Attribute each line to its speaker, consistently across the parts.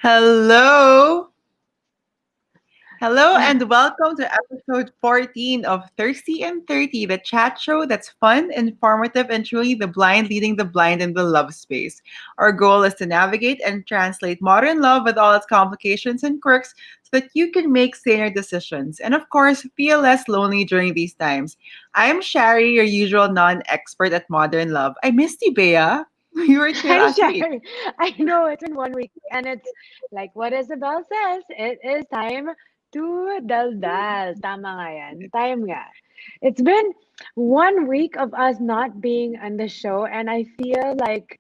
Speaker 1: Hello. Hello and welcome to episode 14 of Thirsty and 30, the chat show that's fun, informative, and truly the blind leading the blind in the love space. Our goal is to navigate and translate modern love with all its complications and quirks so that you can make saner decisions and, of course, feel less lonely during these times. I'm Shari, your usual non expert at modern love. I missed you, Bea. You were here
Speaker 2: Hi,
Speaker 1: last week.
Speaker 2: Sharon. I know it's been 1 week, and it's like what Isabel says. It is time to daldal. Tama nga yan. Time nga. It's been 1 week of us not being on the show, and I feel like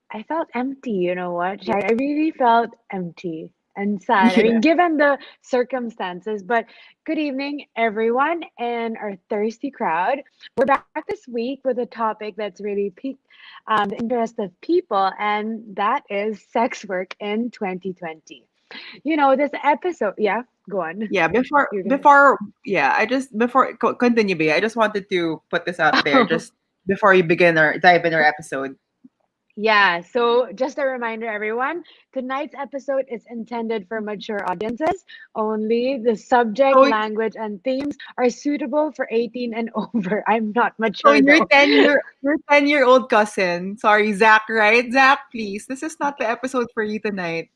Speaker 2: I felt empty. You know what, Sharon? I really felt empty and sad. I
Speaker 1: Yeah.
Speaker 2: mean, given the circumstances. But good evening, everyone, and our thirsty crowd. We're back this week with a topic that's really piqued the interest of people, and that is sex work in 2020. This episode, yeah, go on.
Speaker 1: Yeah, before
Speaker 2: You're gonna.
Speaker 1: before yeah, I just before continue, Bea, I just wanted to put this out there just before you begin or dive in our episode.
Speaker 2: Yeah, so just a reminder, everyone, tonight's episode is intended for mature audiences only. The subject,
Speaker 1: So
Speaker 2: language, and themes are suitable for 18 and over. I'm not
Speaker 1: so
Speaker 2: mature though.
Speaker 1: your 10-year-old cousin. Sorry, Zach, right? Zach, please. This is not the episode for you tonight.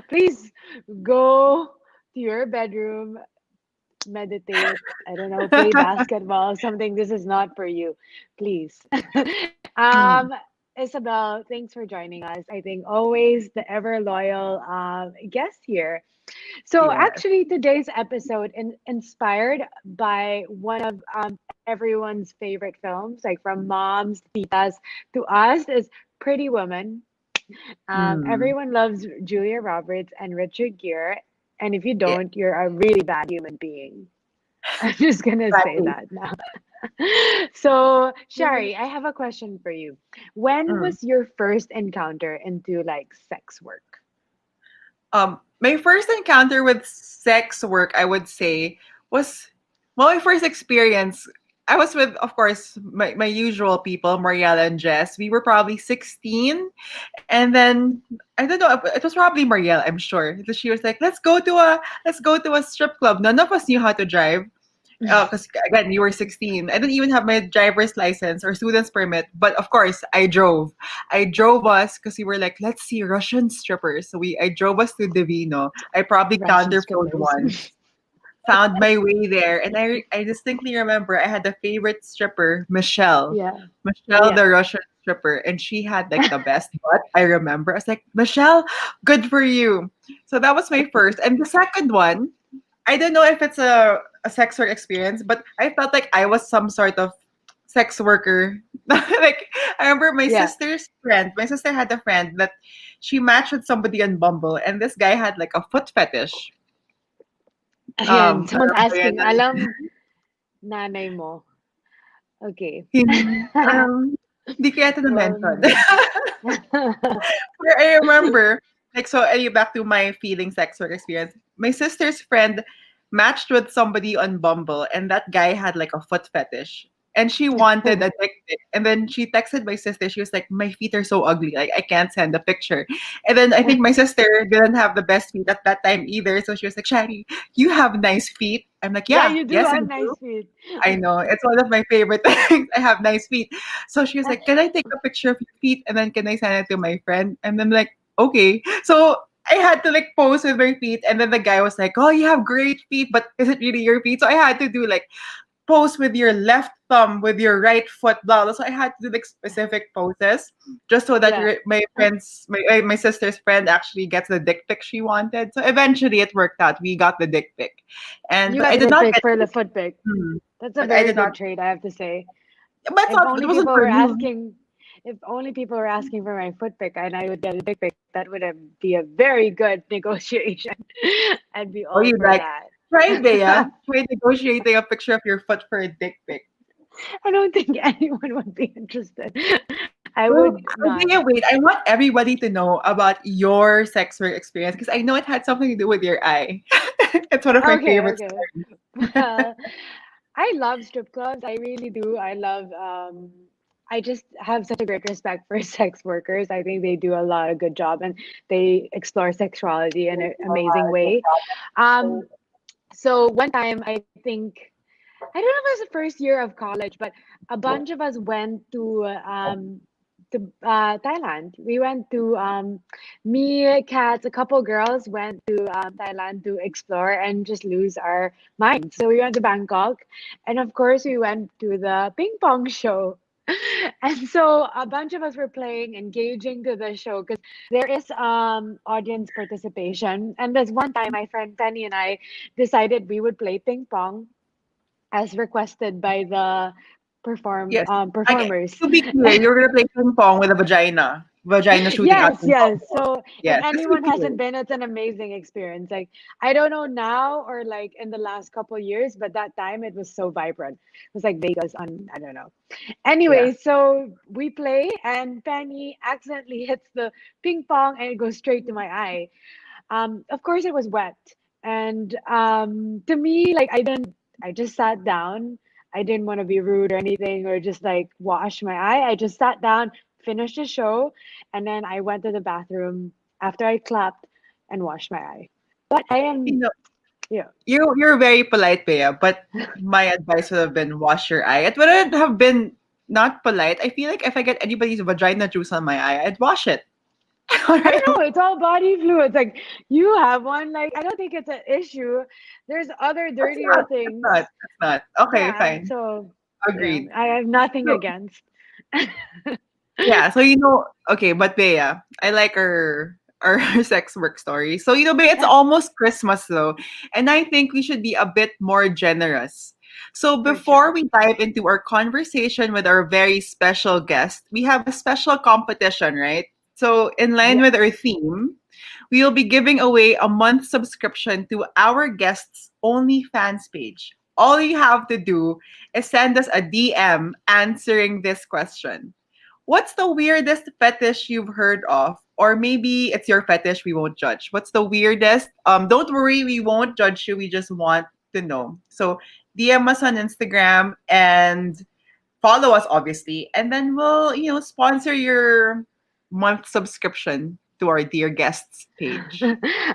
Speaker 2: Please go to your bedroom, meditate, I don't know, play basketball, something. This is not for you. Please. um,
Speaker 1: Mm,
Speaker 2: Isabel, thanks for joining us. I think always the ever loyal guest here. So
Speaker 1: yes.
Speaker 2: actually, today's episode inspired by one of everyone's favorite films, like from moms, titas to us, is Pretty Woman.
Speaker 1: Mm,
Speaker 2: Everyone loves Julia Roberts and Richard Gere, and if you
Speaker 1: yeah,
Speaker 2: don't, you're a really bad human being. I'm just gonna say
Speaker 1: exactly.
Speaker 2: that now. So, Shari, I have a question for you. When
Speaker 1: Mm.
Speaker 2: was your first encounter into like sex work?
Speaker 1: My first encounter with sex work, I would say, was my first experience. I was with, of course, my usual people, Mariella and Jess. We were probably 16. And then I don't know, it was probably Marielle, I'm sure. She was like, let's go to a strip club. None of us knew how to drive. Because again, you were 16. I didn't even have my driver's license or student's permit, but of course, I drove. I drove us because we were like, let's see Russian strippers. So I drove us to Divino. I probably
Speaker 2: Russian
Speaker 1: counterfilled
Speaker 2: strippers.
Speaker 1: once, found my way there, and I distinctly remember I had a favorite stripper, Michelle,
Speaker 2: Yeah,
Speaker 1: Michelle,
Speaker 2: yeah.
Speaker 1: the Russian stripper, and she had like the best butt. I remember. I was like, Michelle, good for you. So that was my first, and the second one. I don't know if it's a sex work experience, but I felt like I was some sort of sex worker. Like I remember
Speaker 2: Yeah.
Speaker 1: my sister had a friend that she matched with somebody on Bumble, and this guy had like a foot fetish.
Speaker 2: Ayan,
Speaker 1: I don't
Speaker 2: someone's
Speaker 1: know if
Speaker 2: asking,
Speaker 1: you
Speaker 2: alam nanay mo. Okay.
Speaker 1: Hindi ko yata na-mention.
Speaker 2: Um,
Speaker 1: Where I remember, like, so anyway, back to my feeling sex work experience. My sister's friend matched with somebody on Bumble, and that guy had like a foot fetish. And she wanted a dick pic. And then she texted my sister. She was like, my feet are so ugly. Like, I can't send a picture. And then I think my sister didn't have the best feet at that time either. So she was like, Shani, you have nice feet. I'm like,
Speaker 2: yeah,
Speaker 1: yeah,
Speaker 2: you do
Speaker 1: yes, I
Speaker 2: have
Speaker 1: do.
Speaker 2: nice feet.
Speaker 1: I know. It's one of my favorite things. I have nice feet. So she was like, can I take a picture of your feet and then can I send it to my friend? And then like, okay. So I had to like pose with my feet. And then the guy was like, oh, you have great feet, but is it really your feet? So I had to do like pose with your left thumb with your right foot, blah, blah. So I had to do like specific poses just so that
Speaker 2: Yeah.
Speaker 1: my sister's friend actually gets the dick pic she wanted. So eventually it worked out. We got the dick pic. And
Speaker 2: You
Speaker 1: but
Speaker 2: got
Speaker 1: I
Speaker 2: the
Speaker 1: did
Speaker 2: dick
Speaker 1: not
Speaker 2: pic
Speaker 1: get
Speaker 2: for the foot pic.
Speaker 1: hmm,
Speaker 2: That's a
Speaker 1: but I
Speaker 2: very
Speaker 1: did not
Speaker 2: good trait, I have to say.
Speaker 1: but it's
Speaker 2: If
Speaker 1: not it
Speaker 2: only
Speaker 1: wasn't
Speaker 2: people
Speaker 1: for
Speaker 2: were
Speaker 1: you.
Speaker 2: asking, if only people were asking for my foot pic and I would get a dick pic, that would be a very good negotiation. I'd be
Speaker 1: Oh,
Speaker 2: all
Speaker 1: you
Speaker 2: for
Speaker 1: like
Speaker 2: that.
Speaker 1: try Bea. Try negotiating a picture of your foot for a dick pic.
Speaker 2: I don't think anyone would be interested. I would
Speaker 1: Well,
Speaker 2: not.
Speaker 1: Bea, wait, I want everybody to know about your sex work experience because I know it had something to do with your eye. It's one of my
Speaker 2: Okay,
Speaker 1: favorite
Speaker 2: okay.
Speaker 1: stories.
Speaker 2: Well, I love strip clubs. I really do. I love I just have such a great respect for sex workers. I think they do a lot of good job and they explore sexuality in an amazing way. Um, so one time, I think I don't know if it was the first year of college, but a bunch of us went to Thailand. We went to me, Kat, a couple girls went to Thailand to explore and just lose our minds. So we went to Bangkok, and of course we went to the ping pong show. And so a bunch of us were playing, engaging to the show because there is audience participation. And there's one time my friend Penny and I decided we would play ping pong as requested by the
Speaker 1: Yes. I,
Speaker 2: performers.
Speaker 1: to be clear, you're gonna play ping pong with a vagina. Vagina shooting out
Speaker 2: Yes,
Speaker 1: ping pong
Speaker 2: yes.
Speaker 1: balls.
Speaker 2: So if
Speaker 1: Yes, just to be
Speaker 2: anyone
Speaker 1: clear.
Speaker 2: hasn't been, it's an amazing experience. Like I don't know now or like in the last couple years, but that time it was so vibrant. It was like Vegas on I don't know.
Speaker 1: Yeah.
Speaker 2: Anyway, so we play and Penny accidentally hits the ping pong and it goes straight to my eye. Of course it was wet. And to me, like I just sat down. I didn't want to be rude or anything or just like wash my eye. I just sat down, finished the show, and then I went to the bathroom after I clapped and washed my eye. But I
Speaker 1: You
Speaker 2: am,
Speaker 1: know,
Speaker 2: yeah.
Speaker 1: you're very polite, Bea, but my advice would have been wash your eye. It wouldn't have been not polite. I feel like if I get anybody's vagina juice on my eye, I'd wash it.
Speaker 2: I
Speaker 1: Alright?
Speaker 2: don't know. It's all body fluids. Like you have one. Like I don't think it's an issue. There's other
Speaker 1: That's
Speaker 2: dirtier
Speaker 1: not. That's
Speaker 2: things.
Speaker 1: not. That's not. Okay,
Speaker 2: Yeah.
Speaker 1: fine.
Speaker 2: So yeah,
Speaker 1: Agreed.
Speaker 2: I have nothing
Speaker 1: So
Speaker 2: against.
Speaker 1: yeah, so okay, but Bea, I like our sex work story. So Bea, it's
Speaker 2: Yeah,
Speaker 1: almost Christmas though, and I think we should be a bit more generous. So
Speaker 2: for
Speaker 1: before
Speaker 2: sure.
Speaker 1: we dive into our conversation with our very special guest, we have a special competition, right? So in line
Speaker 2: Yes.
Speaker 1: with our theme, we will be giving away a month subscription to our guest's OnlyFans page. All you have to do is send us a DM answering this question. What's the weirdest fetish you've heard of? Or maybe it's your fetish, we won't judge. What's the weirdest? Don't worry, we won't judge you. We just want to know. So DM us on Instagram and follow us, obviously. And then we'll, sponsor your month subscription to our dear guests page.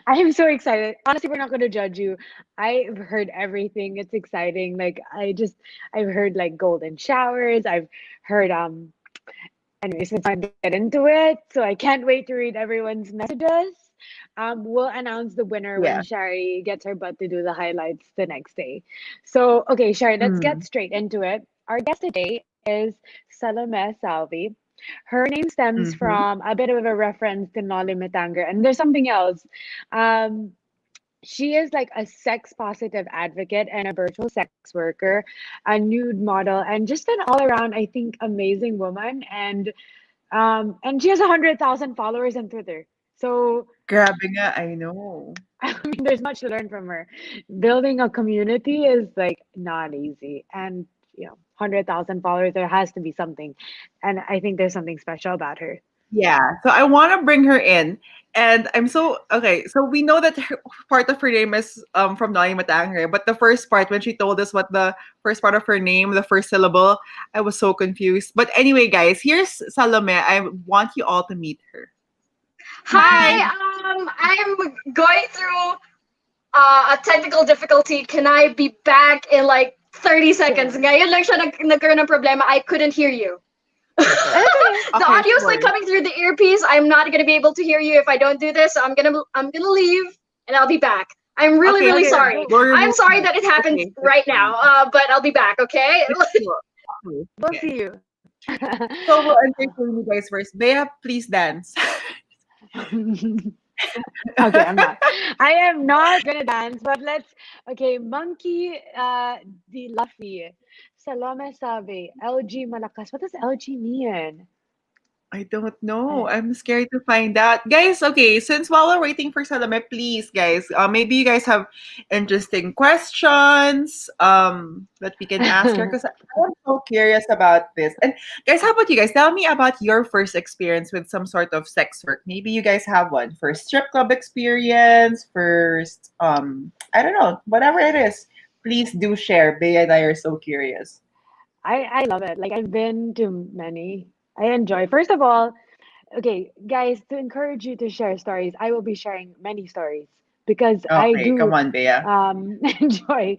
Speaker 2: I am so excited. Honestly, we're not going to judge you. I've heard everything. It's exciting. I've heard like golden showers. I've heard, anyways, let's not get into it. So I can't wait to read everyone's messages. We'll announce the winner when
Speaker 1: Yeah.
Speaker 2: Shari gets her butt to do the highlights the next day. So, okay, Shari, let's get
Speaker 1: Mm.
Speaker 2: straight into it. Our guest today is Salome Salvi. Her name stems
Speaker 1: Mm-hmm.
Speaker 2: from a bit of a reference to Nolly Metanger, and there's something else. Um, she is like a sex positive advocate and a virtual sex worker, a nude model, and just an all around, I think, amazing woman. And she has 100,000 followers on Twitter. So
Speaker 1: Grabe nga, I know.
Speaker 2: I mean, there's much to learn from her. Building a community is like not easy, and 100,000 followers, there has to be something, and I think there's something special about her.
Speaker 1: Yeah, so I want to bring her in, and I'm so okay. So we know that part of her name is from Nani Matangre, but the first part when she told us what the first part of her name, the first syllable, I was so confused. But anyway, guys, here's Salome. I want you all to meet her.
Speaker 2: Hi.
Speaker 3: Hi, I'm going through a technical difficulty. Can I be back in like 30 seconds?
Speaker 2: Sure.
Speaker 3: Ngayon lang siya nagkaroon ng problema. I couldn't hear you.
Speaker 2: That's okay.
Speaker 3: The
Speaker 1: Okay,
Speaker 3: audio's like
Speaker 1: sure.
Speaker 3: coming through the earpiece. I'm not gonna be able to hear you if I don't do this. So I'm gonna leave and I'll be back. I'm really
Speaker 1: Okay,
Speaker 3: really
Speaker 2: Okay,
Speaker 3: sorry.
Speaker 1: we'll
Speaker 3: I'm
Speaker 1: remove
Speaker 3: sorry
Speaker 1: that.
Speaker 3: that it happened
Speaker 1: Okay, that's
Speaker 3: right now.
Speaker 1: fine.
Speaker 3: But I'll be back. Okay.
Speaker 1: It's cool. Okay.
Speaker 2: we'll
Speaker 1: Okay.
Speaker 2: see you.
Speaker 1: So we'll entertain you guys first. Bea, please dance.
Speaker 2: Okay, I'm not. I am not gonna dance, but let's. Okay, monkey, the Luffy, Salome Salvi, LG Malakas. What does LG mean?
Speaker 1: I don't know.
Speaker 2: I,
Speaker 1: I'm scared to find out. Guys, okay, since while we're waiting for Salome, please, guys, maybe you guys have interesting questions that we can ask her because I'm so curious about this. And guys, how about you guys? Tell me about your first experience with some sort of sex work. Maybe you guys have one. First strip club experience, first I don't know, whatever it is. Please do share. Bea and I are so curious.
Speaker 2: I love it. Like I've been to many. I enjoy. First of all, okay, guys, to encourage you to share stories, I will be sharing many stories because I
Speaker 1: Okay, come
Speaker 2: do
Speaker 1: on, Bea.
Speaker 2: enjoy.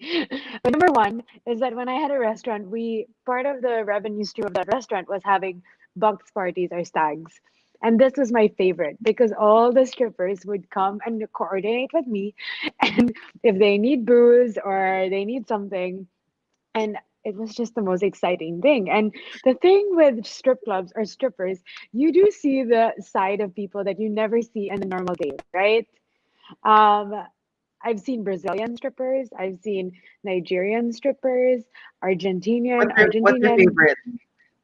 Speaker 2: But number one is that when I had a restaurant, we part of the revenue stream of that restaurant was having box parties or stags. And this was my favorite because all the strippers would come and coordinate with me. And if they need booze or they need something, and it was just the most exciting thing. And the thing with strip clubs or strippers, you do see the side of people that you never see in the normal day, right? Um, I've seen Brazilian strippers, I've seen Nigerian strippers, Argentinian,
Speaker 1: What's your
Speaker 2: Argentinian,
Speaker 1: favorite?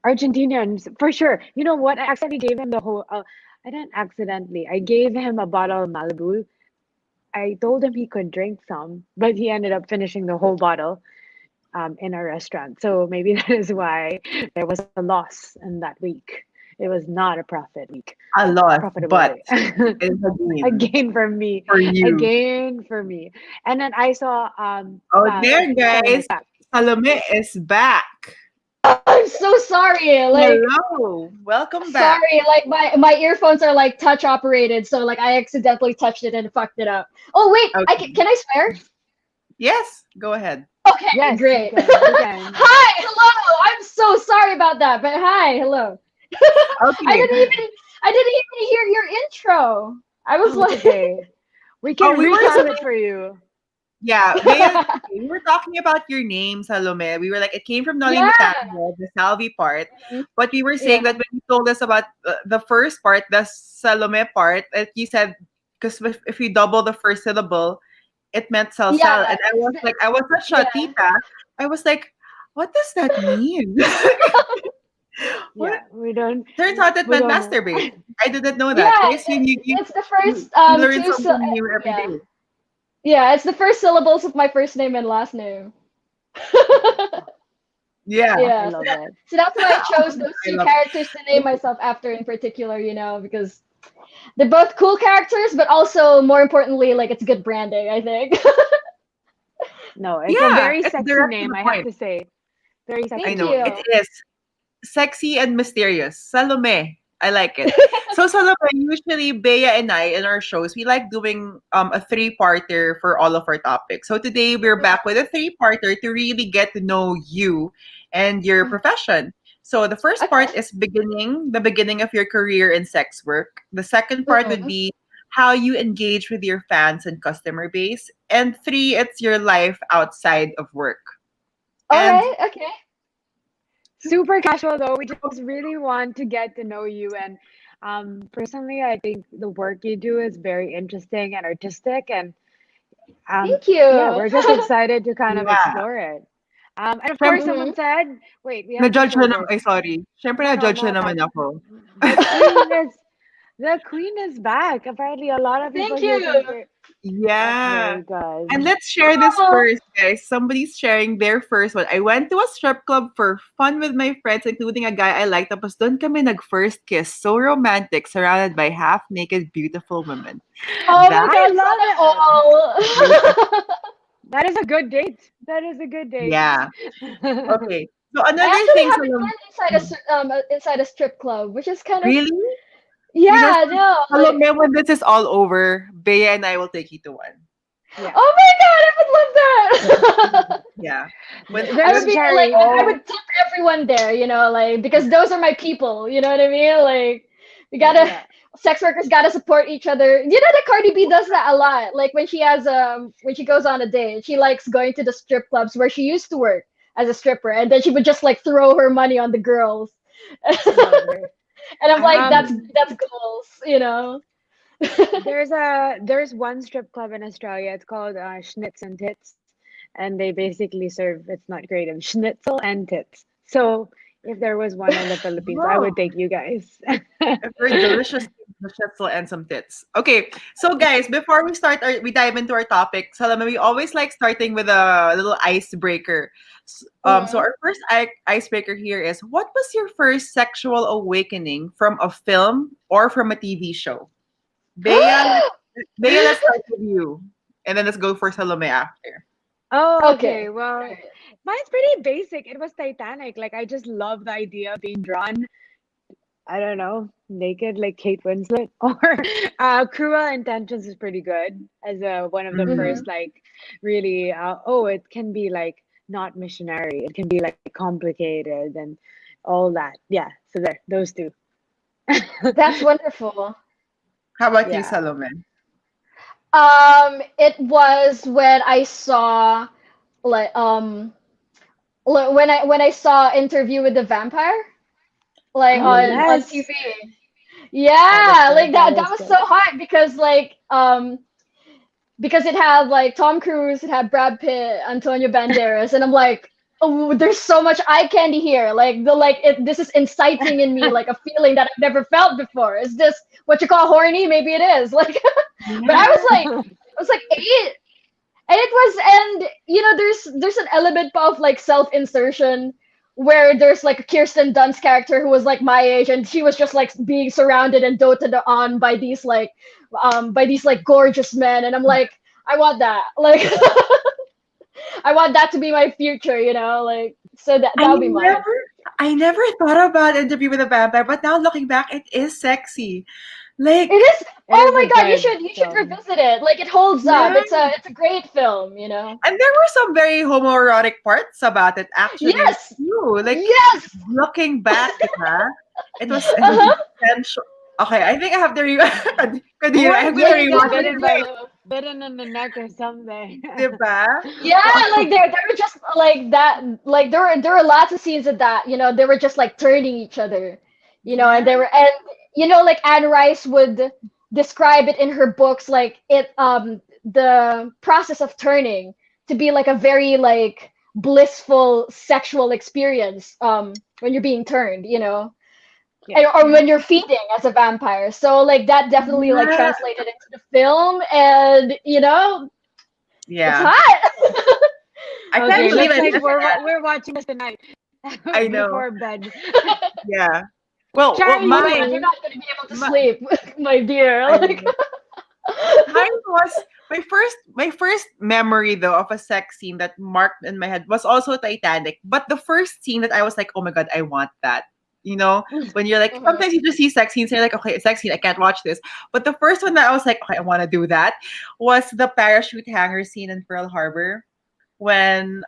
Speaker 2: Argentinians for sure. You know what? I accidentally gave him the whole. I didn't accidentally. I gave him a bottle of Malibu. I told him he could drink some, but he ended up finishing the whole bottle in our restaurant. So maybe that is why there was a loss in that week. It was not a profit week,
Speaker 1: A lot,
Speaker 2: profitable
Speaker 1: but
Speaker 2: day.
Speaker 1: it's a
Speaker 2: A
Speaker 1: gain
Speaker 2: gain for me,
Speaker 1: for
Speaker 2: a
Speaker 1: you.
Speaker 2: gain for me. And then I saw
Speaker 1: Oh, there,
Speaker 2: Salome
Speaker 1: guys.
Speaker 2: back.
Speaker 1: Salome is back.
Speaker 3: I'm so sorry. Like,
Speaker 1: Hello. Welcome back.
Speaker 3: sorry. Like my earphones are like touch operated, so like I accidentally touched it and fucked it up. Oh wait,
Speaker 1: Okay.
Speaker 3: can I swear?
Speaker 1: Yes, go ahead.
Speaker 3: Okay,
Speaker 2: Yes, you
Speaker 3: great.
Speaker 2: can. You can.
Speaker 3: Hi, hello. I'm so sorry about that, but hi, hello. I
Speaker 1: Okay.
Speaker 3: didn't even I didn't even hear your intro. I was
Speaker 2: Oh, it's
Speaker 3: like,
Speaker 2: okay. We
Speaker 1: Oh,
Speaker 2: can
Speaker 1: we were
Speaker 2: recap it
Speaker 1: supposed,
Speaker 2: for you.
Speaker 1: yeah, Bea, we were talking about your name, Salome. We were like, it came from
Speaker 3: yeah,
Speaker 1: the Salvi part.
Speaker 3: mhm,
Speaker 1: But we were saying
Speaker 3: yeah,
Speaker 1: that when you told us about the first part, the Salome part, that you said, because if you double the first syllable, it meant
Speaker 3: yeah,
Speaker 1: sal. And I was like, I was such a
Speaker 3: yeah.
Speaker 1: tita. I was like, what does that mean? What?
Speaker 2: Yeah, we don't
Speaker 1: Turns out it
Speaker 2: we
Speaker 1: meant
Speaker 2: don't know.
Speaker 1: masturbate. I didn't know that.
Speaker 3: Yeah,
Speaker 1: Guys,
Speaker 3: it's the
Speaker 1: you
Speaker 3: first
Speaker 1: learn something new every
Speaker 3: yeah.
Speaker 1: day.
Speaker 3: Yeah, it's the first syllables of my first name and last name.
Speaker 1: Yeah.
Speaker 2: I
Speaker 3: Yeah,
Speaker 2: love it.
Speaker 3: so that's why I chose those
Speaker 1: I
Speaker 3: two
Speaker 1: love
Speaker 3: characters to name
Speaker 1: it.
Speaker 3: myself after in particular, because they're both cool characters, but also more importantly, like it's good branding, I think.
Speaker 2: No, it's a
Speaker 1: Yeah,
Speaker 2: very
Speaker 1: it's
Speaker 2: sexy
Speaker 1: direct to
Speaker 2: name,
Speaker 1: the
Speaker 2: I have
Speaker 1: point.
Speaker 2: to say. Very
Speaker 1: I
Speaker 2: sexy
Speaker 3: Thank
Speaker 1: know.
Speaker 2: name.
Speaker 1: It
Speaker 3: you.
Speaker 1: is sexy and mysterious. Salome. I like it. So Salome, usually Bea and I in our shows, we like doing a three-parter for all of our topics. So today we're back with a three-parter to really get to know you and your profession. So the first
Speaker 3: Okay.
Speaker 1: part is the beginning of your career in sex work. The second part would
Speaker 3: Mhm.
Speaker 1: be how you engage with your fans and customer base. And three, it's your life outside of work.
Speaker 3: All
Speaker 1: And
Speaker 3: right. Okay.
Speaker 2: Super casual though. We just really want to get to know you. And personally, I think the work you do is very interesting and artistic. And
Speaker 3: Thank
Speaker 2: yeah,
Speaker 3: you.
Speaker 2: we're just excited to kind of
Speaker 1: yeah,
Speaker 2: explore it. And of course,
Speaker 1: syempre,
Speaker 2: someone
Speaker 3: Mhm.
Speaker 2: said, wait, we have to
Speaker 1: na-judge
Speaker 2: show
Speaker 1: na naman,
Speaker 2: this.
Speaker 1: ay sorry. Syempre
Speaker 2: No, no,
Speaker 1: na-judge na
Speaker 2: not
Speaker 1: naman
Speaker 2: that.
Speaker 1: ako.
Speaker 2: The queen is the queen is back. Apparently, a lot of people
Speaker 3: Thank
Speaker 2: here
Speaker 3: you.
Speaker 2: think you're. That's
Speaker 1: Yeah.
Speaker 2: very good.
Speaker 1: And let's share this
Speaker 3: Oh,
Speaker 1: first, guys. Somebody's sharing their first one. I went to a strip club for fun with my friends, including a guy I liked. Tapos doon kami nag-first kiss. So romantic, surrounded by half-naked, beautiful women.
Speaker 3: oh my
Speaker 1: That
Speaker 2: I
Speaker 3: God,
Speaker 2: love it.
Speaker 1: is,
Speaker 3: sana all.
Speaker 2: That is a good date. That is a good date.
Speaker 1: yeah. Okay. So
Speaker 3: I
Speaker 1: another
Speaker 3: actually
Speaker 1: thing,
Speaker 3: haven't
Speaker 1: Salome,
Speaker 3: been inside a strip club, which is kind of
Speaker 1: really? You know,
Speaker 3: yeah, no, like
Speaker 1: Salome, when this is all over, Bea and I will take you to one.
Speaker 2: Yeah.
Speaker 3: oh my God, I would love that.
Speaker 1: Yeah. When
Speaker 3: I
Speaker 2: There's
Speaker 3: would be like
Speaker 2: Cherry.
Speaker 3: I
Speaker 1: all
Speaker 3: would tip everyone there, like because those are my people, you know what I mean? Like we gotta
Speaker 2: Yeah.
Speaker 3: sex workers gotta support each other. You know that Cardi B does that a lot. Like when she goes on a date, she likes going to the strip clubs where she used to work as a stripper, and then she would just like throw her money on the girls.
Speaker 2: Love her.
Speaker 3: And I'm like,
Speaker 2: Um,
Speaker 3: that's goals.
Speaker 2: there's one strip club in Australia. It's called Schnitz and Tits, and they basically serve. It's not creative. Schnitzel and tits. So if there was one in the Philippines, I
Speaker 1: oh,
Speaker 2: would take you guys.
Speaker 1: I've heard delicious the schnitzel and some tits. Okay, so guys, before we dive into our topic, Salome, we always like starting with a little icebreaker. So
Speaker 3: Mhm.
Speaker 1: our first icebreaker here is: what was your first sexual awakening from a film or from a TV show? Bea, Bea, let's start with you, and then let's go for Salome after.
Speaker 2: Oh, okay.
Speaker 3: Okay.
Speaker 2: Well,
Speaker 3: Right.
Speaker 2: mine's pretty basic. It was Titanic. Like, I just love the idea of being drawn, I don't know, naked like Kate Winslet. Or Cruel Intentions is pretty good as one of the
Speaker 1: Mm.
Speaker 3: Mm-hmm.
Speaker 2: first, like, really, oh, it can be like not missionary. It can be like complicated and all that. Yeah. So there, those two.
Speaker 3: That's wonderful.
Speaker 1: How about you,
Speaker 2: Yeah.
Speaker 1: Salome?
Speaker 3: It was when I saw like when I saw Interview with the Vampire like
Speaker 2: Oh,
Speaker 3: on
Speaker 2: yes.
Speaker 3: TV.
Speaker 2: That was
Speaker 3: Yeah,
Speaker 2: good.
Speaker 3: like
Speaker 2: That
Speaker 3: that
Speaker 2: was
Speaker 3: was so
Speaker 2: good.
Speaker 3: hot because it had like Tom Cruise, it had Brad Pitt, Antonio Banderas, and I'm like, oh, there's so much eye candy here. This is inciting in me like a feeling that I've never felt before. Is this what you call horny? Maybe it is. Like, but I was like eight, and it was, and there's an element of like self-insertion where there's like a Kirsten Dunst character who was like my age, and she was just like being surrounded and doted on by these like gorgeous men, and I'm like, I want that. Like, I want that to be my future, like, so
Speaker 1: I
Speaker 3: that would be mine.
Speaker 1: never I never thought about Interview with a Vampire, but now looking back, it is sexy.
Speaker 3: It
Speaker 1: Like,
Speaker 3: is.
Speaker 2: It
Speaker 3: Oh
Speaker 2: is a
Speaker 3: my god,
Speaker 2: good
Speaker 3: you should
Speaker 2: film.
Speaker 3: revisit it. Like, it holds up.
Speaker 1: yeah.
Speaker 3: It's a great film.
Speaker 1: And there were some very homoerotic parts about it, actually,
Speaker 3: Yes.
Speaker 1: too. Like,
Speaker 3: Yes.
Speaker 1: looking back, diba? It was
Speaker 3: Uh-huh.
Speaker 1: essential. Okay, I think I have to
Speaker 2: Who
Speaker 1: Kadira, I
Speaker 2: are
Speaker 1: have to
Speaker 3: Yeah, you
Speaker 2: getting
Speaker 3: gotta
Speaker 1: rewatch it
Speaker 2: bitten by
Speaker 1: again,
Speaker 3: review.
Speaker 2: bitten in the neck or something?
Speaker 1: diba?
Speaker 3: Yeah, like they were just like that. Like there were lots of scenes of that. They were just like turning each other.
Speaker 1: Yeah.
Speaker 3: And like Anne Rice would describe it in her books, like the process of turning to be like a very like blissful sexual experience when you're being turned.
Speaker 2: Yeah.
Speaker 3: Or when you're feeding as a vampire. So like that definitely like
Speaker 1: Yeah.
Speaker 3: translated into the film, and it's
Speaker 1: Yeah.
Speaker 3: hot.
Speaker 1: I can't
Speaker 2: Okay,
Speaker 1: believe
Speaker 2: looks
Speaker 1: I
Speaker 2: like
Speaker 1: missed that.
Speaker 2: we're watching this tonight
Speaker 1: I know.
Speaker 2: before bed.
Speaker 1: Yeah. Well,
Speaker 3: Oh my god, you're
Speaker 2: Charlie.
Speaker 3: not gonna be able to
Speaker 1: my
Speaker 3: sleep, my dear.
Speaker 1: I
Speaker 3: Like,
Speaker 1: know. Mine was my first memory though of a sex scene that marked in my head was also Titanic. But the first scene that I was like, oh my god, I want that. You know, when you're like,
Speaker 3: mhm.
Speaker 1: sometimes you just see sex scenes, and you're like, okay, sex scene, I can't watch this. But the first one that I was like, okay, I want to do that was the parachute hanger scene in Pearl Harbor when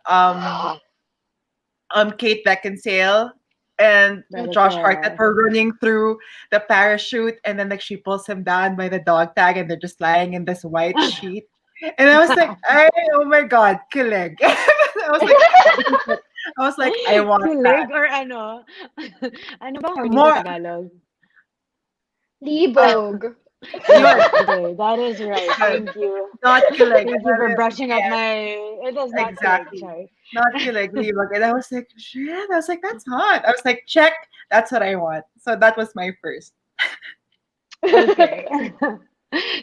Speaker 1: Kate Beckinsale and
Speaker 2: That is
Speaker 1: Josh Hartnett were running through the parachute, and then like she pulls him down by the dog tag, and they're just lying in this white sheet. And I was like, oh my god, kilig. I was like, this is it. I was like, I want that.
Speaker 2: kilig or ano? Ano ba horny sa
Speaker 1: More,
Speaker 2: Tagalog?
Speaker 1: uh,
Speaker 3: Libog.
Speaker 1: yun,
Speaker 2: Yes, okay, that is right.
Speaker 1: yun.
Speaker 2: Thank you.
Speaker 1: Not kilig.
Speaker 2: Thank you for brushing up my. It is not kilig,
Speaker 1: Exactly.
Speaker 2: sorry.
Speaker 1: Not kilig, libag. And I was like, shit. I was like, that's hot. I was like, check. That's what I want. So that was my first.
Speaker 2: Okay.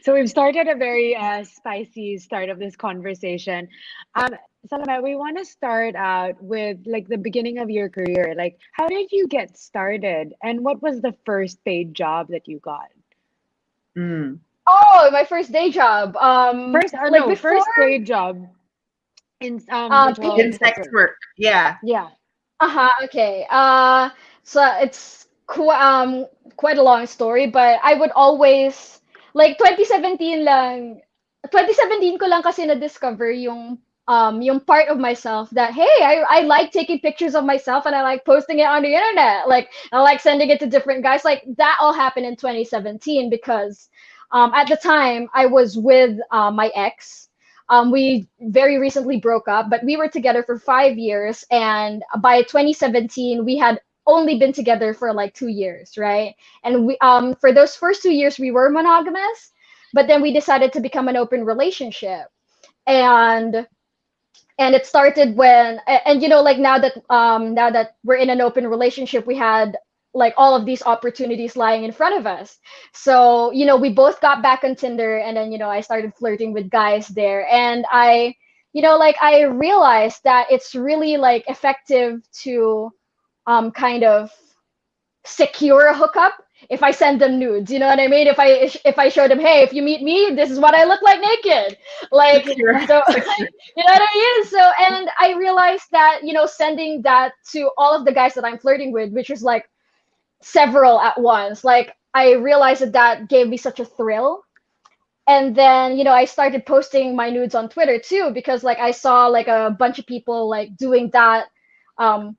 Speaker 2: So we've started a very spicy start of this conversation. Um, Salama, we want to start out with like the beginning of your career. Like, how did you get started, and what was the first paid job that you got?
Speaker 1: Mm.
Speaker 3: Oh, my first day job.
Speaker 2: First,
Speaker 3: Like
Speaker 2: no,
Speaker 3: before,
Speaker 2: first paid job in virtual
Speaker 1: In
Speaker 3: paid.
Speaker 2: sex
Speaker 1: sex
Speaker 2: work.
Speaker 1: work. Yeah.
Speaker 2: Yeah.
Speaker 3: Uh-huh, okay. So it's quite a long story, but I would always like 2017 ko lang kasi na-discover yung part of myself that hey, I like taking pictures of myself and I like posting it on the internet. Like I like sending it to different guys. Like that all happened in 2017 because at the time I was with my ex. We very recently broke up, but we were together for 5 years. And by 2017, we had only been together for like 2 years, right? And for those first 2 years, we were monogamous, but then we decided to become an open relationship. And it started when and like now that we're in an open relationship, we had like all of these opportunities lying in front of us. So we both got back on Tinder, and then I started flirting with guys there, and I realized that it's really like effective to kind of secure a hookup if I send them nudes. You know what I mean? If I show them, hey, if you meet me, this is what I look like naked. Like,
Speaker 1: Secure.
Speaker 3: so
Speaker 1: Secure.
Speaker 3: you know what I mean? So, and I realized that, sending that to all of the guys that I'm flirting with, which was like several at once, like I realized that that gave me such a thrill. And then, I started posting my nudes on Twitter too, because like I saw like a bunch of people like doing that. Um,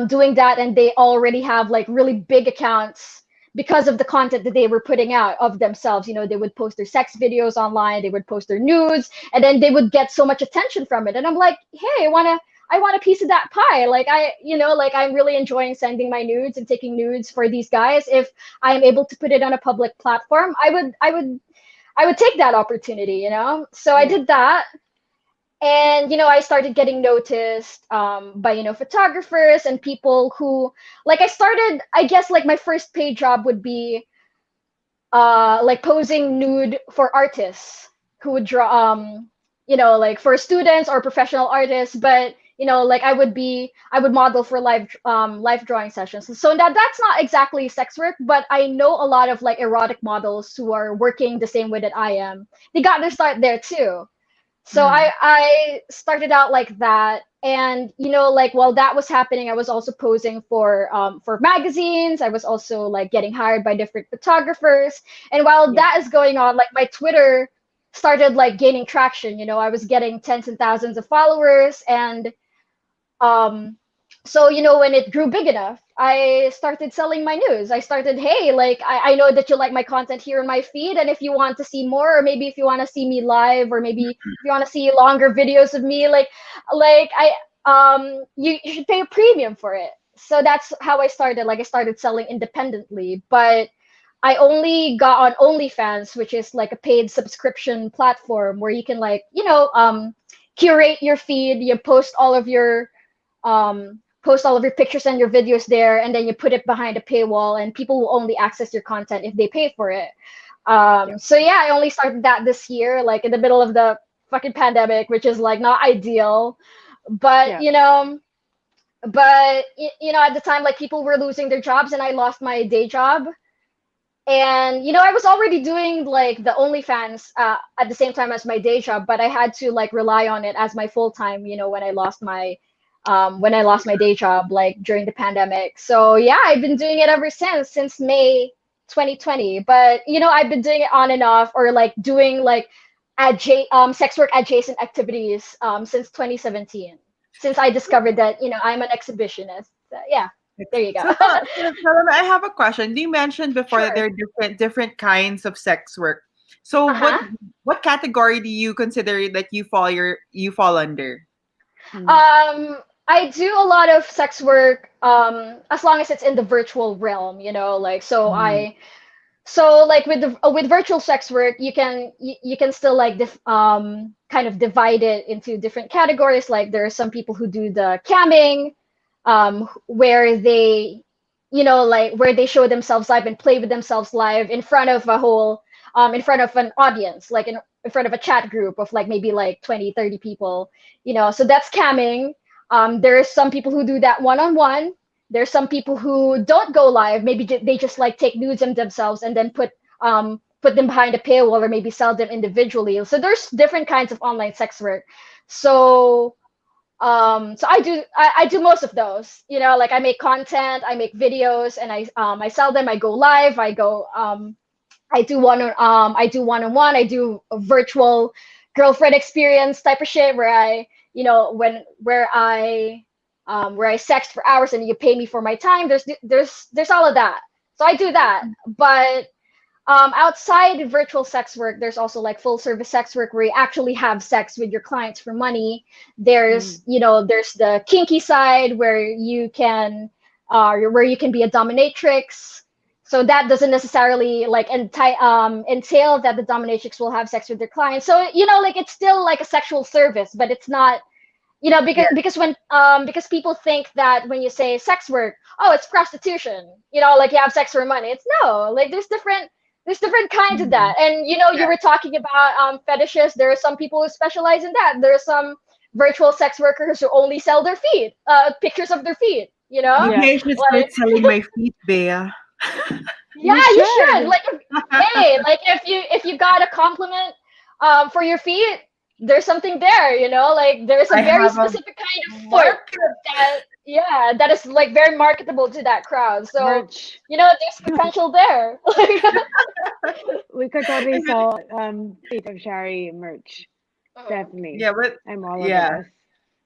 Speaker 3: doing that, and they already have like really big accounts because of the content that they were putting out of themselves. They would post their sex videos online, they would post their nudes, and then they would get so much attention from it. And I'm like, hey, I want a piece of that pie. Like like I'm really enjoying sending my nudes and taking nudes for these guys. If I'm able to put it on a public platform, I would take that opportunity. So I
Speaker 2: Yeah.
Speaker 3: did that. And I started getting noticed by photographers and people who, like, I guess like my first paid job would be like posing nude for artists who would draw, like for students or professional artists. But like I would model for live drawing sessions. So that's not exactly sex work, but I know a lot of like erotic models who are working the same way that I am. They got their start there too. So
Speaker 1: Mm.
Speaker 3: I started out like that. And like while that was happening, I was also posing for magazines. I was also like getting hired by different photographers. And while
Speaker 2: Yeah.
Speaker 3: that is going on, like my Twitter started like gaining traction. I was getting tens and thousands of followers. And um, so when it grew big enough, I started selling my news. I started, hey, like I know that you like my content here in my feed, and if you want to see more, or maybe if you want to see me live, or maybe if you want to see longer videos of me, like you should pay a premium for it. So that's how I started. Like I started selling independently, but I only got on OnlyFans, which is like a paid subscription platform where you can like curate your feed. You post all of your pictures and your videos there, and then you put it behind a paywall, and people will only access your content if they pay for it.
Speaker 2: Yeah.
Speaker 3: So yeah, I only started that this year, like in the middle of the fucking pandemic, which is like not ideal. But
Speaker 2: Yeah.
Speaker 3: at the time, like people were losing their jobs, and I lost my day job. And I was already doing like the OnlyFans at the same time as my day job, but I had to like rely on it as my full time. When I lost my day job, like during the pandemic. So yeah, I've been doing it ever since May 2020. But I've been doing it on and off, or like doing like sex work adjacent activities since 2017. Since I discovered that I'm an exhibitionist. So, yeah, there you go.
Speaker 1: So, I have a question. You mentioned before that there
Speaker 3: Sure.
Speaker 1: are different kinds of sex work. So
Speaker 3: Uh huh.
Speaker 1: what category do you consider that you fall under?
Speaker 2: Mm.
Speaker 3: I do a lot of sex work as long as it's in the virtual realm, like
Speaker 1: Mm.
Speaker 3: so like with virtual sex work, you can still like kind of divide it into different categories. Like there are some people who do the camming, where they like where they show themselves live and play with themselves live in front of in front of an audience, like in front of a chat group of like maybe like 20, 30 people. So that's camming. There's some people who do that one-on-one. There's some people who don't go live. Maybe they just like take nudes of themselves and then put them behind a paywall, or maybe sell them individually. So there's different kinds of online sex work. So so I do most of those. Like I make content, I make videos, and I sell them. I go live. I do one-on-one. I do a virtual girlfriend experience type of shit, where I when where I sext for hours and you pay me for my time. There's all of that. So I do that. But outside virtual sex work, there's also like full service sex work where you actually have sex with your clients for money.
Speaker 2: Mm.
Speaker 3: There's the kinky side where you can be a dominatrix. So that doesn't necessarily like entail that the dominatrix will have sex with their clients. So like it's still like a sexual service, but it's not.
Speaker 1: Yeah.
Speaker 3: Because people think that when you say sex work, oh, it's prostitution. Like you have sex for money. It's no, like there's different kinds of
Speaker 1: Mm.
Speaker 3: that. And you
Speaker 1: Yeah.
Speaker 3: were talking about fetishes. There are some people who specialize in that. There are some virtual sex workers who only sell their feet, pictures of their feet.
Speaker 1: Maybe
Speaker 2: Yeah.
Speaker 1: I should start
Speaker 3: Like
Speaker 1: selling my feet, Bea.
Speaker 3: Yeah,
Speaker 2: You
Speaker 3: you should.
Speaker 2: should.
Speaker 3: Like, hey, like if you got a compliment for your feet, there's something there, you know? Like there's a
Speaker 1: I
Speaker 3: very
Speaker 1: have a
Speaker 3: specific kind of foot
Speaker 1: market.
Speaker 3: that yeah, that is like very marketable to that crowd. So,
Speaker 2: Merch.
Speaker 3: you know, there's potential there. Like,
Speaker 2: We could totally sell Feet of Shari merch.
Speaker 3: mhm.
Speaker 2: Definitely.
Speaker 1: Yeah, but
Speaker 2: I'm all over
Speaker 1: yeah,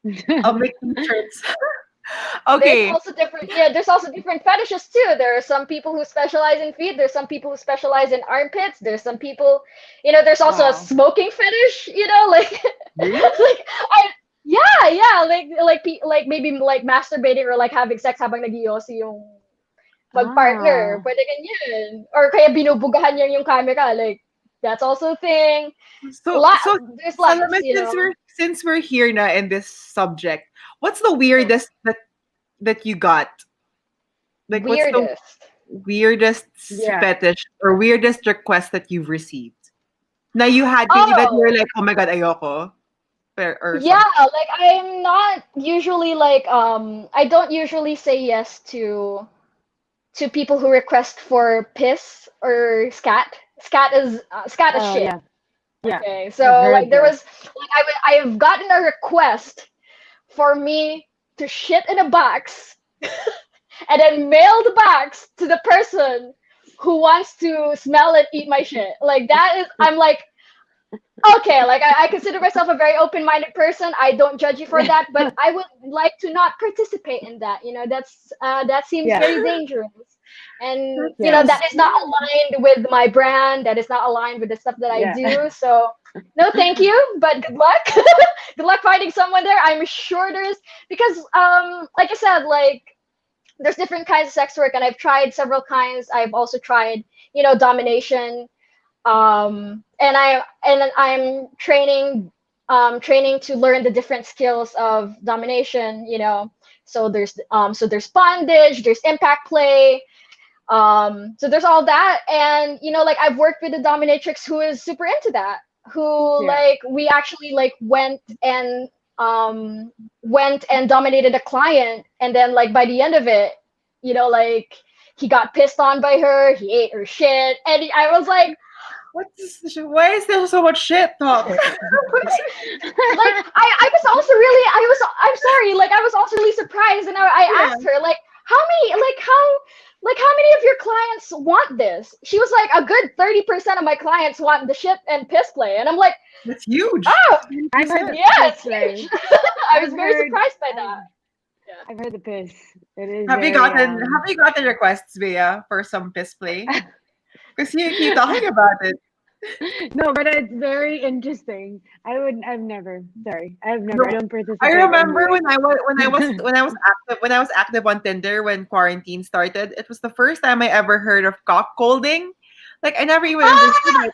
Speaker 2: this.
Speaker 1: I'll make t-shirts.
Speaker 3: There's
Speaker 1: Okay.
Speaker 3: also different yeah, there's also different fetishes too. There are some people who specialize in feet, there's some people who specialize in armpits, there's some people, you know, there's also a
Speaker 2: Wow.
Speaker 3: smoking fetish, you know, like
Speaker 1: Really?
Speaker 3: like I yeah, yeah, like maybe like masturbating or like having sex habang nag-iossi yung magpartner,
Speaker 2: Ah.
Speaker 3: pwede ganyan. Or kaya binubugahan niya yung camera, like that's also a thing.
Speaker 1: So
Speaker 3: Lot
Speaker 1: so
Speaker 3: there's lots,
Speaker 1: Salome,
Speaker 3: you
Speaker 1: since
Speaker 3: know.
Speaker 1: we're here na in this subject, what's the
Speaker 3: Mhm.
Speaker 1: weirdest that you got? Like what's the
Speaker 3: Weirdest.
Speaker 1: weirdest
Speaker 2: Yeah.
Speaker 1: fetish or weirdest request that you've received? Now you had to that you're
Speaker 3: Oh,
Speaker 1: like, oh my god, ayoko. Or
Speaker 3: yeah,
Speaker 1: something.
Speaker 3: like I'm not usually like I don't usually say yes to people who request for piss or scat. Scat is
Speaker 2: Oh
Speaker 3: shit.
Speaker 2: yeah. Yeah.
Speaker 3: Okay,
Speaker 2: I've
Speaker 3: so like
Speaker 2: heard
Speaker 3: there
Speaker 2: this.
Speaker 3: was like I've gotten a request for me to shit in a box and then mail the box to the person who wants to smell and eat my shit. Like that is I'm like okay, like I consider myself a very open-minded person. I don't judge you for that, but I would like to not participate in that. You know, that seems
Speaker 2: Yeah.
Speaker 3: very dangerous, and
Speaker 1: That's
Speaker 3: you
Speaker 2: Yeah.
Speaker 3: know
Speaker 1: so
Speaker 3: that is not
Speaker 1: sad.
Speaker 3: aligned with my brand. That is not aligned with the stuff that I
Speaker 2: Yeah.
Speaker 3: do. So, no, thank you, but good luck. Good luck finding someone there. I'm sure there's because like I said, like there's different kinds of sex work, and I've tried several kinds. I've also tried domination and I'm training to learn the different skills of domination, you know. So there's bondage, there's impact play, so there's all that. And you know, like I've worked with a dominatrix who is super into that, who
Speaker 2: Yeah.
Speaker 3: like we actually like went and dominated a client, and then like by the end of it, you know, like he got pissed on by her, he ate her shit, and I was like,
Speaker 1: Why is there so much shit talk?
Speaker 3: like I was also really I'm sorry, like I was also really surprised, and I
Speaker 1: Yeah,
Speaker 3: asked her like how many like how many of your clients want this? She was like a good 30% of my clients want the shit and piss play, and I'm like,
Speaker 1: that's huge.
Speaker 3: oh
Speaker 2: I've heard
Speaker 1: 30%.
Speaker 2: the
Speaker 3: yeah,
Speaker 2: piss
Speaker 3: it's
Speaker 2: play.
Speaker 3: huge. I was
Speaker 2: I've
Speaker 3: very
Speaker 2: heard
Speaker 3: surprised by
Speaker 2: I've
Speaker 3: that. Yeah.
Speaker 2: I've heard the piss. It is
Speaker 1: Have you
Speaker 2: very
Speaker 1: gotten requests, Bea, for some piss play? Because you keep talking about it.
Speaker 2: no, but it's very interesting. I've never. Sorry. I've never. I
Speaker 1: No,
Speaker 2: don't
Speaker 1: I
Speaker 2: participate
Speaker 1: remember
Speaker 2: anyway.
Speaker 1: when I was active on Tinder when quarantine started. It was the first time I ever heard of cockholding. Like I never even understood
Speaker 3: Ah!
Speaker 1: it.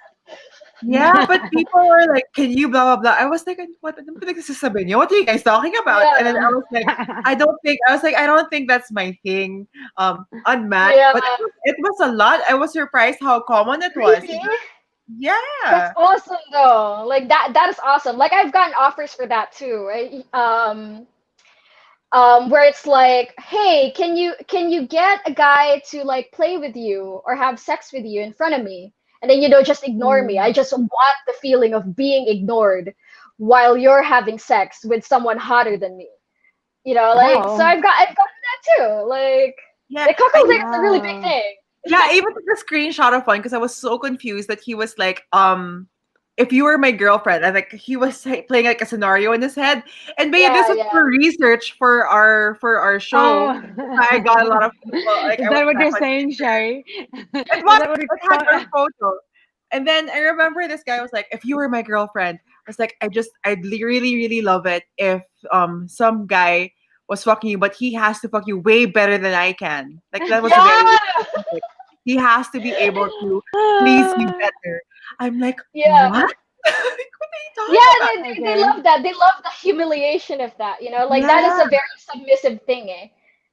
Speaker 1: Yeah, but people were like, "Can you blah blah blah?" I was like, "What? Anong pinagsasabi niyo? What are you guys talking about?" And then
Speaker 3: Yeah,
Speaker 1: I was like, I don't think that's my thing." Unmatched,
Speaker 3: yeah,
Speaker 1: but it was a lot. I was surprised how common it was.
Speaker 3: really. That's
Speaker 1: Yeah.
Speaker 3: awesome though. Like that is awesome. Like I've gotten offers for that too, right? Where it's like, hey, can you get a guy to like play with you or have sex with you in front of me, and then you don't just ignore me. I
Speaker 2: Mm.
Speaker 3: just want the feeling of being ignored while you're having sex with someone hotter than me. You know, like so
Speaker 2: Wow.
Speaker 3: I've gotten that too. Like
Speaker 1: Yeah.
Speaker 3: the cuckolding is a really big
Speaker 2: Wow.
Speaker 3: thing.
Speaker 1: Yeah, I even took a screenshot of one because I was so confused that he was like, if you were my girlfriend, and like he was like, playing like a scenario in his head. And maybe this
Speaker 3: Yeah,
Speaker 1: was
Speaker 3: yeah.
Speaker 1: for research for our show.
Speaker 2: Oh.
Speaker 1: I got a lot of people like
Speaker 2: Is
Speaker 1: I was
Speaker 2: that what
Speaker 1: back
Speaker 2: you're
Speaker 1: on
Speaker 2: saying,
Speaker 1: Tinder.
Speaker 2: Sherry?
Speaker 1: It
Speaker 2: Is
Speaker 1: was
Speaker 2: that what
Speaker 1: it had your
Speaker 2: it's
Speaker 1: photo. And then I remember this guy was like, if you were my girlfriend, I was like, I'd really, really love it if some guy was fucking you, but he has to fuck you way better than I can. Like that was very
Speaker 3: Yeah.
Speaker 1: specific. He has to be able to please you
Speaker 2: Ah,
Speaker 1: better. I'm like,
Speaker 3: Yeah.
Speaker 1: what? Like, what are you
Speaker 3: Yeah,
Speaker 1: talking about?
Speaker 3: they
Speaker 2: okay.
Speaker 3: love that. They love the humiliation of that, you know? Like that is
Speaker 1: Yeah.
Speaker 3: a very submissive thing, eh?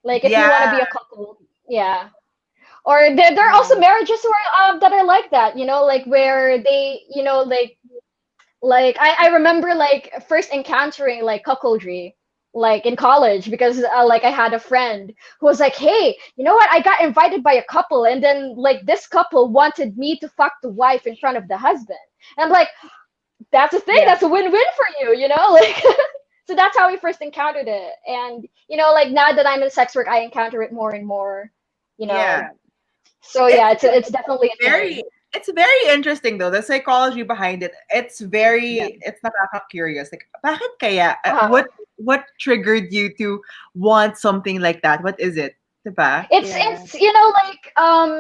Speaker 3: Like if you want to
Speaker 1: Yeah.
Speaker 3: be a couple, yeah. Or there are also
Speaker 2: Yeah.
Speaker 3: marriages where that are like that, you know, like where they, you know, like I remember like first encountering like cuckoldry. like in college, because like I had a friend who was like, hey, you know what, I got invited by a couple, and then like this couple wanted me to fuck the wife in front of the husband. And I'm like, that's a thing,
Speaker 2: Yeah.
Speaker 3: that's a win-win for you, you know, like so that's how we first encountered it. And you know, like now that I'm in sex work, I encounter it more and more, you know.
Speaker 1: Yeah.
Speaker 2: Yeah.
Speaker 3: So
Speaker 1: It's
Speaker 3: yeah, it's definitely a
Speaker 1: very
Speaker 3: thing.
Speaker 1: it's very interesting though, the psychology behind it.
Speaker 2: Yeah.
Speaker 1: It's nakaka-curious. Like, bakit kaya?
Speaker 3: Uh-huh.
Speaker 1: What triggered you to want something like that? What is it? Diba?
Speaker 2: Yeah.
Speaker 3: It's you know, like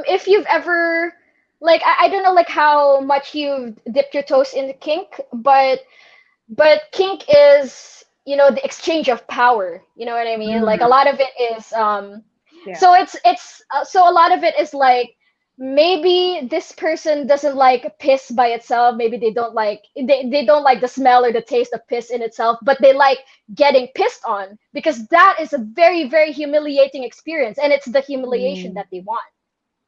Speaker 3: if you've ever, like I don't know like how much you've dipped your toes into kink, but kink is, you know, the exchange of power, you know what I mean? Like a
Speaker 1: Mm,
Speaker 3: lot of it is
Speaker 2: Yeah.
Speaker 3: so it's so a lot of it is like, maybe this person doesn't like piss by itself, maybe they don't like the smell or the taste of piss in itself, but they like getting pissed on, because that is a very very humiliating experience, and it's the humiliation
Speaker 2: Mm.
Speaker 3: that they want,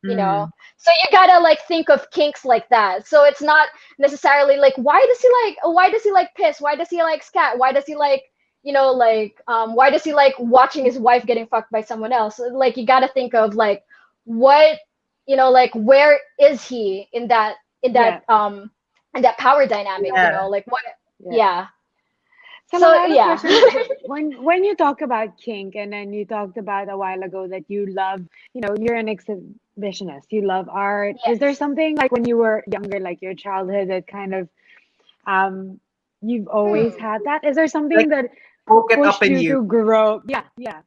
Speaker 3: you know.
Speaker 1: mm,
Speaker 3: So you gotta like think of kinks like that. So it's not necessarily like, why does he like piss, why does he like scat, why does he like, you know, like why does he like watching his wife getting fucked by someone else. Like you gotta think of like, what, you know, like where is he in that,
Speaker 2: Yeah.
Speaker 3: in that power dynamic, you
Speaker 1: yeah.
Speaker 3: know, like what.
Speaker 2: Yeah.
Speaker 3: Yeah.
Speaker 2: Sam, I
Speaker 3: So
Speaker 2: have a
Speaker 3: yeah.
Speaker 2: question. When you talk about kink, and then you talked about a while ago that you love, you're an exhibitionist. You love art. Is there
Speaker 3: Yes.
Speaker 2: something like when you were younger, like your childhood, that kind of um you've always
Speaker 3: Hmm.
Speaker 2: had that? Is there
Speaker 1: Like,
Speaker 2: something that
Speaker 1: woke it up
Speaker 2: pushed
Speaker 1: in
Speaker 2: you
Speaker 1: you.
Speaker 2: to grow? Yeah, yeah,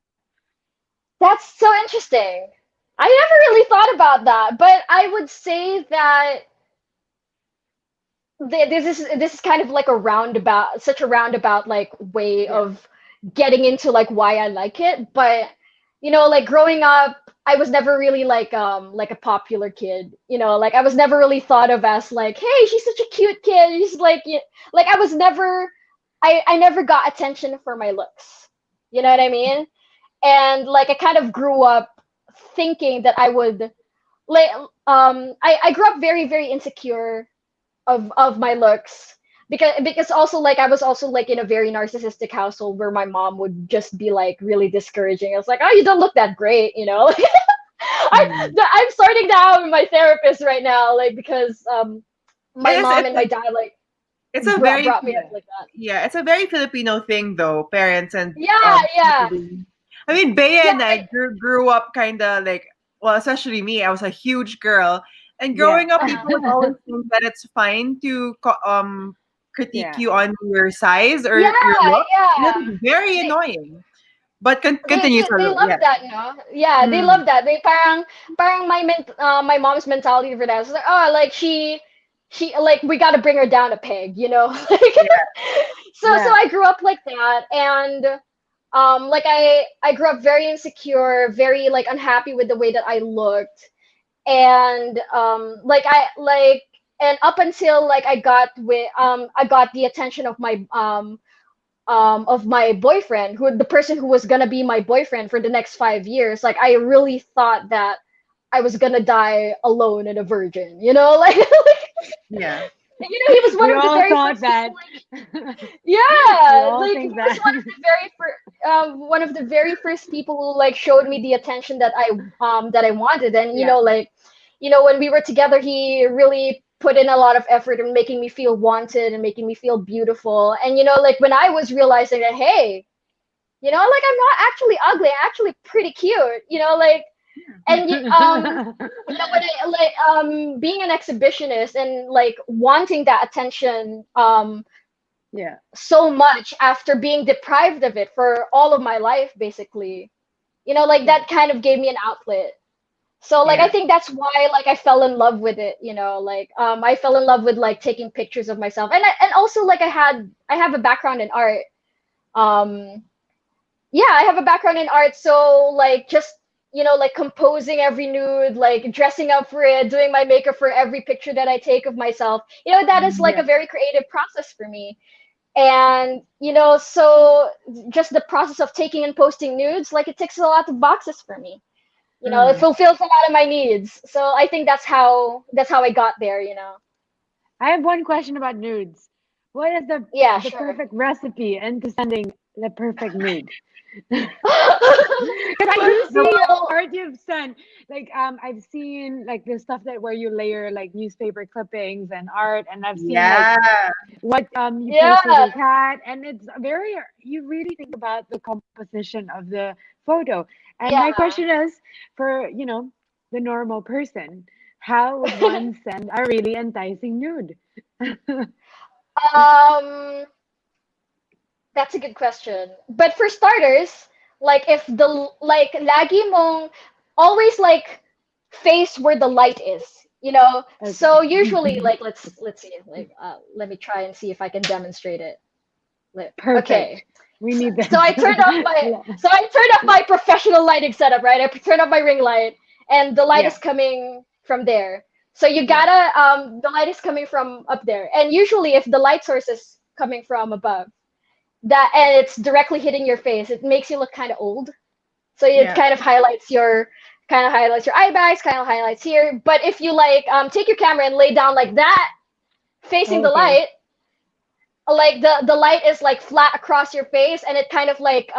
Speaker 3: That's so interesting. I never really thought about that, but I would say that this is kind of like a roundabout, such a roundabout like way
Speaker 2: yeah,
Speaker 3: of getting into like why I like it. But you know, like growing up, I was never really like a popular kid. You know, like I was never really thought of as like, hey, she's such a cute kid. She's like, like I was never, I never got attention for my looks. You know what I mean? And like I kind of grew up thinking that I would like I grew up very very insecure of my looks, because also like I was also like in a very narcissistic household where my mom would just be like really discouraging. I was like, oh, you don't look that great, you know.
Speaker 2: mm,
Speaker 3: I'm starting now with my therapist right now, like because my
Speaker 1: It is
Speaker 3: mom and my dad like
Speaker 1: it's a very
Speaker 3: brought me up
Speaker 2: yeah,
Speaker 3: like that.
Speaker 1: yeah, it's a very Filipino thing though, parents and
Speaker 3: Yeah, yeah,
Speaker 1: people being, I mean, Bea
Speaker 3: yeah,
Speaker 1: and I grew up kind of like, well, especially me, I was a huge girl. And
Speaker 2: yeah,
Speaker 1: growing up,
Speaker 3: uh-huh.
Speaker 1: people would always think that it's fine to critique
Speaker 2: yeah,
Speaker 1: you on your size or your
Speaker 3: Yeah,
Speaker 1: look. And it
Speaker 3: yeah.
Speaker 1: was very
Speaker 3: They,
Speaker 1: annoying. But
Speaker 3: they
Speaker 1: continue,
Speaker 3: they they
Speaker 1: so
Speaker 3: love
Speaker 1: yeah.
Speaker 3: that, no? Yeah, they
Speaker 1: Mm,
Speaker 3: love that. They parang my mom's mentality for that is like, oh, like she like we got to bring her down a peg, you know? Like
Speaker 1: yeah.
Speaker 3: so I grew up like that, and like I grew up very insecure, very like unhappy with the way that I looked. And and up until like I got the attention of my boyfriend, who the person who was gonna be my boyfriend for the next 5 years. Like I really thought that I was gonna die alone and a virgin, you know, like,
Speaker 1: Yeah.
Speaker 3: you know, he was
Speaker 2: we
Speaker 3: one of the
Speaker 2: all
Speaker 3: very
Speaker 2: thought
Speaker 3: first people
Speaker 2: that.
Speaker 3: like,
Speaker 2: We
Speaker 3: yeah,
Speaker 2: all
Speaker 3: like he
Speaker 2: think
Speaker 3: was
Speaker 2: that.
Speaker 3: one of the very first people who like showed me the attention that I wanted. And you
Speaker 2: Yeah.
Speaker 3: know, like, you know, when we were together, he really put in a lot of effort in making me feel wanted and making me feel beautiful. And you know, like when I was realizing that, hey, you know, like I'm not actually ugly, I'm actually pretty cute, you know, like. And you know, when I like being an exhibitionist and like wanting that attention
Speaker 2: Yeah.
Speaker 3: so much after being deprived of it for all of my life, basically, you know, like
Speaker 2: Yeah.
Speaker 3: that kind of gave me an outlet. So like I
Speaker 1: Yeah.
Speaker 3: think that's why like I fell in love with it, you know, like I fell in love with like taking pictures of myself. And also like I have a background in art. um yeah, I have a background in art, so like just, you know, like composing every nude, like dressing up for it, doing my makeup for every picture that I take of myself, you know, that is like
Speaker 2: Yeah.
Speaker 3: a very creative process for me. And you know, so just the process of taking and posting nudes, like it ticks a lot of boxes for me, you know, it
Speaker 1: Mm.
Speaker 3: fulfills a lot of my needs. So I think that's how I got there, you know.
Speaker 2: I have one question about nudes. what is
Speaker 3: Yeah,
Speaker 2: the
Speaker 3: sure.
Speaker 2: perfect recipe into sending the perfect nude? Because I
Speaker 1: What's
Speaker 2: do
Speaker 1: the
Speaker 2: see your
Speaker 3: Well,
Speaker 2: art you've sent. Like I've seen like the stuff that where you layer like newspaper clippings and art, and I've seen like
Speaker 1: yeah.
Speaker 2: what you post with
Speaker 3: yeah,
Speaker 2: your cat, and it's very you really think about the composition of the photo. And my
Speaker 3: yeah.
Speaker 2: question is for the normal person, how would one send a really enticing nude?
Speaker 3: um, that's a good question. But for starters, like if the like lagi mong always like face where the light is, you know. So
Speaker 2: Okay.
Speaker 3: usually, like let's see, like let me try and see if I can demonstrate it. Okay.
Speaker 2: Perfect. We need
Speaker 3: So
Speaker 2: this.
Speaker 3: I turned off my professional lighting setup, right? I turned off my ring light, and the light
Speaker 2: Yeah.
Speaker 3: is coming from there. So you
Speaker 2: Yeah.
Speaker 3: gotta the light is coming from up there, and usually if the light source is coming from above, that and it's directly hitting your face, it makes you look kind of old. So it
Speaker 1: Yeah.
Speaker 3: kind of highlights your eye bags, kind of highlights here. But if you like take your camera and lay down like that, facing the
Speaker 2: Okay.
Speaker 3: light, like the light is like flat across your face, and it kind of like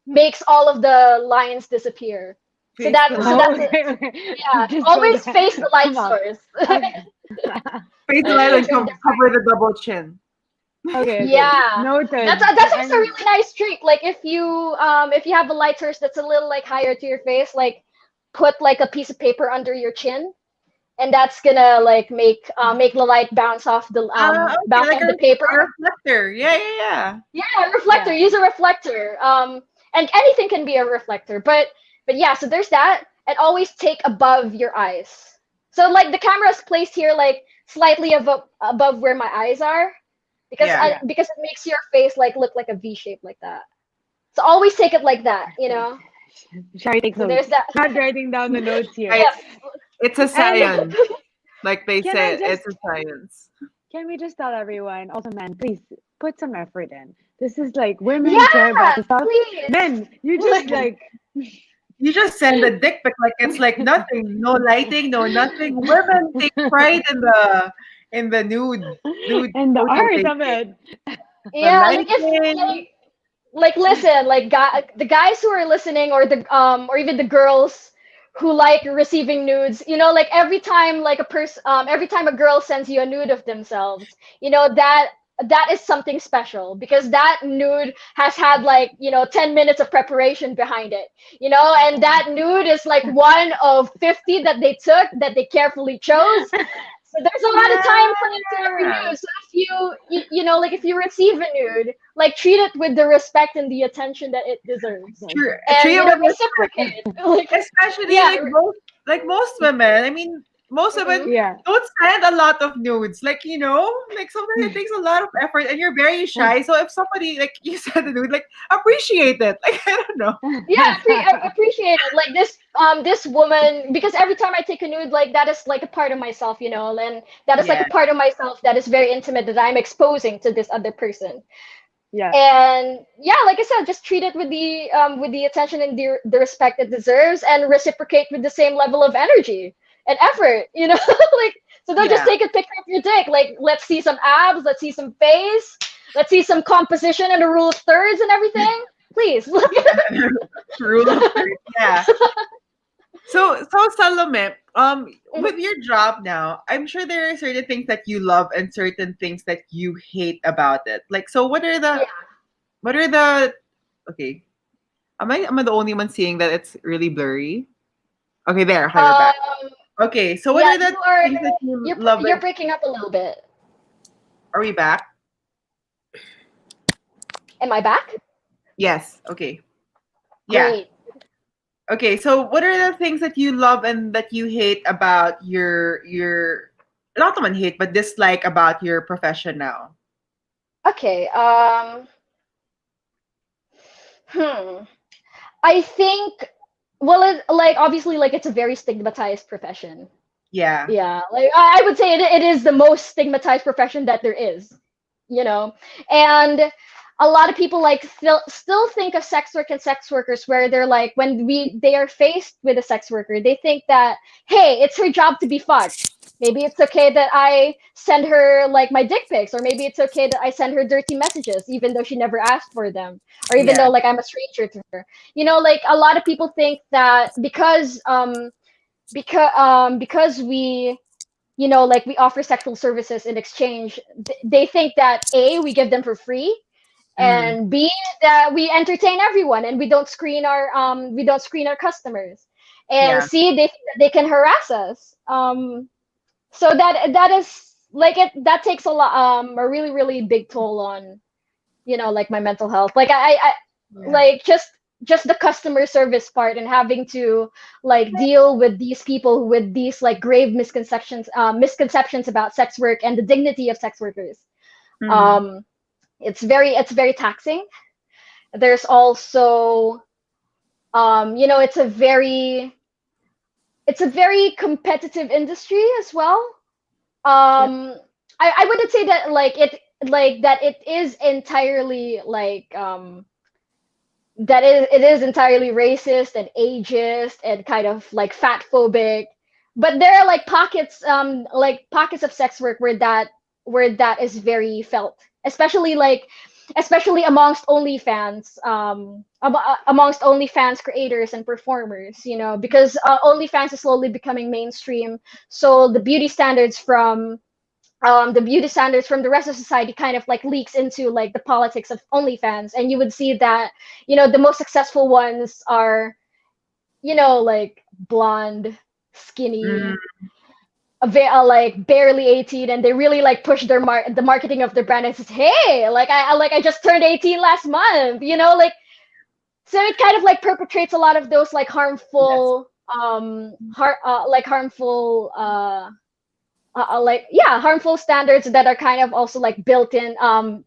Speaker 3: makes all of the lines disappear. So
Speaker 1: Face the
Speaker 3: that so
Speaker 1: light.
Speaker 2: Oh,
Speaker 3: that's
Speaker 2: okay, okay.
Speaker 3: yeah.
Speaker 2: Just so
Speaker 3: Always
Speaker 2: that
Speaker 3: face the light
Speaker 2: come on.
Speaker 3: source.
Speaker 2: Okay.
Speaker 1: Face the light
Speaker 3: Make
Speaker 1: and
Speaker 3: sure the
Speaker 1: cover the double chin.
Speaker 2: Okay, okay.
Speaker 3: Yeah, that's
Speaker 2: Noted.
Speaker 3: that's actually a
Speaker 2: I'm
Speaker 3: really nice trick. Like if you have a light source that's a little like higher to your face, like put like a piece of paper under your chin, and that's gonna like make the light
Speaker 1: Okay,
Speaker 3: bounce
Speaker 1: like
Speaker 3: off the paper.
Speaker 1: a reflector. Yeah, yeah, yeah.
Speaker 3: Yeah, a reflector.
Speaker 2: yeah.
Speaker 3: Use a reflector. And anything can be a reflector. But yeah, so there's that, and always take above your eyes. So like the camera is placed here, like slightly above where my eyes are,
Speaker 1: Yeah.
Speaker 2: Yeah.
Speaker 3: because it makes your face like look like a V shape like that. So always take it like that, you
Speaker 2: Perfect.
Speaker 3: know.
Speaker 2: Shari take
Speaker 3: So there's
Speaker 2: notes.
Speaker 3: that.
Speaker 2: Not writing down the notes here.
Speaker 1: Guys,
Speaker 3: Yes.
Speaker 1: it's a
Speaker 2: And
Speaker 1: science. Like they
Speaker 2: can I
Speaker 1: say,
Speaker 2: just
Speaker 1: it's a science.
Speaker 2: can we just tell everyone, also men, please put some effort in. This is like women care about
Speaker 3: Yeah,
Speaker 2: the stuff.
Speaker 3: please.
Speaker 2: Men, you just like
Speaker 1: You just send a dick pic like it's like nothing. No lighting, no nothing. Women take pride in the nude
Speaker 2: and the
Speaker 1: photo
Speaker 2: art of
Speaker 1: taking.
Speaker 2: it.
Speaker 1: The
Speaker 3: Yeah, like if
Speaker 1: lighting.
Speaker 3: like listen, like the guys who are listening, or the or even the girls who like receiving nudes, you know, like every time a girl sends you a nude of themselves, you know, that is something special, because that nude has had like, you know, 10 minutes of preparation behind it, you know, and that nude is like one of 50 that they took, that they carefully chose. So there's a lot of time put into every
Speaker 1: Yeah.
Speaker 3: nude. So if you know, like if you receive a nude, like treat it with the respect and the attention that it deserves,
Speaker 1: True.
Speaker 3: and
Speaker 1: Treat
Speaker 3: you
Speaker 1: it
Speaker 3: know,
Speaker 1: with respect.
Speaker 3: reciprocate. Like
Speaker 1: Especially
Speaker 3: yeah,
Speaker 1: like most women. I mean, most women
Speaker 3: mhm.
Speaker 2: Yeah.
Speaker 1: don't send a lot of nudes. Like, you know, like sometimes it takes a lot of effort and you're very shy. So if somebody like you send a nude, like appreciate it. Like I don't know.
Speaker 3: Yeah, I appreciate it. Like this woman, because every time I take a nude, like that is like a part of myself, you know, and that is like
Speaker 1: Yeah.
Speaker 3: a part of myself that is very intimate, that I'm exposing to this other person.
Speaker 2: Yeah.
Speaker 3: And yeah, like I said, just treat it with the attention and the respect it deserves, and reciprocate with the same level of energy and effort, you know. Like, so don't just
Speaker 1: Yeah.
Speaker 3: take a picture of your dick. Like, let's see some abs, let's see some face, let's see some composition and the rule of thirds and everything, please.
Speaker 1: Rule of thirds. Yeah. So Salome,
Speaker 3: Mhm.
Speaker 1: with your job now, I'm sure there are certain things that you love and certain things that you hate about it. Like, so
Speaker 3: Yeah.
Speaker 1: what are the okay? Am I the only one seeing that it's really blurry? Okay, there. Hi, we're back.
Speaker 3: Um,
Speaker 1: Okay, so what
Speaker 3: yeah,
Speaker 1: are the things that you love?
Speaker 3: you're breaking up a little bit.
Speaker 1: Are we back?
Speaker 3: Am I back?
Speaker 1: Yes. Okay. Yeah.
Speaker 3: Great.
Speaker 1: Okay. So what are the things that you love and that you hate about your not the one hate but dislike about your profession now?
Speaker 3: Okay. Hmm. I think, well, like obviously, like it's a very stigmatized profession.
Speaker 1: Yeah.
Speaker 3: Yeah, like I would say it is the most stigmatized profession that there is, you know. And a lot of people like still think of sex work and sex workers where they're like, when they are faced with a sex worker, they think that, hey, it's her job to be fucked. Maybe it's okay that I send her like my dick pics, or maybe it's okay that I send her dirty messages even though she never asked for them, or even
Speaker 1: Yeah.
Speaker 3: though like I'm a stranger to her. Like a lot of people think that because we like we offer sexual services in exchange, they think that A, we give them for free,
Speaker 1: Mm-hmm.
Speaker 3: and B, that we entertain everyone and we don't screen our customers, and
Speaker 1: Yeah.
Speaker 3: C, they think that they can harass us. So that is like that takes a really really big toll on like my mental health. Like I
Speaker 2: Yeah.
Speaker 3: like just the customer service part, and having to like deal with these people with these like grave misconceptions about sex work and the dignity of sex workers.
Speaker 1: Mm-hmm.
Speaker 3: um it's very taxing. There's also it's a very competitive industry as well.
Speaker 2: Yep.
Speaker 3: I wouldn't say that it is entirely it is entirely racist and ageist and kind of like fat phobic, but there are like pockets of sex work where that is very felt, especially amongst OnlyFans creators and performers, because OnlyFans is slowly becoming mainstream. So the beauty standards from the rest of society kind of like leaks into like the politics of OnlyFans, and you would see that the most successful ones are like blonde, skinny, like barely 18, and they really like push the marketing of their brand and says, hey, like I just turned 18 last month, like. So it kind of like perpetrates a lot of those like
Speaker 1: Yes.
Speaker 3: harmful standards that are kind of also like built into,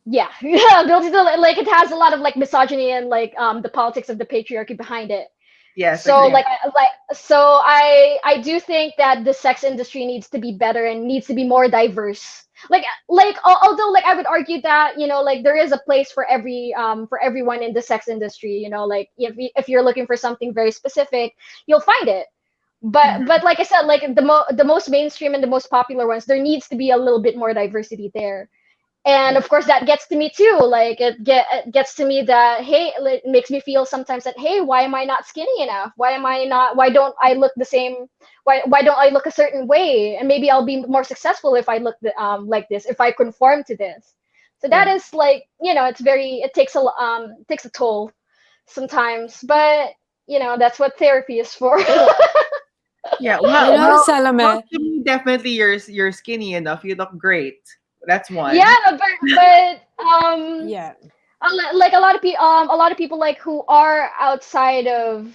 Speaker 3: yeah, yeah, built into, like it has a lot of like misogyny and like the politics of the patriarchy behind it.
Speaker 1: Yes.
Speaker 3: So
Speaker 1: Agree.
Speaker 2: Yeah.
Speaker 3: I do think that the sex industry needs to be better and needs to be more diverse. Although like I would argue that like there is a place for everyone in the sex industry. Like if you're looking for something very specific, you'll find it. But like I said, like the most mainstream and the most popular ones, there needs to be a little bit more diversity there. And
Speaker 2: Yeah.
Speaker 3: of course that gets to me too. Like it gets to me that, hey, it makes me feel sometimes that, hey, why am I not skinny enough? Why don't I look the same? Why don't I look a certain way? And maybe I'll be more successful if I look like this, if I conform to this. So that
Speaker 2: Yeah.
Speaker 3: is like, it takes a toll sometimes, but that's what therapy is for.
Speaker 1: Yeah.
Speaker 2: You
Speaker 1: Well,
Speaker 2: know,
Speaker 1: well,
Speaker 2: Salome,
Speaker 1: to me, definitely you're skinny enough. You look great. That's one.
Speaker 3: Yeah, but
Speaker 2: yeah.
Speaker 3: like a lot of people like who are outside of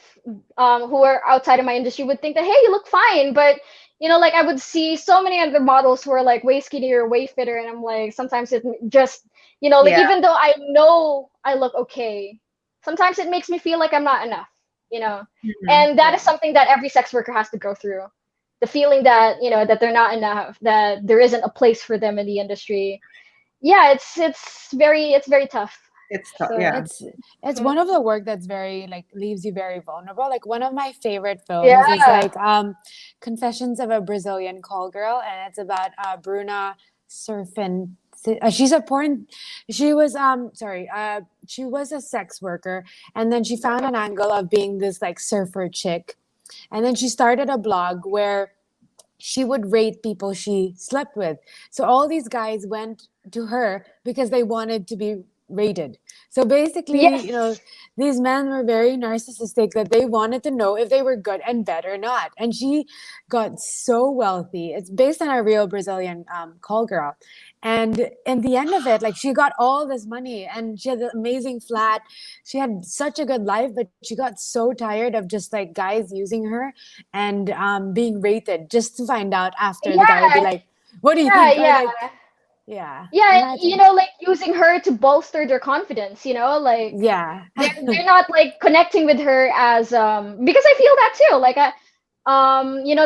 Speaker 3: my industry would think that, hey, you look fine, but like I would see so many other models who are like way skinnier, way fitter, and I'm like, sometimes it just like,
Speaker 1: Yeah.
Speaker 3: even though I know I look okay, sometimes it makes me feel like I'm not enough, you know
Speaker 1: Hmm.
Speaker 3: and that is
Speaker 2: Yeah.
Speaker 3: something that every sex worker has to go through, the feeling that that they're not enough, that there isn't a place for them in the industry. Yeah, it's very tough.
Speaker 1: It's tough.
Speaker 3: So
Speaker 1: Yeah.
Speaker 2: It's
Speaker 3: mm,
Speaker 2: one of the work that's very like leaves you very vulnerable. Like one of my favorite films is
Speaker 3: yeah.
Speaker 2: like Confessions of a Brazilian Call Girl, and it's about Bruna Surfin. She's a porn. She was sorry. She was a sex worker, and then she found an angle of being this like surfer chick, and then she started a blog where she would rate people she slept with. So all these guys went to her because they wanted to be rated. So basically,
Speaker 3: Yes.
Speaker 2: these men were very narcissistic that they wanted to know if they were good and bad or not. And she got so wealthy. It's based on a real Brazilian call girl. And in the end of it, like she got all this money and she had an amazing flat. She had such a good life, but she got so tired of just like guys using her and being rated just to find out after the guy would be
Speaker 3: Yeah,
Speaker 2: like, what do you
Speaker 3: yeah,
Speaker 2: think? Or
Speaker 3: yeah.
Speaker 2: like, yeah,
Speaker 3: Yeah,
Speaker 2: imagine.
Speaker 3: like using her to bolster their confidence, like
Speaker 2: Yeah.
Speaker 3: they're not like connecting with her as because I feel that too. Like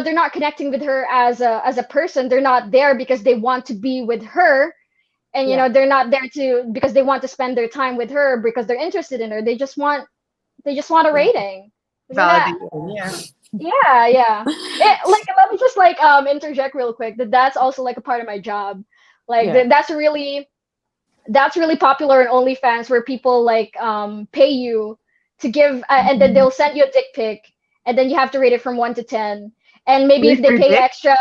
Speaker 3: they're not connecting with her as a person. They're not there because they want to be with her. and they're not there to because they want to spend their time with her because they're interested in her. They just want a rating. Isn't that?
Speaker 1: Validation, yeah.
Speaker 3: Yeah. Like let me just interject real quick that's also like a part of my job. Like
Speaker 2: Yeah.
Speaker 3: that's really popular in OnlyFans where people like pay you to give and then they'll send you a dick pic and then you have to rate it from 1 to 10 and maybe if
Speaker 1: Wait
Speaker 3: they
Speaker 1: for
Speaker 3: pay
Speaker 1: dick?
Speaker 3: extra.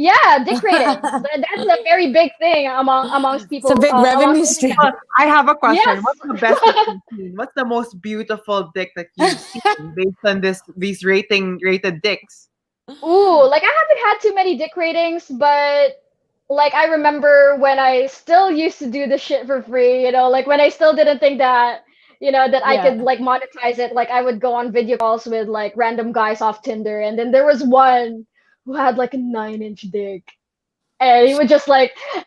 Speaker 3: Yeah, dick ratings. That's a very big thing amongst people.
Speaker 2: It's a big revenue
Speaker 3: Amongst
Speaker 2: stream.
Speaker 1: Well, I have a question.
Speaker 3: Yes.
Speaker 1: What's the best that you've seen? What's the most beautiful dick that you've seen based on these rated dicks?
Speaker 3: Ooh, like I haven't had too many dick ratings, but like I remember when I still used to do this shit for free, like when I still didn't think that, that I could
Speaker 2: Yeah.
Speaker 3: like monetize it, like I would go on video calls with like random guys off Tinder, and then there was one who had like a 9-inch dick, and he would just like, and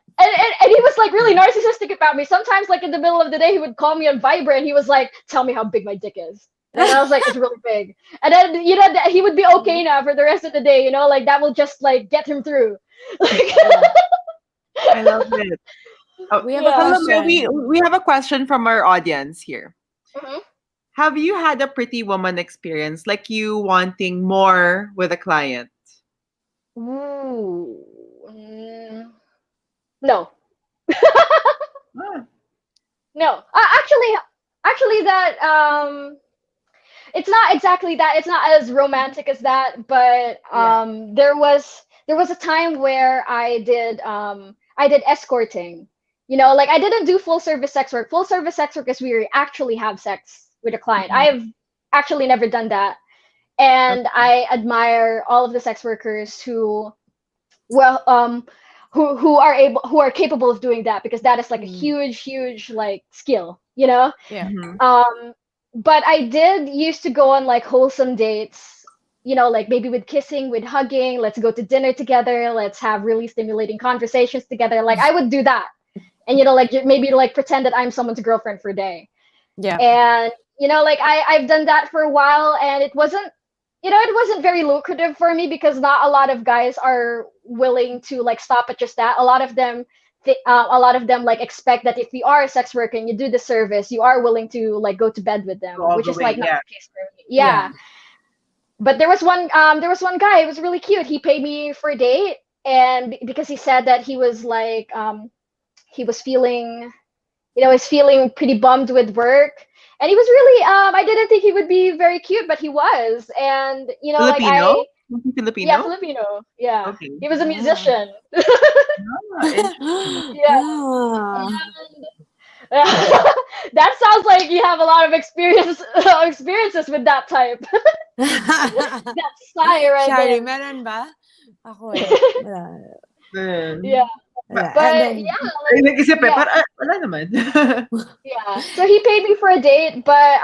Speaker 3: he was like really narcissistic about me. Sometimes like in the middle of the day, he would call me on Viber, and he was like, "Tell me how big my dick is." And I was like, it's really big. And then, he would be okay now for the rest of the day, like that will just like get him through. Like,
Speaker 1: I love it. Oh,
Speaker 2: We have a
Speaker 3: yeah.
Speaker 1: Salome, we
Speaker 2: question.
Speaker 1: we have a question from our audience here.
Speaker 3: Mhm.
Speaker 1: Have you had a pretty woman experience, like you wanting more with a client?
Speaker 3: Ooh. No.
Speaker 1: Ah,
Speaker 3: No. Actually, that it's not exactly that. It's not as romantic as that, but
Speaker 2: Yeah.
Speaker 3: there was a time where I did escorting. Like I didn't do full service sex work. Full service sex work is where you actually have sex with a client. I have actually never done that, and
Speaker 1: okay.
Speaker 3: I admire all of the sex workers well who are capable of doing that because that is like a
Speaker 2: Mm.
Speaker 3: huge like skill.
Speaker 2: Yeah.
Speaker 1: Mhm.
Speaker 3: um, but I did used to go on like wholesome dates, like maybe with kissing, with hugging, let's go to dinner together, let's have really stimulating conversations together. Like I would do that. And like maybe like pretend that I'm someone's girlfriend for a day.
Speaker 2: Yeah.
Speaker 3: And like I've done that for a while and it wasn't very lucrative for me because not a lot of guys are willing to like stop at just that. A lot of them like expect that if you are a sex worker and you do the service, you are willing to like go to bed with
Speaker 1: Go
Speaker 3: them,
Speaker 1: all
Speaker 3: which
Speaker 1: the
Speaker 3: is like
Speaker 1: way,
Speaker 3: not
Speaker 1: yeah.
Speaker 3: the case for me.
Speaker 2: Yeah.
Speaker 3: Yeah. But there was one guy, it was really cute. He paid me for a date and because he said that he was like he was feeling he's feeling pretty bummed with work. And he was really I didn't think he would be very cute, but he was. And like
Speaker 1: Filipino? Was he
Speaker 3: yeah,
Speaker 1: Filipino?
Speaker 3: Filipino. Yeah.
Speaker 1: Okay.
Speaker 3: He was a
Speaker 2: Ah.
Speaker 3: musician.
Speaker 1: Ah, interesting.
Speaker 3: Yeah.
Speaker 2: Ah.
Speaker 3: That sounds like you have a lot of experiences with that type. That sigh right
Speaker 2: Shari,
Speaker 3: there.
Speaker 2: meron ba? Ako eh. Wala.
Speaker 3: Yeah.
Speaker 1: Ba-
Speaker 2: Wala. And
Speaker 3: But
Speaker 2: then,
Speaker 3: yeah,
Speaker 1: Ay,
Speaker 3: like
Speaker 1: nag-isip eh,
Speaker 3: yeah,
Speaker 1: wala naman.
Speaker 3: yeah. So he paid me for a date, but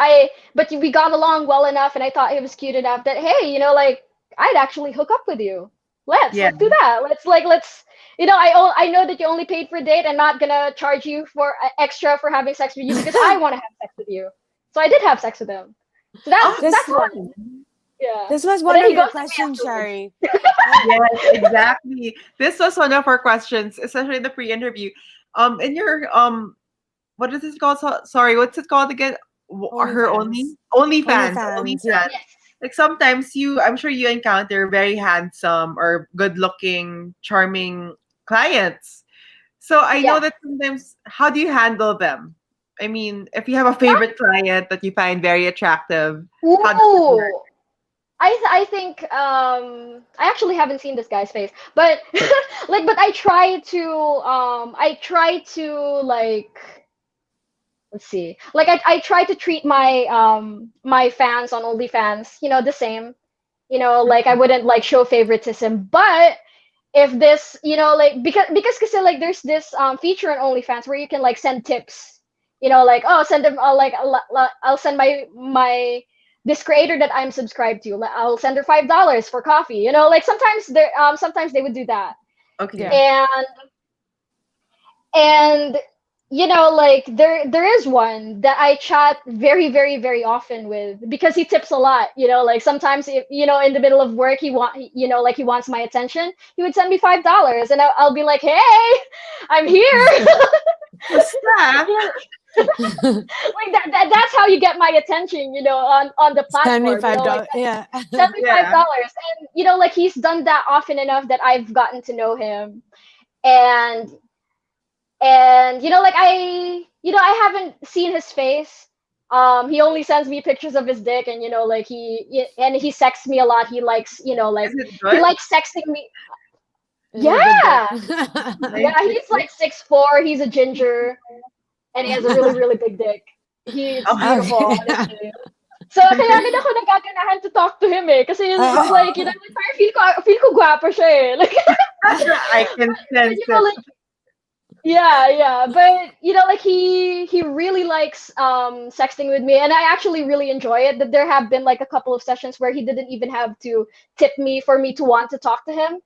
Speaker 3: we got along well enough and I thought he was cute enough that hey, like I'd actually hook up with you.
Speaker 1: Yeah.
Speaker 3: Let's do that. Let's I know that you only paid for a date. I'm not gonna charge you for extra for having sex with you because I want to have sex with you. So I did have sex with him. So
Speaker 1: Oh,
Speaker 2: this
Speaker 3: that's one.
Speaker 1: fun.
Speaker 3: Yeah.
Speaker 2: this was
Speaker 3: And
Speaker 2: one
Speaker 3: then
Speaker 2: of
Speaker 3: he
Speaker 2: your
Speaker 3: ghosted me
Speaker 2: questions,
Speaker 3: afterwards.
Speaker 2: Shari.
Speaker 1: Yes, exactly. This was one of our questions, especially in the pre-interview. In your what is this called? Sorry, what's it called again? Her
Speaker 2: OnlyFans.
Speaker 1: OnlyFans,
Speaker 2: OnlyFans, yeah.
Speaker 1: OnlyFans.
Speaker 3: Yes.
Speaker 1: Like sometimes I'm sure you encounter very handsome or good-looking, charming clients. So I know
Speaker 3: Yeah.
Speaker 1: that sometimes, how do you handle them? I mean, if you have a favorite client that you find very attractive, how does it work?
Speaker 3: Ooh. I think I actually haven't seen this guy's face, but but I try to like let's see. Like I try to treat my fans on OnlyFans, the same. Like I wouldn't like show favoritism, but if this, like because kasi, like there's this feature on OnlyFans where you can like send tips. Like oh send them I'll send my this creator that I'm subscribed to. I'll send her $5 for coffee. Like sometimes they would do that.
Speaker 1: Okay.
Speaker 2: Yeah.
Speaker 3: And like there is one that I chat very, very, very often with because he tips a lot. Like sometimes if in the middle of work like he wants my attention, he would send me $5, and I'll be like, hey, I'm here.
Speaker 1: What's that?
Speaker 3: Like that's how you get my attention, on the platform. Like
Speaker 2: $75. Yeah.
Speaker 1: Yeah.
Speaker 3: $75, and like he's done that often enough that I've gotten to know him, and like I haven't seen his face. He only sends me pictures of his dick, and like he sexts me a lot. He likes like
Speaker 1: Is it
Speaker 3: he
Speaker 1: good?
Speaker 3: likes sexting me.
Speaker 2: Is it a good
Speaker 3: Yeah,
Speaker 2: dick?
Speaker 3: yeah. He's like 6'4". He's a ginger, and he has a really, really big dick. It's
Speaker 1: Oh,
Speaker 3: beautiful,
Speaker 2: Okay.
Speaker 3: honestly. So kaya din ako nagaganahan to talk to him, kasi it's like like parang feel ko gwapo siya eh. Like
Speaker 1: I can
Speaker 3: but,
Speaker 1: sense it.
Speaker 3: like yeah, but like he really likes sexting with me, and I actually really enjoy it. That there have been like a couple of sessions where he didn't even have to tip me for me to want to talk to him.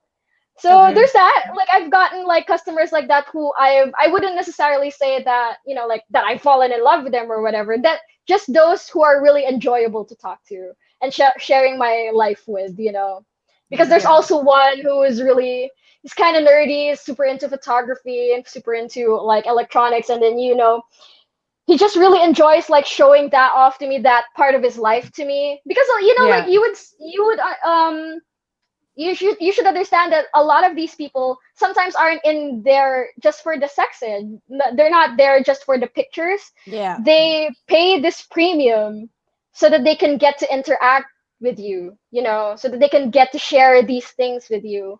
Speaker 3: So
Speaker 2: Okay.
Speaker 3: there's that. Like I've gotten like customers like that who I wouldn't necessarily say that like that I've fallen in love with them or whatever. That just those who are really enjoyable to talk to and sharing my life with. Because there's
Speaker 2: Yeah.
Speaker 3: also one who is really he's kind of nerdy, is super into photography and super into like electronics, and then he just really enjoys like showing that off to me, that part of his life to me, because like
Speaker 2: Yeah.
Speaker 3: you should understand that a lot of these people sometimes aren't in there just for the sex ed. They're not there just for the pictures.
Speaker 2: Yeah.
Speaker 3: They pay this premium so that they can get to interact with you, so that they can get to share these things with you.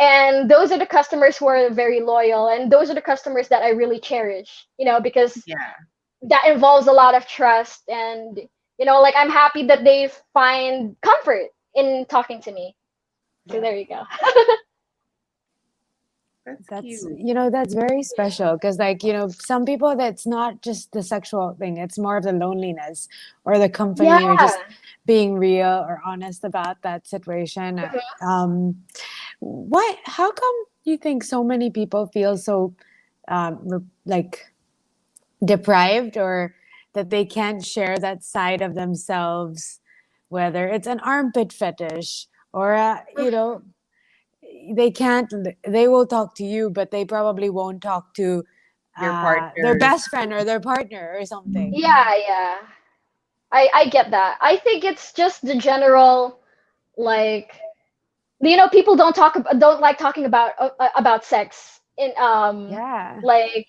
Speaker 3: And those are the customers who are very loyal, and those are the customers that I really cherish, because
Speaker 1: Yeah.
Speaker 3: that involves a lot of trust, and like I'm happy that they find comfort in talking to me. So
Speaker 2: Yeah.
Speaker 3: there you go.
Speaker 1: That's
Speaker 2: That's,
Speaker 1: cute.
Speaker 2: that's very special because, like, some people, that's not just the sexual thing, it's more of the loneliness or the company or
Speaker 3: Yeah.
Speaker 2: just being real or honest about that situation. How come you think so many people feel so, like, deprived, or that they can't share that side of themselves, whether it's an armpit fetish or, they can't, they will talk to you, but they probably won't talk to
Speaker 1: Their
Speaker 2: their
Speaker 1: partners.
Speaker 2: best friend or their partner or something.
Speaker 3: Yeah. I get that. I think it's just the general, like, people don't like talking about sex in
Speaker 2: Yeah.
Speaker 3: like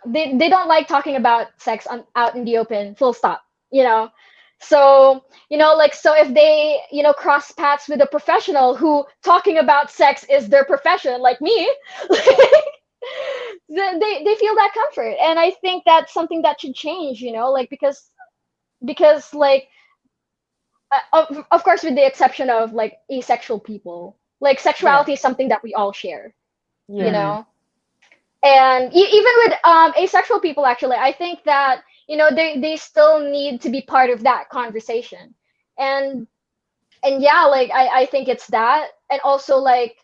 Speaker 3: they don't like talking about sex out in the open, full stop. So like, so if they cross paths with a professional who talking about sex is their profession, like me, they feel that comfort, and I think that's something that should change, like, because like of course, with the exception of like asexual people, like
Speaker 2: Yeah.
Speaker 3: sexuality is something that we all share, you
Speaker 2: Yeah.
Speaker 1: Mm-hmm.
Speaker 3: know and even with asexual people, actually, I think that they still need to be part of that conversation. And and yeah, like I think it's that, and also like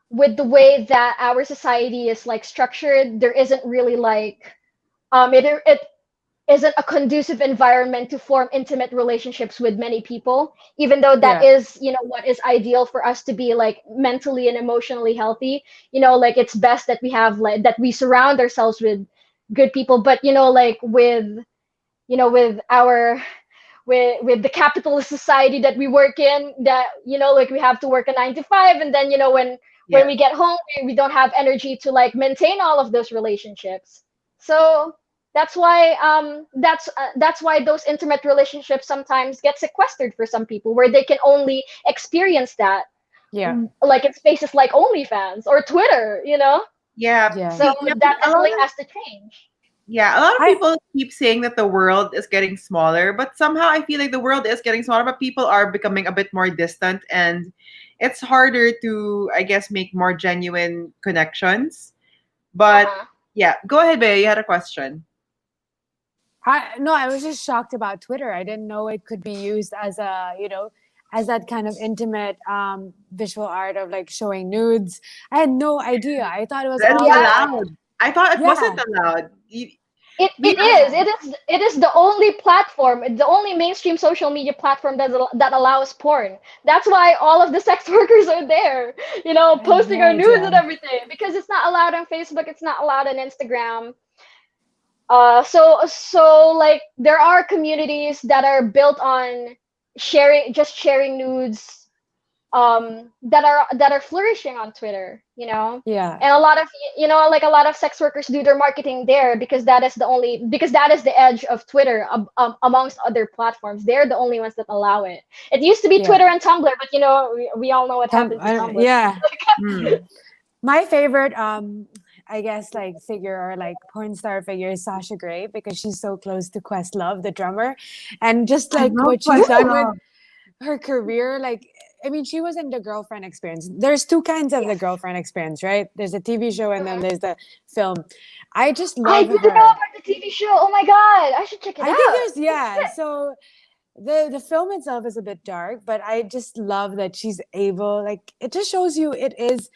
Speaker 3: with the way that our society is like structured, there isn't really like it isn't a conducive environment to form intimate relationships with many people, even though that
Speaker 2: Yeah.
Speaker 3: is what is ideal for us to be like mentally and emotionally healthy. Like it's best that we have like that we surround ourselves with good people. But like with our with the capitalist society that we work in, that like we have to work a 9 to 5, and then when
Speaker 1: Yes.
Speaker 3: we get home, we don't have energy to like maintain all of those relationships. So that's why those intimate relationships sometimes get sequestered for some people, where they can only experience that
Speaker 2: Yeah.
Speaker 3: like in spaces like OnlyFans or Twitter.
Speaker 1: Yeah.
Speaker 2: Yeah.
Speaker 3: So
Speaker 1: Yeah.
Speaker 3: that
Speaker 1: A lot
Speaker 3: definitely
Speaker 1: of
Speaker 3: has to change.
Speaker 1: Yeah, a lot of
Speaker 2: I
Speaker 1: people keep saying that the world is getting smaller, but somehow I feel like the world is getting smaller, but people are becoming a bit more distant, and it's harder to, I guess, make more genuine connections. But
Speaker 3: Uh-huh.
Speaker 1: yeah, go ahead, Bea. You had a question.
Speaker 2: no, I was just shocked about Twitter. I didn't know it could be used as as that kind of intimate visual art of like showing nudes. I had no idea. I thought it was
Speaker 1: It's
Speaker 2: all
Speaker 3: Yeah.
Speaker 2: about,
Speaker 1: allowed. I thought it wasn't
Speaker 2: yeah.
Speaker 1: allowed. you,
Speaker 3: It
Speaker 1: we
Speaker 3: it is. It is the only platform, the only mainstream social media platform that allows porn. That's why all of the sex workers are there,
Speaker 2: I have
Speaker 3: posting
Speaker 2: no
Speaker 3: our nudes and
Speaker 2: idea.
Speaker 3: everything because it's not allowed on Facebook, it's not allowed on Instagram. So like there are communities that are built on sharing nudes, that are flourishing on Twitter,
Speaker 2: Yeah,
Speaker 3: and a lot of like a lot of sex workers do their marketing there because that is the edge of Twitter, amongst other platforms. They're the only ones that allow it. It used to be
Speaker 2: yeah.
Speaker 3: Twitter and Tumblr, but we all know what happened to Tumblr.
Speaker 2: Yeah.
Speaker 1: mm,
Speaker 2: My favorite, I guess, like figure or like porn star figure is Sasha Grey because she's so close to Questlove, the drummer, and just
Speaker 1: I
Speaker 2: like
Speaker 1: love
Speaker 2: what she's done with
Speaker 1: Questlove.
Speaker 2: her career. Like, I mean, she was in the Girlfriend Experience. There's two kinds of the
Speaker 3: Yes.
Speaker 2: Girlfriend Experience, right? There's a TV show and then there's the film. I just
Speaker 3: I
Speaker 2: love
Speaker 3: didn't know
Speaker 2: her.
Speaker 3: about the TV show. Oh my god, I should check it
Speaker 2: I think
Speaker 3: out.
Speaker 2: there's yeah. So the film itself is a bit dark, but I just love that she's able. Like, it just shows you it is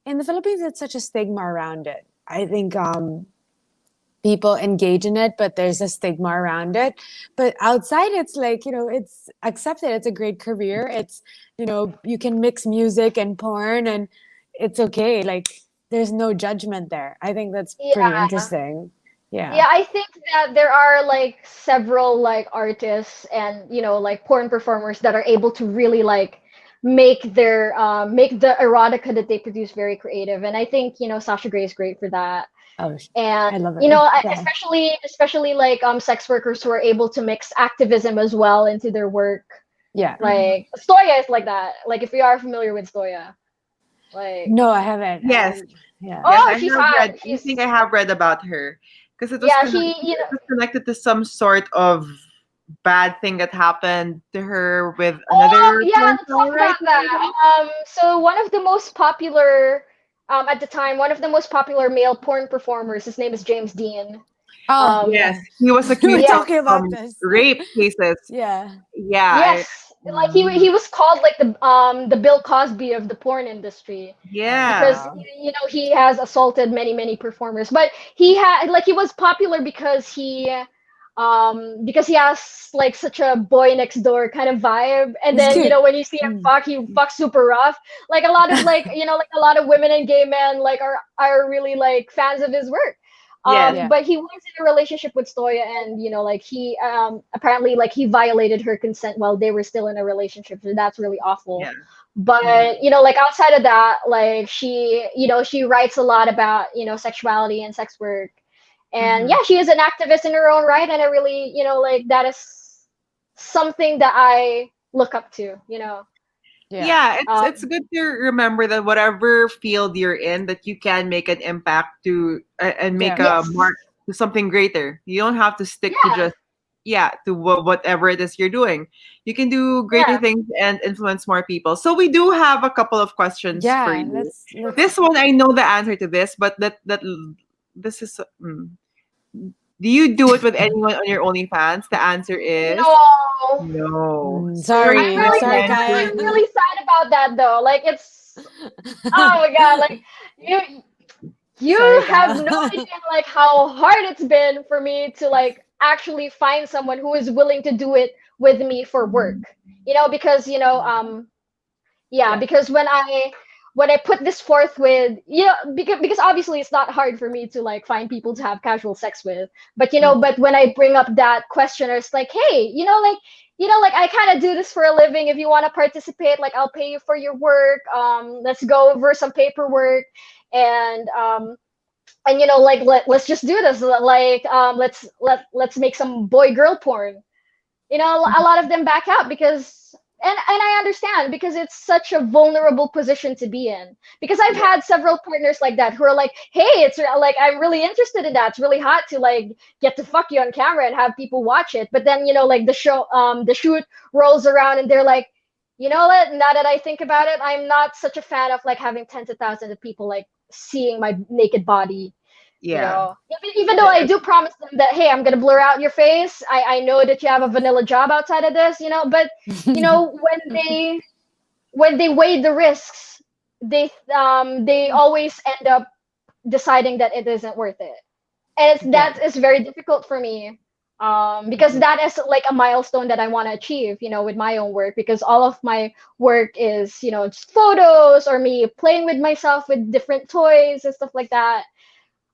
Speaker 2: in the Philippines. It's such a stigma around it. I think people engage in it, but there's a stigma around it. But outside, it's like, it's accepted. It's a great career. It's, you can mix music and porn and it's okay. Like, there's no judgment there. I think that's pretty
Speaker 3: Yeah.
Speaker 2: interesting. Yeah.
Speaker 3: Yeah, I think that there are like several like artists and like porn performers that are able to really like make the erotica that they produce very creative, and I think Sasha Grey is great for that.
Speaker 2: Oh,
Speaker 3: And
Speaker 2: I love it. Yeah.
Speaker 3: especially like sex workers who are able to mix activism as well into their work.
Speaker 2: Yeah.
Speaker 3: Like Stoya is like that. Like if you are familiar with Stoya, like
Speaker 2: No, I haven't.
Speaker 1: Yes,
Speaker 2: Yeah.
Speaker 1: yes,
Speaker 3: oh
Speaker 1: I
Speaker 3: she's
Speaker 1: have
Speaker 3: hot.
Speaker 1: read. I think I have read about her because
Speaker 3: Yeah, she
Speaker 1: it was connected to some sort of bad thing that happened to her with
Speaker 3: Oh
Speaker 1: another
Speaker 3: yeah,
Speaker 1: porn
Speaker 3: let's
Speaker 1: star,
Speaker 3: talk
Speaker 1: right?
Speaker 3: about that. So one of the most popular, at the time, one of the most popular male porn performers, his name is James Dean.
Speaker 2: Oh,
Speaker 1: Yes,
Speaker 2: yeah.
Speaker 1: he was
Speaker 2: We were
Speaker 1: accused
Speaker 3: Yeah,
Speaker 1: of
Speaker 2: talking about this.
Speaker 1: rape cases.
Speaker 2: Yeah.
Speaker 1: Yeah,
Speaker 3: yes, like
Speaker 1: mm,
Speaker 3: he was called like the Bill Cosby of the porn industry
Speaker 2: Oh,
Speaker 1: yeah,
Speaker 3: because
Speaker 2: wow.
Speaker 3: he has assaulted many performers, but he was popular because he has like such a boy next door kind of vibe, and
Speaker 2: It's
Speaker 3: then
Speaker 2: cute.
Speaker 3: when you see him
Speaker 2: Mm.
Speaker 3: fuck, he fucks super rough. Like a lot of like like a lot of women and gay men like are really like fans of his work.
Speaker 1: yes,
Speaker 2: Yeah.
Speaker 3: But he was in a relationship with Stoya, and like he apparently like he violated her consent while they were still in a relationship, so that's really awful.
Speaker 1: yeah,
Speaker 2: Yeah.
Speaker 3: But like outside of that, like she writes a lot about sexuality and sex work, and
Speaker 1: hmm,
Speaker 3: yeah, she is an activist in her own right, and I really like that is something that I look up to.
Speaker 2: Yeah.
Speaker 1: yeah. It's
Speaker 3: um
Speaker 1: good to remember that whatever field you're in, that you can make an impact to and make
Speaker 2: Yeah.
Speaker 1: a
Speaker 3: yes,
Speaker 1: mark to something greater. You don't have to stick to
Speaker 3: yeah,
Speaker 1: just to whatever it is you're doing. You can do greater
Speaker 3: yeah.
Speaker 1: things and influence more people. So we do have a couple of questions for
Speaker 2: Yeah.
Speaker 1: you.
Speaker 2: Let's
Speaker 1: This one I know the answer to this, but that this is. Do you do it with anyone on your OnlyFans? The answer is
Speaker 3: No,
Speaker 1: no. Straight
Speaker 2: sorry.
Speaker 1: to
Speaker 2: Sorry,
Speaker 3: I'm
Speaker 2: Kaya.
Speaker 3: really really sad about that though. Like it's oh my god, like you
Speaker 2: Sorry,
Speaker 3: you have
Speaker 2: Kyle.
Speaker 3: no idea like how hard it's been for me to like actually find someone who is willing to do it with me for work. Because yeah,
Speaker 2: Yeah.
Speaker 3: because when I put this forth with because obviously it's not hard for me to like find people to have casual sex with, but
Speaker 2: Mm.
Speaker 3: but when I bring up that question, it's like, hey, like I kind of do this for a living. If you want to participate, like I'll pay you for your work. Let's go over some paperwork, and like let's just do this. Like let's make some boy girl porn. A lot of them back out because and I understand because it's such a vulnerable position to be in, because I've
Speaker 1: Yeah.
Speaker 3: had several partners like that who are like, hey, it's like I'm really interested in that. It's really hot to like get to fuck you on camera and have people watch it, but then like the shoot rolls around and they're like, what, now that I think about it, I'm not such a fan of like having tens of thousands of people like seeing my naked body.
Speaker 1: Yeah.
Speaker 3: Even though I do promise them that, hey, I'm gonna blur out your face. I know that you have a vanilla job outside of this, but when they weigh the risks, they always end up deciding that it isn't worth it. and
Speaker 2: Okay.
Speaker 3: that is very difficult for me, because that is like a milestone that I want to achieve, with my own work, because all of my work is, just photos or me playing with myself with different toys and stuff like that.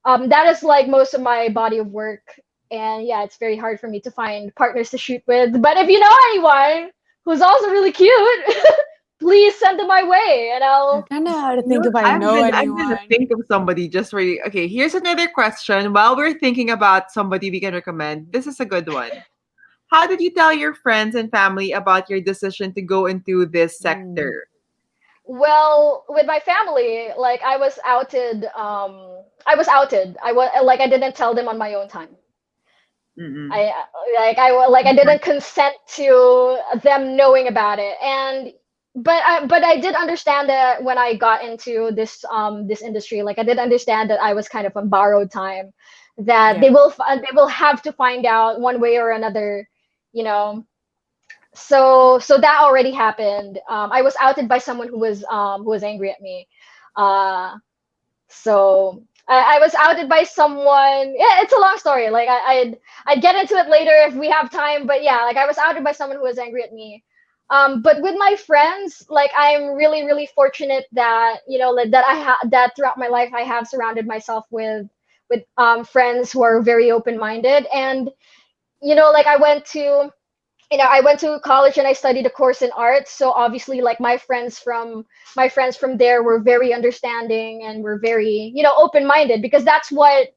Speaker 3: That is like most of my body of work. And yeah, it's very hard for me to find partners to shoot with. But if you know anyone who's also really cute, please send them my way, and
Speaker 2: I
Speaker 3: I'll.
Speaker 2: kind of have to
Speaker 1: You know
Speaker 2: think
Speaker 1: what?
Speaker 2: if I know
Speaker 1: I'm gonna
Speaker 2: anyone.
Speaker 1: think of somebody just for you. Okay, here's another question. While we're thinking about somebody we can recommend, this is a good one. How did you tell your friends and family about your decision to go into this
Speaker 2: Mm.
Speaker 1: sector?
Speaker 3: Well, with my family, like I was outed. I was like I didn't tell them on my own time.
Speaker 1: Mm-mm.
Speaker 3: I didn't consent to them knowing about it. And but I did understand that when I got into this industry, like I did understand that I was kind of on borrowed time, that
Speaker 2: Yeah.
Speaker 3: they will have to find out one way or another, you know. So that already happened. I was outed by someone who was angry at me. Uh, so I was outed by someone. Yeah, it's a long story. Like I'd get into it later if we have time. But yeah, like I was outed by someone who was angry at me. But with my friends, like I'm really really fortunate that like, that throughout my life I have surrounded myself with friends who are very open minded. And like I went to college and I studied a course in art. So obviously, like my friends from there were very understanding and were very, open minded, because that's what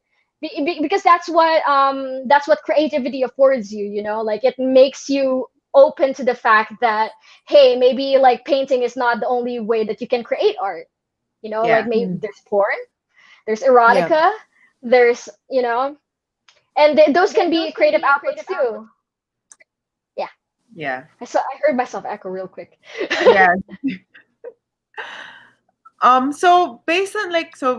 Speaker 3: creativity affords you. Like it makes you open to the fact that, hey, maybe like painting is not the only way that you can create art. Like
Speaker 1: Yeah,
Speaker 3: maybe
Speaker 2: Mm.
Speaker 3: there's porn, there's
Speaker 2: Yeah.
Speaker 3: erotica, there's and those can be creative outlets too. Yeah.
Speaker 1: yeah,
Speaker 3: I heard myself echo real quick.
Speaker 1: yeah. So based on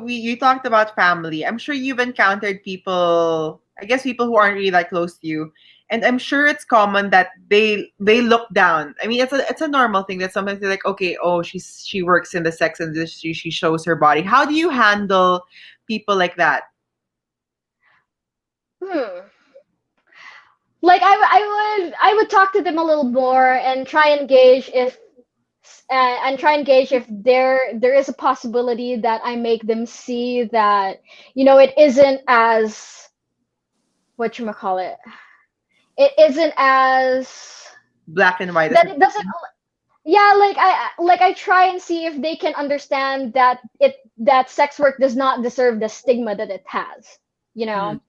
Speaker 1: you talked about family. I'm sure you've encountered people, I guess people who aren't really that close to you. And I'm sure it's common that they look down. I mean, it's a normal thing that sometimes they're like, okay, oh, she works in the sex industry, she shows her body. How do you handle people like that?
Speaker 3: Hmm. Like I would talk to them a little more and try and gauge if there is a possibility that I make them see that it isn't as, what you call it, it isn't as,
Speaker 1: Black and white as
Speaker 3: that
Speaker 1: it
Speaker 3: it doesn't. Yeah, like I try and see if they can understand that sex work does not deserve the stigma that it has. You
Speaker 1: mm,
Speaker 3: know,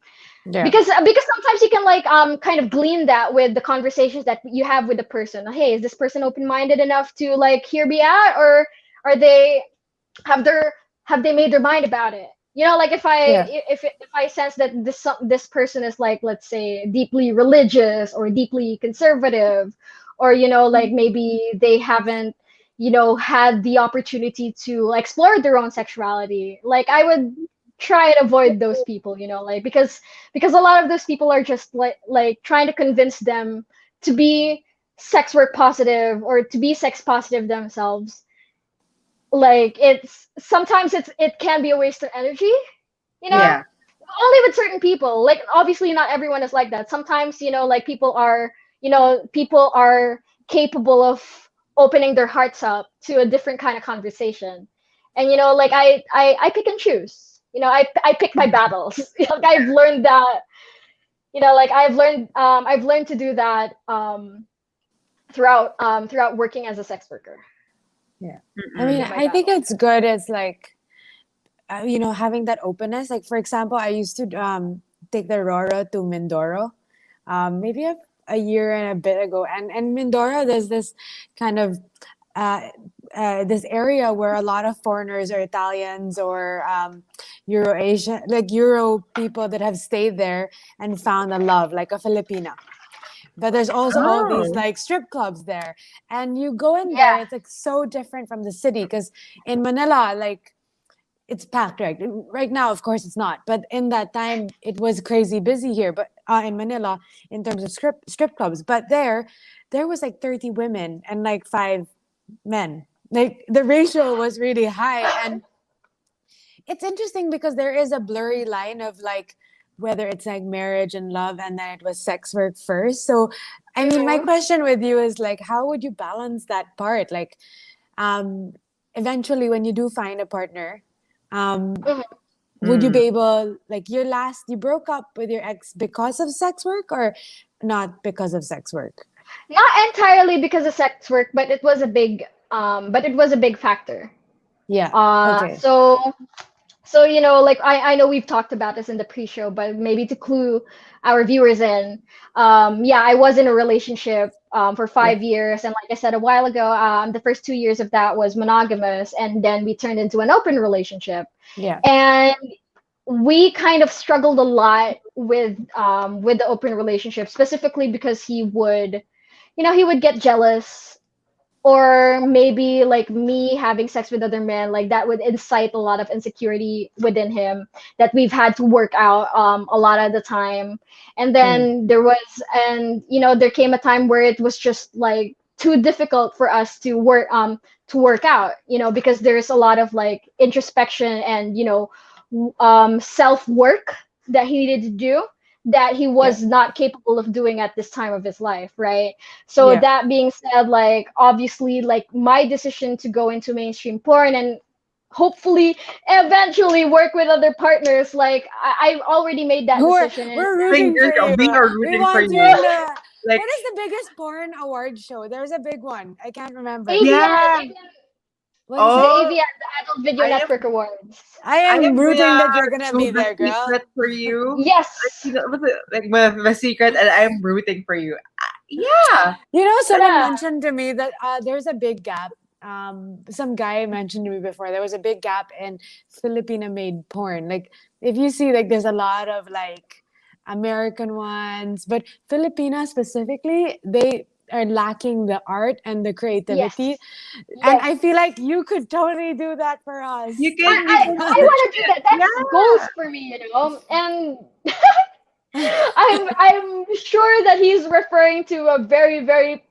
Speaker 2: Yeah.
Speaker 3: because sometimes you can like kind of glean that with the conversations that you have with the person. Hey, is this person open-minded enough to like hear me out, or are they have their have they made their mind about it? Like
Speaker 2: Yeah.
Speaker 3: if I sense that this person is like, let's say, deeply religious or deeply conservative, or like maybe they haven't had the opportunity to like, explore their own sexuality, like I would try and avoid those people, like, because a lot of those people are just like trying to convince them to be sex work positive or to be sex positive themselves. Like it's sometimes it can be a waste of energy, you know
Speaker 2: Yeah.
Speaker 1: yeah,
Speaker 3: only with certain people. Like obviously not everyone is like that. Sometimes like people are capable of opening their hearts up to a different kind of conversation. And like I pick and choose. I pick my battles. Like I've learned that. Like I've learned to do that throughout working as a sex worker.
Speaker 2: Yeah. I
Speaker 3: I
Speaker 2: mean,
Speaker 1: mm-mm.
Speaker 3: pick my
Speaker 2: I think
Speaker 3: battles.
Speaker 2: it's good as like having that openness. Like for example, I used to take the Roro to Mindoro, maybe a year and a bit ago, and Mindoro there's this kind of uh, this area where a lot of foreigners or Italians or Euro Asian, like Euro people that have stayed there and found a love, like a Filipina. But there's also all these
Speaker 1: Oh,
Speaker 2: like strip clubs there, and you go in there,
Speaker 3: Yeah.
Speaker 2: it's like so different from the city because in Manila, like it's packed right now. Of course, it's not, but in that time, it was crazy busy here. But in Manila, in terms of strip clubs, but there was like 30 women and like 5 men. Like the ratio was really high, and it's interesting because there is a blurry line of like whether it's like marriage and love, and then it was sex work first. So, I mean, my
Speaker 3: Mhm.
Speaker 2: question with you is like, how would you balance that part? Like, um, eventually, when you do find a partner,
Speaker 3: Mhm.
Speaker 2: would you
Speaker 1: Mm.
Speaker 2: be able, like, you broke up with your ex because of sex work or not because of sex work?
Speaker 3: Not entirely because of sex work, but it was a big factor.
Speaker 2: Yeah.
Speaker 3: Uh,
Speaker 2: Okay.
Speaker 3: so so like I know we've talked about this in the pre-show, but maybe to clue our viewers in, yeah, I was in a relationship for
Speaker 2: Yeah.
Speaker 3: 5 years, and like I said a while ago, the first 2 years of that was monogamous, and then we turned into an open relationship,
Speaker 2: Yeah.
Speaker 3: and we kind of struggled a lot with the open relationship, specifically because he would get jealous, or maybe like me having sex with other men, like that would incite a lot of insecurity within him that we've had to work out a lot of the time. And
Speaker 2: Mm.
Speaker 3: then there came a time where it was just like too difficult for us to work out, because there's a lot of like introspection and self work that he needed to do, that he
Speaker 2: Yeah.
Speaker 3: was not capable of doing at this time of his life, right? So
Speaker 2: Yeah.
Speaker 3: that being said, like obviously, like my decision to go into mainstream porn and hopefully eventually work with other partners, like I've already made that decision.
Speaker 2: We're rooting
Speaker 1: Fingers,
Speaker 2: for you.
Speaker 1: we are
Speaker 2: We
Speaker 1: rooting for
Speaker 2: want you
Speaker 1: you.
Speaker 2: in the,
Speaker 1: Like,
Speaker 2: what is the biggest porn award show? There's a big one. I can't remember.
Speaker 1: yeah.
Speaker 3: AVN,
Speaker 2: What is
Speaker 3: the
Speaker 2: it?
Speaker 1: Oh,
Speaker 3: AVN, the Adult Video
Speaker 1: I am
Speaker 3: Network Awards.
Speaker 2: I
Speaker 1: I
Speaker 2: am
Speaker 1: am
Speaker 2: rooting
Speaker 1: the
Speaker 2: that you're gonna be
Speaker 1: super
Speaker 2: there, girl.
Speaker 1: secret for you. Like,
Speaker 3: Yes.
Speaker 1: what's it, like the secret, and I'm rooting for you. Yeah.
Speaker 2: You know, someone
Speaker 3: Yeah.
Speaker 2: mentioned to me that there's a big gap. Some guy mentioned to me before there was a big gap in Filipina made porn. Like, if you see, like, there's a lot of like American ones, but Filipina specifically, they are lacking the art and the creativity.
Speaker 3: Yes.
Speaker 2: And
Speaker 3: Yes.
Speaker 2: I feel like you could totally do that for
Speaker 1: You
Speaker 2: us.
Speaker 3: I
Speaker 1: can, you
Speaker 3: I,
Speaker 1: can
Speaker 3: I
Speaker 1: switch
Speaker 3: want to do
Speaker 1: it.
Speaker 3: that. That's
Speaker 1: Yeah.
Speaker 3: goals for me. And I'm sure that he's referring to a very, very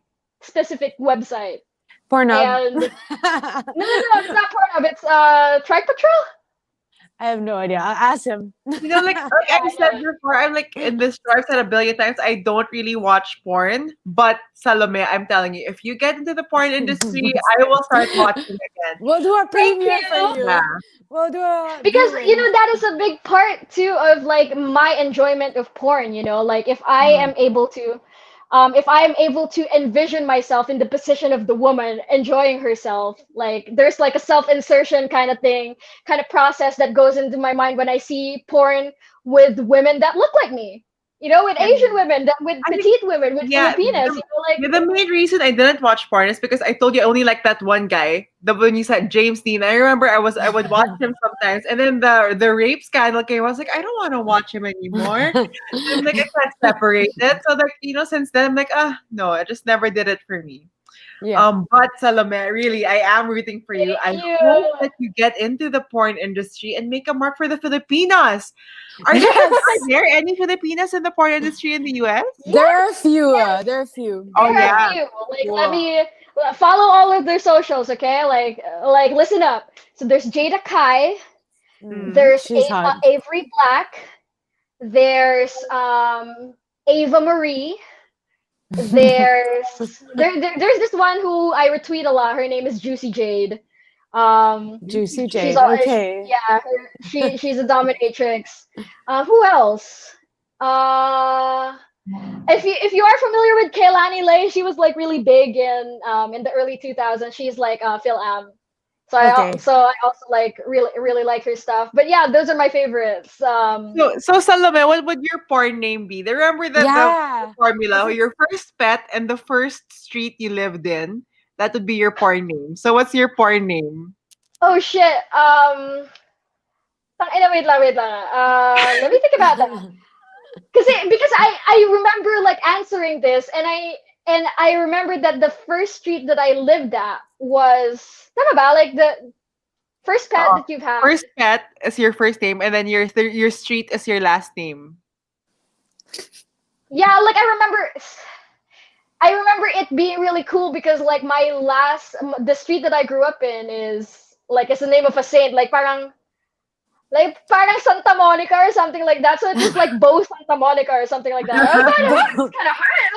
Speaker 3: specific website.
Speaker 2: Pornhub.
Speaker 3: And no, it's not Pornhub. It's Trike Patrol.
Speaker 2: I have no idea. I'll ask him.
Speaker 1: Like I said
Speaker 3: Yeah,
Speaker 1: before, I'm like in this show, I've said a billion times, I don't really watch porn. But Salome, I'm telling you, if you get into the porn industry, I will start watching again.
Speaker 2: We'll do a
Speaker 3: thank
Speaker 2: premiere for
Speaker 3: you.
Speaker 1: Yeah.
Speaker 2: you. We'll do a
Speaker 3: Because
Speaker 2: viewing.
Speaker 3: that is a big part too of like my enjoyment of porn. Like
Speaker 2: Mm.
Speaker 3: if I am able to envision myself in the position of the woman enjoying herself, like there's like a self-insertion kind of thing, kind of process that goes into my mind when I see porn with women that look like me, with
Speaker 1: Yeah.
Speaker 3: Asian women, with
Speaker 1: I think
Speaker 3: petite women, with
Speaker 1: yeah,
Speaker 3: Filipinas, like
Speaker 1: the main reason I didn't watch porn is because I told you I only like that one guy. The when you said James Dean, I remember I would watch him sometimes, and then the rape scandal came. I was like, I don't want to watch him anymore. I'm like, I can't separate it. So like since then I'm like, no, I just never did it for me.
Speaker 2: Yeah.
Speaker 1: But Salome, really, I am rooting for you. I
Speaker 3: thank you.
Speaker 1: hope that you get into the porn industry and make a mark for the Filipinas. Are
Speaker 2: Yes.
Speaker 1: there any Filipinas in the porn industry in the US?
Speaker 2: There are a
Speaker 3: Yes,
Speaker 2: few.
Speaker 3: yes.
Speaker 2: There are a few.
Speaker 1: Oh
Speaker 3: There are a
Speaker 1: yeah,
Speaker 3: few. Like, let
Speaker 1: cool.
Speaker 3: me follow all of their socials, okay? Like listen up. So there's Jada Kai,
Speaker 1: Mm.
Speaker 3: there's
Speaker 2: She's hot.
Speaker 3: Avery Black, there's Ava Marie, there's this one who I retweet a lot. Her name is Juicy Jade.
Speaker 2: Juicy
Speaker 3: She's
Speaker 2: Jade.
Speaker 3: all
Speaker 2: Okay.
Speaker 3: yeah, she's a dominatrix. Who else? Uh if you are familiar with Kaylani Lay, she was like really big in the early 2000s. She's like Phil Am.
Speaker 2: Okay.
Speaker 3: So I also like really like her stuff. But yeah, those are my favorites.
Speaker 1: So Salome, what would your porn name be? Do you remember the
Speaker 2: Yeah.
Speaker 1: formula? Your first pet and the first street you lived in. That would be your porn name. So what's your porn name?
Speaker 3: Oh shit. Wait lang. Let me think about that. Because I remember like answering this, and I remember that the first street that I lived at was tama ba? Like the first pet
Speaker 1: Uh,
Speaker 3: that you've had.
Speaker 1: First pet is your first name, and then your street is your last name.
Speaker 3: Yeah, like I remember it being really cool because like the street that I grew up in is like it's the name of a saint. Like parang Like parang Santa Monica or something like that. So it's just like Bo Santa Monica or something like that. Oh,
Speaker 2: Bo-
Speaker 3: it's kind of hard.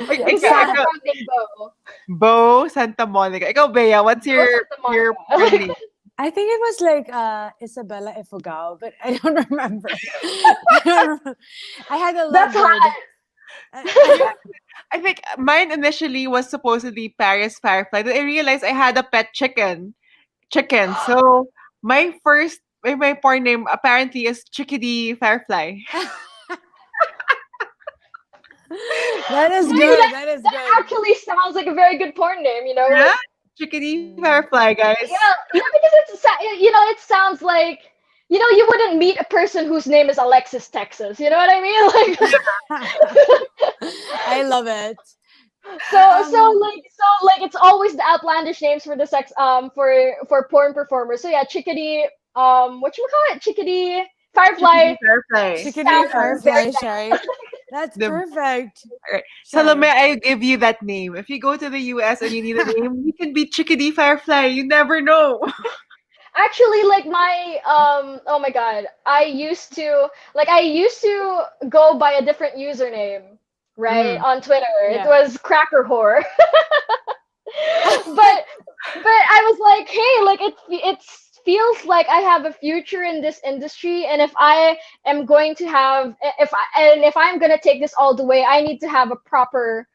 Speaker 3: Like,
Speaker 1: I,
Speaker 3: who's
Speaker 1: I,
Speaker 3: that
Speaker 1: I,
Speaker 3: from name Bo?
Speaker 1: Bo Santa Monica. Ikaw, Bea, what's
Speaker 3: Bo Santa
Speaker 1: your
Speaker 3: Monica.
Speaker 1: porn name?
Speaker 2: I think it was like Isabella Ifugao, but I don't remember. I don't remember. I had a
Speaker 3: That's
Speaker 2: lovebird.
Speaker 3: hot.
Speaker 1: I think mine initially was supposedly Paris Firefly. Then I realized I had a pet chicken. So my porn name apparently is Chickadee Firefly.
Speaker 2: That is
Speaker 3: Maybe
Speaker 2: good. That is
Speaker 3: that
Speaker 2: good.
Speaker 3: actually sounds like a very good porn name, you know?
Speaker 1: Yeah,
Speaker 3: Like,
Speaker 1: Chickadee
Speaker 2: Mm.
Speaker 1: Firefly,
Speaker 3: yeah,
Speaker 1: guys.
Speaker 3: yeah, because it sounds like, you wouldn't meet a person whose name is Alexis Texas. You know what I mean?
Speaker 2: I love it.
Speaker 3: So
Speaker 2: Um,
Speaker 3: like it's always the outlandish names for the sex for porn performers. So yeah, Chickadee, what you call it? Chickadee Firefly
Speaker 1: Chickadee Firefly.
Speaker 2: Chickadee
Speaker 3: sounds very
Speaker 2: Firefly Shy. That's
Speaker 1: The
Speaker 2: perfect.
Speaker 1: Alright. Salome,
Speaker 2: Shy.
Speaker 1: I give you that name. If you go to the US and you need a name, you can be Chickadee Firefly. You never know.
Speaker 3: actually like my oh my god, I used to go by a different username, right,
Speaker 1: Mm.
Speaker 3: on Twitter. It
Speaker 2: Yeah.
Speaker 3: was Cracker Whore. but I was like, hey, like it feels like I have a future in this industry, and if I am going to have if I'm gonna take this all the way, I need to have a proper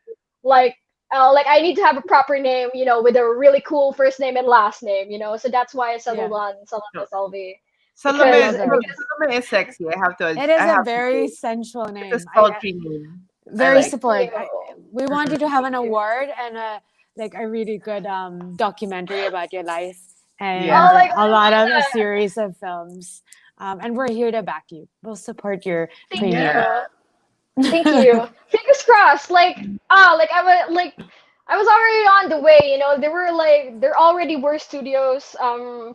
Speaker 3: like like I need to have a proper name, with a really cool first name and last name, So that's why I settled
Speaker 2: Yeah.
Speaker 3: on Salome
Speaker 1: No.
Speaker 3: Salvi
Speaker 2: I
Speaker 1: Salome,
Speaker 3: because
Speaker 2: love it.
Speaker 1: Salome is sexy.
Speaker 2: It is
Speaker 1: I
Speaker 2: a
Speaker 1: have to
Speaker 2: very
Speaker 1: say.
Speaker 2: sensual
Speaker 1: It's a
Speaker 2: name.
Speaker 1: sultry name. I
Speaker 2: Very
Speaker 3: thank
Speaker 1: like.
Speaker 2: support.
Speaker 3: you,
Speaker 2: We want you
Speaker 1: Mm-mm.
Speaker 2: to have
Speaker 3: thank
Speaker 2: an
Speaker 3: you.
Speaker 2: award and a really good documentary about your life
Speaker 1: Yeah.
Speaker 2: and
Speaker 3: Oh my god,
Speaker 2: a
Speaker 3: I
Speaker 2: lot
Speaker 3: love
Speaker 2: of a
Speaker 3: that.
Speaker 2: series of films. And we're here to back you. We'll support your
Speaker 3: Thank
Speaker 1: Yeah.
Speaker 2: premiere.
Speaker 3: you. Thank you. Fingers crossed. Like I was already on the way. There already were studios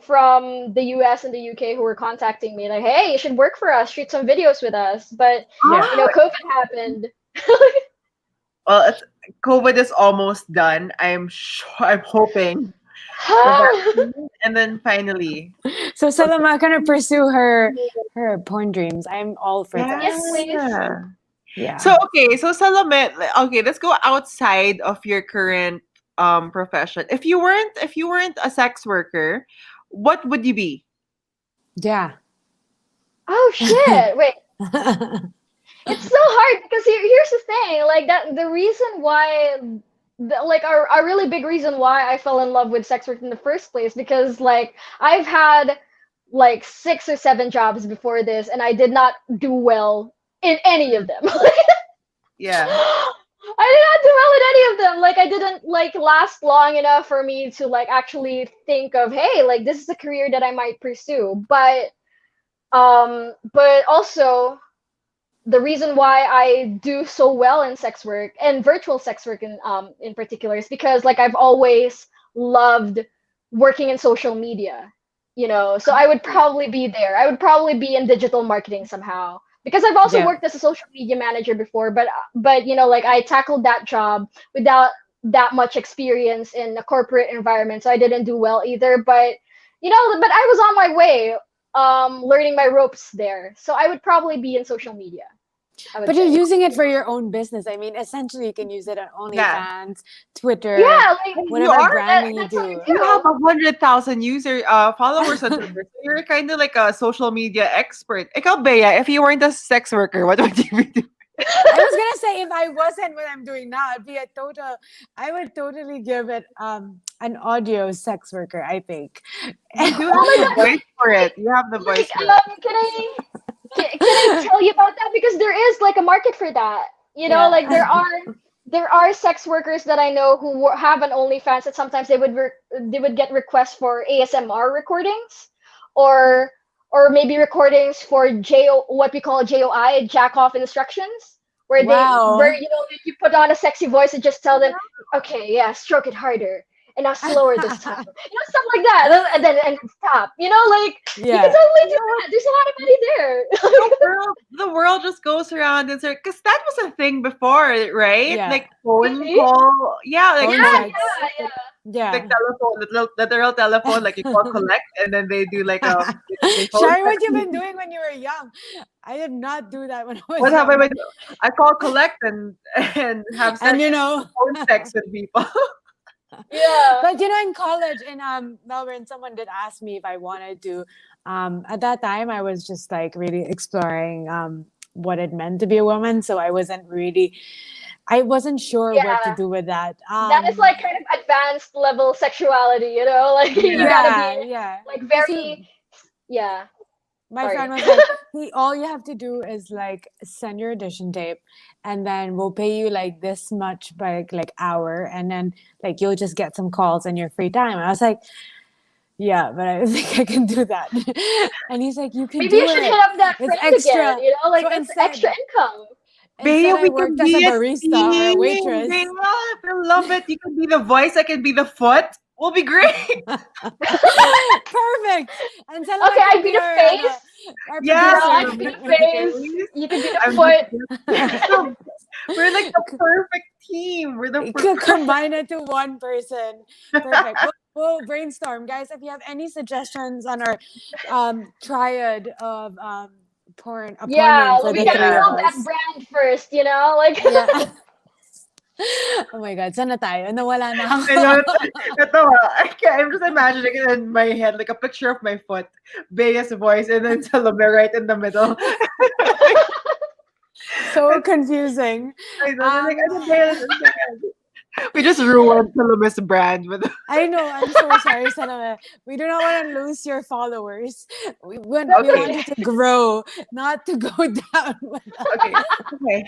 Speaker 3: from the US and the UK who were contacting me like, hey, you should work for us, shoot some videos with us. But
Speaker 2: Yeah.
Speaker 3: COVID happened.
Speaker 1: Well, COVID is almost done. I'm hoping the vaccine, and then finally.
Speaker 2: So Salama gonna pursue her porn dreams. I'm all for
Speaker 3: Yes,
Speaker 2: this.
Speaker 3: please.
Speaker 1: Yeah.
Speaker 2: Yeah.
Speaker 1: So okay, so Salome, okay, let's go outside of your current profession. If you weren't a sex worker, what would you be?
Speaker 2: Yeah.
Speaker 3: Oh shit. Wait. It's so hard because here's the thing, like that the reason why like a really big reason why I fell in love with sex work in the first place, because like I've had like 6 or 7 jobs before this and I did not do well in any of them.
Speaker 1: Yeah.
Speaker 3: I did not do well in any of them. Like I didn't like last long enough for me to like actually think of, hey, like this is a career that I might pursue. But also the reason why I do so well in sex work and virtual sex work in particular is because like I've always loved working in social media, So I would probably be there. I would probably be in digital marketing somehow because I've also
Speaker 2: Yeah.
Speaker 3: worked as a social media manager before, but like I tackled that job without that much experience in a corporate environment, so I didn't do well either. But I was on my way learning my ropes there. So I would probably be in social media, I would
Speaker 2: But you're
Speaker 3: say.
Speaker 2: using it for your own business. I mean, essentially, you can use it on
Speaker 1: Yeah.
Speaker 2: OnlyFans, Twitter,
Speaker 3: Yeah, like
Speaker 1: You
Speaker 2: whatever
Speaker 1: are
Speaker 2: branding you
Speaker 3: that's what I
Speaker 2: do.
Speaker 1: you have
Speaker 3: do.
Speaker 1: 100,000 followers on Twitter. So you're kind of like a social media expert. Ikaw, Bea, if you weren't a sex worker, what would you be doing?
Speaker 2: I was gonna say if I wasn't what I'm doing now, it'd be a total. I would totally give it an audio sex worker. I think.
Speaker 1: You do
Speaker 3: Oh
Speaker 1: have
Speaker 3: my
Speaker 1: the
Speaker 3: god,
Speaker 1: voice for it. You have the voice
Speaker 3: like
Speaker 1: for it.
Speaker 3: can I tell you about that, because there is like a market for that. Like
Speaker 2: Yeah.
Speaker 3: there are sex workers that I know who have an OnlyFans that sometimes they would get requests for ASMR recordings, or maybe recordings for what we call JOI, jack off instructions, where
Speaker 2: Wow.
Speaker 3: like, you put on a sexy voice and just tell them, okay, yeah, stroke it harder, and now slower this time. Stuff like that. And then stop. Like you can
Speaker 2: Yeah.
Speaker 3: totally do that. There's a lot of money there.
Speaker 1: The world just goes around and because that was a thing before, right?
Speaker 2: Yeah.
Speaker 1: Like phone
Speaker 3: Really?
Speaker 1: call, yeah, like
Speaker 2: Phone
Speaker 3: Yeah,
Speaker 1: phone
Speaker 2: sex.
Speaker 1: call,
Speaker 3: yeah,
Speaker 2: Yeah.
Speaker 1: like telephone, the literal telephone, like you call collect, and then they do like they phone
Speaker 2: Share what
Speaker 1: sex
Speaker 2: you've
Speaker 1: you.
Speaker 2: been doing when you were young. I did not do that when I was
Speaker 1: What have I
Speaker 2: young.
Speaker 1: been? I call collect and have
Speaker 2: And
Speaker 1: sex, phone sex with people.
Speaker 3: yeah.
Speaker 2: but in college in Melbourne, someone did ask me if I wanted to. At that time, I was just like really exploring what it meant to be a woman, so I wasn't sure what to
Speaker 3: Yeah.
Speaker 2: do with that.
Speaker 3: That is like kind of advanced level sexuality, like you
Speaker 1: Yeah.
Speaker 3: gotta be
Speaker 2: Yeah, yeah.
Speaker 3: like
Speaker 2: Because
Speaker 3: very, yeah.
Speaker 2: my
Speaker 3: Sorry.
Speaker 2: friend was like, all you have to do is like send your audition tape, and then we'll pay you like this much by like hour, and then like you'll just get some calls in your free time. I was like, yeah, but I think I can do that. And he's like, you can
Speaker 3: Maybe you
Speaker 2: do
Speaker 3: should
Speaker 2: it.
Speaker 3: hit up that
Speaker 2: It's
Speaker 3: friend again,
Speaker 2: extra.
Speaker 3: like
Speaker 2: So
Speaker 3: that's extra income.
Speaker 1: Bea,
Speaker 2: I
Speaker 1: we can
Speaker 2: worked as a
Speaker 1: be a
Speaker 2: barista or a
Speaker 1: team.
Speaker 2: waitress.
Speaker 1: Bea, I love it. You can be the voice. I can be the foot. We'll be great.
Speaker 2: Perfect. And Salome
Speaker 3: Okay,
Speaker 2: can
Speaker 3: I'd be
Speaker 2: be
Speaker 3: the face.
Speaker 2: our
Speaker 1: Yeah,
Speaker 3: I
Speaker 1: you're
Speaker 3: could be
Speaker 1: the
Speaker 3: the
Speaker 2: producer.
Speaker 3: face.
Speaker 1: face.
Speaker 3: You could be the
Speaker 1: I'm
Speaker 3: foot.
Speaker 1: the we're like the perfect team. We're the
Speaker 2: You could combine it to one person. Perfect. We'll brainstorm, guys. If you have any suggestions on our triad of porn, a porn
Speaker 3: Yeah,
Speaker 2: name for
Speaker 3: we
Speaker 2: the
Speaker 3: gotta
Speaker 2: three of
Speaker 3: build
Speaker 2: us.
Speaker 3: that brand first, like.
Speaker 2: Yeah. Oh my God, saan na tayo? Nawala na
Speaker 1: I know
Speaker 2: ako.
Speaker 1: I'm just imagining it in my head, like a picture of my foot, Bea's voice, and then Salome right in the middle.
Speaker 2: So confusing.
Speaker 1: I know, like, ano ba yan? We just ruined Salome's brand with.
Speaker 2: I know. I'm so sorry, Salome. We do not want to lose your followers. We want
Speaker 1: Okay.
Speaker 2: you to grow, not to go down.
Speaker 1: Okay. Okay.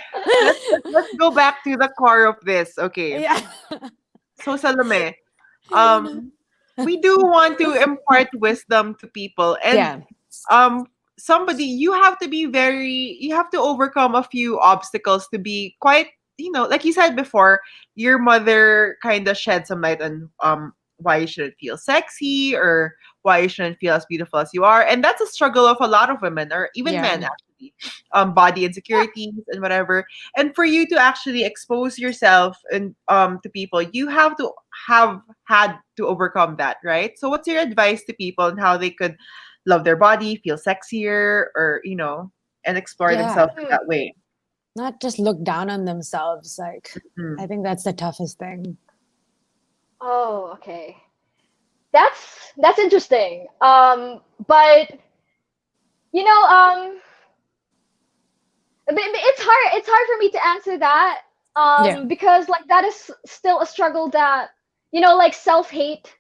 Speaker 1: Let's go back to the core of this. Okay.
Speaker 2: Yeah.
Speaker 1: So Salome, we do want to impart wisdom to people, and
Speaker 2: Yeah.
Speaker 1: somebody, you have to overcome a few obstacles to be quite, like you said before, your mother kind of shed some light on why you shouldn't feel sexy, or why you shouldn't feel as beautiful as you are, and that's a struggle of a lot of women, or even
Speaker 2: Yeah.
Speaker 1: men, actually. Body insecurities and whatever. And for you to actually expose yourself and to people, you have had to overcome that, right? So what's your advice to people on how they could love their body, feel sexier, or and explore
Speaker 2: Yeah.
Speaker 1: themselves in that way?
Speaker 2: Not just look down on themselves. Like, I
Speaker 1: Mm.
Speaker 2: think that's the toughest thing.
Speaker 3: Oh, okay. That's interesting. But you know, it's hard for me to answer that.
Speaker 2: Yeah.
Speaker 3: Because like that is still a struggle that like self-hate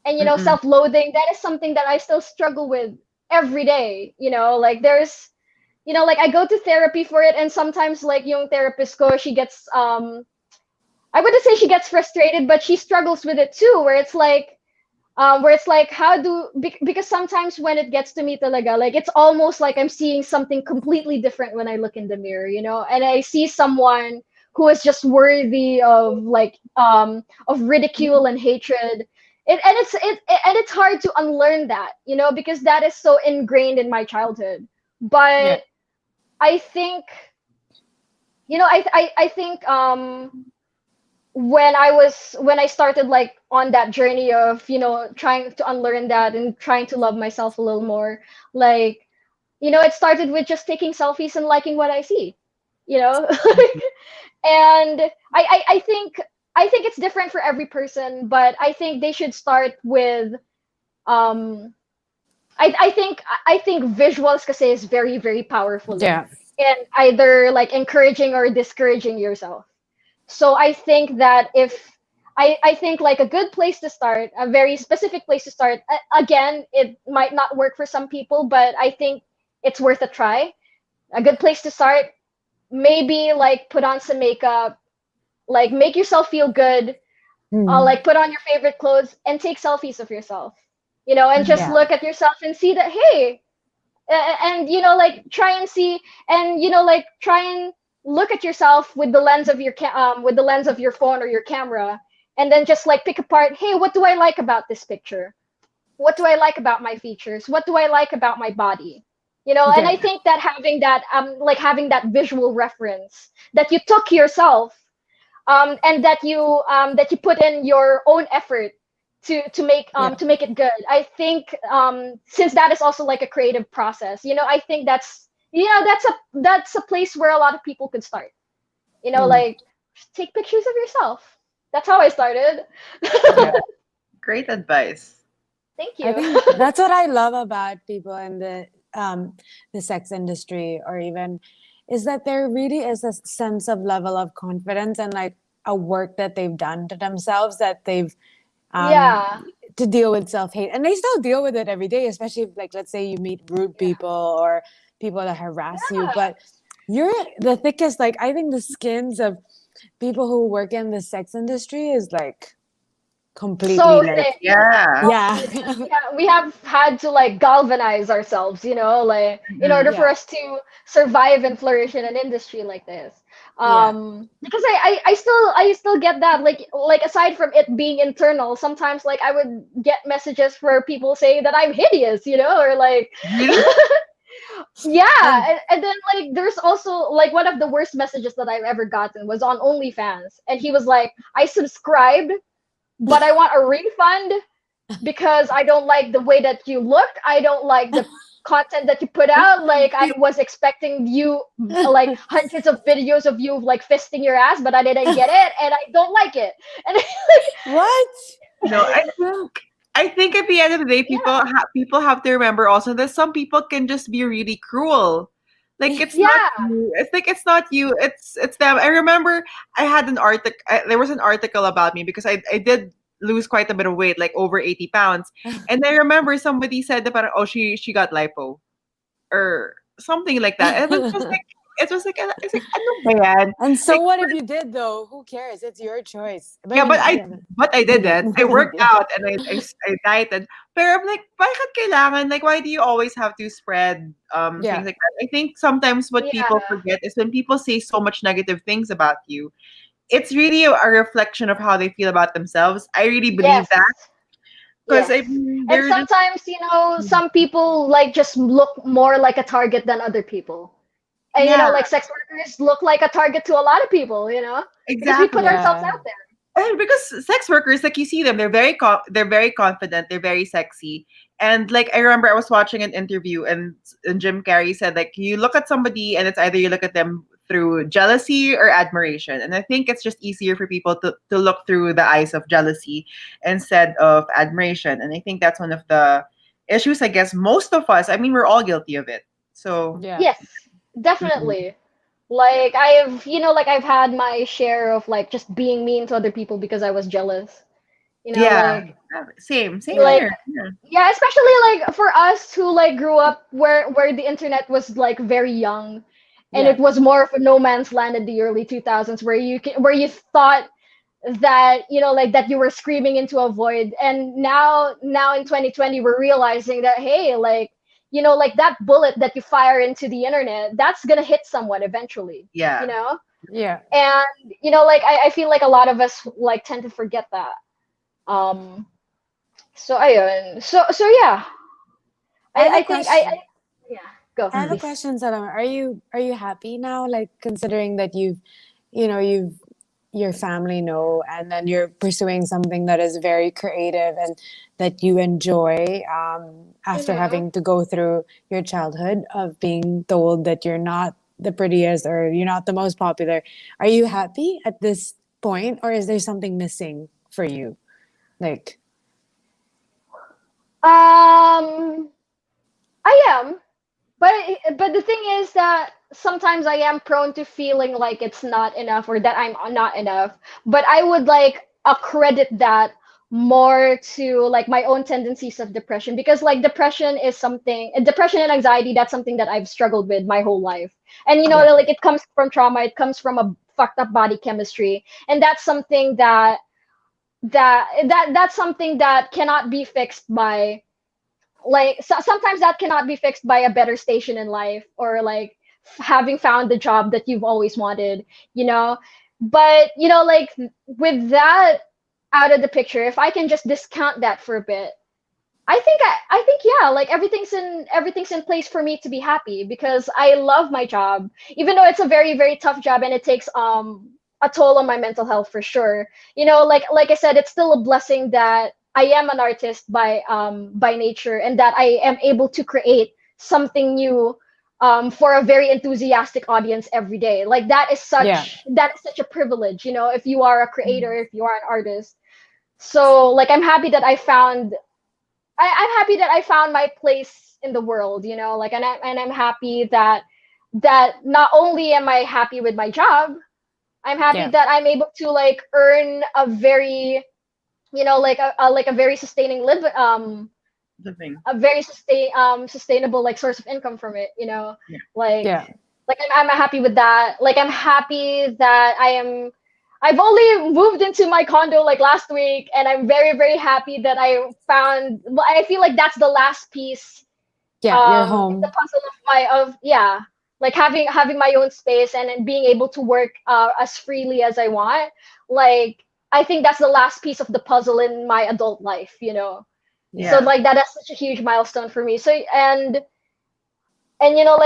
Speaker 3: and
Speaker 1: Mm-mm.
Speaker 3: self-loathing. That is something that I still struggle with every day. Like there's like I go to therapy for it, and sometimes like yung therapist ko, she gets I wouldn't say she gets frustrated, but she struggles with it too, where it's like because sometimes when it gets to me talaga, like it's almost like I'm seeing something completely different when I look in the mirror, and I see someone who is just worthy of ridicule and hatred. And it's hard to unlearn that, because that is so ingrained in my childhood.
Speaker 2: Yeah.
Speaker 3: But I think I think when I started like on that journey of trying to unlearn that and trying to love myself a little more, like it started with just taking selfies and liking what I see, you know and I think it's different for every person, but I think they should start with um I think visuals kasi is very, very powerful
Speaker 2: Yeah.
Speaker 3: in either like encouraging or discouraging yourself. So I think that if I think like a good place to start, a very specific place to start. Again, it might not work for some people, but I think it's worth a try. A good place to start, maybe like put on some makeup, like make yourself feel good,
Speaker 2: Mm.
Speaker 3: like put on your favorite clothes and take selfies of yourself, and just
Speaker 2: Yeah.
Speaker 3: look at yourself and see that, hey, and like try and see, and like try and look at yourself with the lens of your phone or your camera, and then just like pick apart, hey, what do I like about this picture? What do I like about my features? What do I like about my body? And
Speaker 2: Yeah.
Speaker 3: I think that having that visual reference that you took yourself, and that you put in your own effort
Speaker 2: Yeah.
Speaker 3: to make it good. I think, since that is also like a creative process, I think that's a place where a lot of people could start.
Speaker 2: Mm.
Speaker 3: Like, take pictures of yourself. That's how I started.
Speaker 2: Yeah.
Speaker 1: Great advice.
Speaker 3: Thank
Speaker 2: I
Speaker 3: you.
Speaker 2: think that's what I love about people in the sex industry, or even, is that there really is a sense of level of confidence and like a work that they've done to themselves, that they've um
Speaker 3: Yeah.
Speaker 2: to deal with self-hate, and they still deal with it every day, especially if, like, let's say you meet rude
Speaker 3: Yeah.
Speaker 2: people or people that harass you.
Speaker 3: Yeah.
Speaker 2: But you're the thickest. Like, I think the skins of people who work in the sex industry is like completely
Speaker 3: So
Speaker 2: like,
Speaker 3: thick.
Speaker 1: Yeah.
Speaker 3: Oh
Speaker 2: yeah.
Speaker 3: my god, we have had to like galvanize ourselves, like in
Speaker 1: Mhm.
Speaker 3: order for
Speaker 2: Yeah.
Speaker 3: us to survive and flourish in an industry like this.
Speaker 2: Yeah.
Speaker 3: Because I still get that, like aside from it being internal, sometimes like I would get messages where people say that I'm hideous, or like
Speaker 1: Really?
Speaker 3: yeah,
Speaker 2: And
Speaker 3: and then like there's also like one of the worst messages that I've ever gotten was on OnlyFans, and he was like, I subscribed, but I want a refund because I don't like the way that you look. I don't like the content that you put out. Like, I was expecting you, like hundreds of videos of you like fisting your ass, but I didn't get it, and I don't like it. And
Speaker 2: what?
Speaker 1: No, I think at the end of the day,
Speaker 3: yeah,
Speaker 1: people have to remember also that some people can just be really cruel. Like it's not
Speaker 3: yeah,
Speaker 1: you. It's like it's not you. It's them. I remember I had an article. There was an article about me because I did lose quite a bit of weight, like over 80 pounds. And I remember somebody said that, oh, she got lipo or something like that. And it was like ano ba yan?
Speaker 2: And so
Speaker 1: Like,
Speaker 2: what if you did, though? Who cares? It's your choice. But I
Speaker 1: yeah, but
Speaker 2: mean,
Speaker 1: I
Speaker 2: yeah,
Speaker 1: but I
Speaker 2: you did.
Speaker 1: didn't. I worked out and I dieted. Pero I'm like, bakit kailangan? Like, why do you always have to spread
Speaker 2: Yeah.
Speaker 1: things like that? I think sometimes what people
Speaker 3: yeah,
Speaker 1: forget is when people say so much negative things about you, it's really a reflection of how they feel about themselves. I really believe
Speaker 3: yes,
Speaker 1: that because
Speaker 3: yes.
Speaker 1: I mean,
Speaker 3: And
Speaker 1: they're just
Speaker 3: sometimes, some people like just look more like a target than other people. And
Speaker 1: yeah,
Speaker 3: like sex workers look like a target to a lot of people, because we put
Speaker 1: exactly.
Speaker 3: ourselves
Speaker 2: Yeah.
Speaker 3: out there.
Speaker 1: And because sex workers, like you see them, they're very confident, they're very sexy, and like I remember I was watching an interview, and Jim Carrey said like you look at somebody and it's either you look at them through jealousy or admiration, and I think it's just easier for people to look through the eyes of jealousy instead of admiration, and I think that's one of the issues. I guess most of us, I mean, we're all guilty of it. So
Speaker 2: Yeah.
Speaker 3: Yes,
Speaker 1: mm,
Speaker 3: definitely.
Speaker 1: yeah,
Speaker 3: Like I've had my share of like just being mean to other people because I was jealous.
Speaker 1: yeah,
Speaker 3: Like
Speaker 1: same
Speaker 2: Yeah.
Speaker 1: here.
Speaker 3: like
Speaker 1: Yeah,
Speaker 3: yeah, especially like for us who like grew up where the internet was like very young, and
Speaker 2: Yeah.
Speaker 3: it was more of a no man's land in the early 2000s where you thought that like that you were screaming into a void, and now in 2020 we're realizing that, hey, like like that bullet that you fire into the internet, that's gonna hit someone eventually,
Speaker 1: yeah.
Speaker 2: Yeah.
Speaker 3: and like I feel like a lot of us like tend to forget that. um so I so yeah,
Speaker 2: I have a
Speaker 3: I think I
Speaker 2: question.
Speaker 3: yeah, go
Speaker 2: I have a
Speaker 1: Mm.
Speaker 3: please.
Speaker 2: question, Salome. Are you happy now? Like, considering that you've your family know, and then you're pursuing something that is very creative and that you enjoy, after
Speaker 3: Hmm.
Speaker 2: having to go through your childhood of being told that you're not the prettiest or you're not the most popular. Are you happy at this point, or is there something missing for you? Like,
Speaker 3: um I am. But the thing is that sometimes I am prone to feeling like it's not enough or that I'm not enough. But I would like accredit that more to like my own tendencies of depression, because like depression and anxiety, that's something that I've struggled with my whole life. And
Speaker 2: yeah,
Speaker 3: like it comes from trauma, it comes from a fucked up body chemistry. And that's something that's something that cannot be fixed by like sometimes that cannot be fixed by a better station in life, or like having found the job that you've always wanted you know but like with that, out of the picture, if I can just discount that for a bit, I think yeah, like everything's in place for me to be happy because I love my job, even though it's a very very tough job and it takes a toll on my mental health for sure. You know, like I said, it's still a blessing that I am an artist by nature and that I am able to create something new for a very enthusiastic audience every day. Like
Speaker 2: Yeah.
Speaker 3: that is such a privilege, you know, if you are a creator, if you are an artist. So like I'm happy that I found my place in the world, you know, like and I'm happy that not only am I happy with my job, I'm happy
Speaker 2: Yeah.
Speaker 3: that I'm able to like earn a very, you know, like a very
Speaker 1: Living.
Speaker 3: a very sustainable like source of income from it, you know.
Speaker 1: Yeah.
Speaker 3: Like
Speaker 2: Yeah.
Speaker 3: I'm happy with that. Like I'm happy that I've only moved into my condo like last week, and I'm very, very happy that I found. Well, I feel like that's the last piece
Speaker 2: Yeah. You're
Speaker 3: in the
Speaker 2: home.
Speaker 3: puzzle of yeah, like having my own space and then being able to work as freely as I want. Like I think that's the last piece of the puzzle in my adult life, you know. So
Speaker 2: Yeah.
Speaker 1: Yeah.
Speaker 3: like that's such a huge milestone for me. So and you know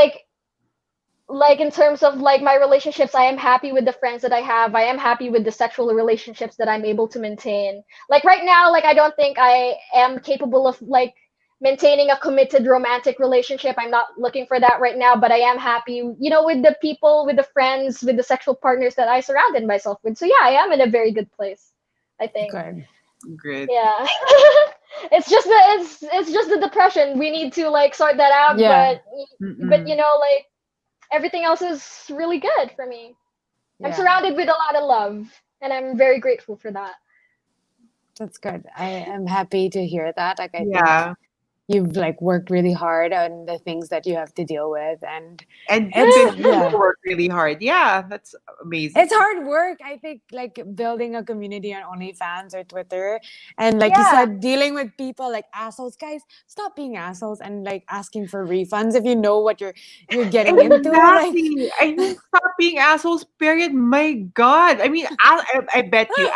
Speaker 3: like in terms of like my relationships, I am happy with the friends that I have. I am happy with the sexual relationships that I'm able to maintain. Like right now, like I don't think I am capable of like maintaining a committed romantic relationship. I'm not looking for that right now, but I am happy, you know, with the people, with the friends, with the sexual partners that I surrounded myself with. So yeah, I am in a very good place, I think.
Speaker 2: Good.
Speaker 1: Great.
Speaker 3: Yeah. It's just the depression. We need to like sort that out,
Speaker 2: Yeah.
Speaker 3: but
Speaker 1: Mm-mm.
Speaker 3: you know, like everything else is really good for me. I'm
Speaker 2: Yeah.
Speaker 3: surrounded with a lot of love, and I'm very grateful for that.
Speaker 2: That's good. I am happy to hear that. Like, I think
Speaker 1: Yeah.
Speaker 2: you've like worked really hard on the things that you have to deal with, and
Speaker 1: And you've
Speaker 2: it's
Speaker 1: been able to
Speaker 2: yeah.
Speaker 1: work really hard. Yeah, that's
Speaker 2: It's
Speaker 1: amazing.
Speaker 2: hard work. I think like building a community on OnlyFans or Twitter. And like you
Speaker 3: Yeah,
Speaker 2: said, dealing with people like assholes. Guys, stop being assholes and like asking for refunds if you know what you're getting into. Like
Speaker 1: Exactly. I mean, stop being assholes, period. My God. I mean, I bet you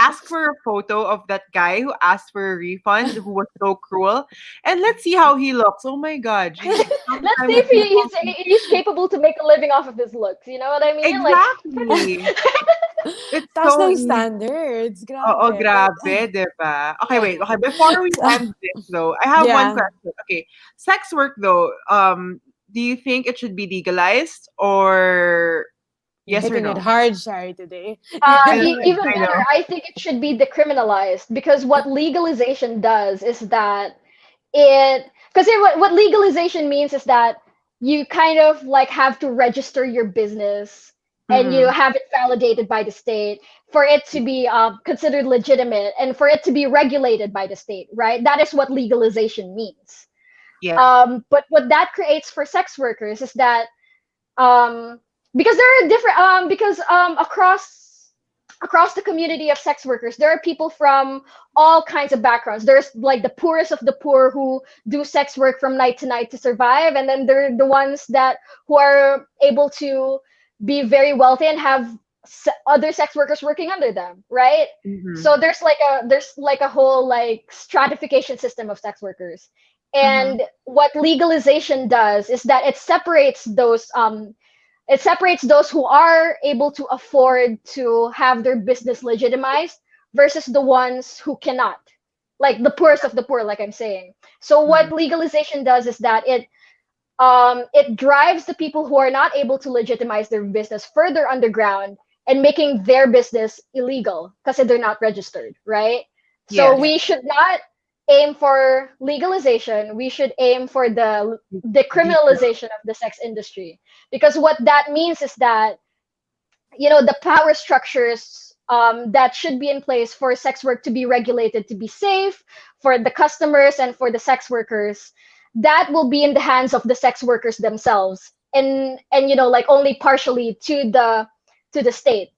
Speaker 1: ask for a photo of that guy who asked for a refund, who was so cruel, and let's see how he looks. Oh my God. Jeez.
Speaker 3: let's see
Speaker 1: Sometimes
Speaker 3: if
Speaker 1: people.
Speaker 3: he's capable to make a living off of his looks. You know what I mean? Like,
Speaker 1: Exactly. It's
Speaker 2: that's
Speaker 1: so
Speaker 2: no
Speaker 1: easy.
Speaker 2: standards.
Speaker 1: Oo,
Speaker 2: Grabe. But
Speaker 1: grabe, 'di ba? Okay, wait. Okay, before we end this though, I have one
Speaker 2: yeah,
Speaker 1: question. Okay. Sex work though, do you think it should be legalized or
Speaker 2: you're
Speaker 1: yes or
Speaker 2: hitting it
Speaker 1: no?
Speaker 2: hard, Shari, today. You're hitting it
Speaker 3: even
Speaker 1: I
Speaker 3: better,
Speaker 1: know.
Speaker 3: I think it should be decriminalized because what legalization does is that it because what legalization means is that you kind of like have to register your business and you
Speaker 1: Mm-mm.
Speaker 3: have it validated by the state for it to be considered legitimate and for it to be regulated by the state, right? That is what legalization means.
Speaker 1: Yeah.
Speaker 3: But what that creates for sex workers is that um, because there are different because across the community of sex workers there are people from all kinds of backgrounds. There's like the poorest of the poor who do sex work from night to night to survive, and then there are the ones that who are able to be very wealthy and have other sex workers working under them, right?
Speaker 1: Mm-hmm.
Speaker 3: So there's like a whole like stratification system of sex workers.
Speaker 1: Mm-hmm.
Speaker 3: And what legalization does is that it separates those who are able to afford to have their business legitimized versus the ones who cannot, like the poorest of the poor, like I'm saying. So
Speaker 1: Mm-hmm.
Speaker 3: what legalization does is that it drives the people who are not able to legitimize their business further underground and making their business illegal because they're not registered, right? So
Speaker 2: yeah.
Speaker 1: Yes.
Speaker 3: we should not aim for legalization. We should aim for the
Speaker 1: Decent.
Speaker 3: decriminalization of the sex industry because what that means is that you know the power structures that should be in place for sex work to be regulated to be safe for the customers and for the sex workers, that will be in the hands of the sex workers themselves and you know like only partially to the state,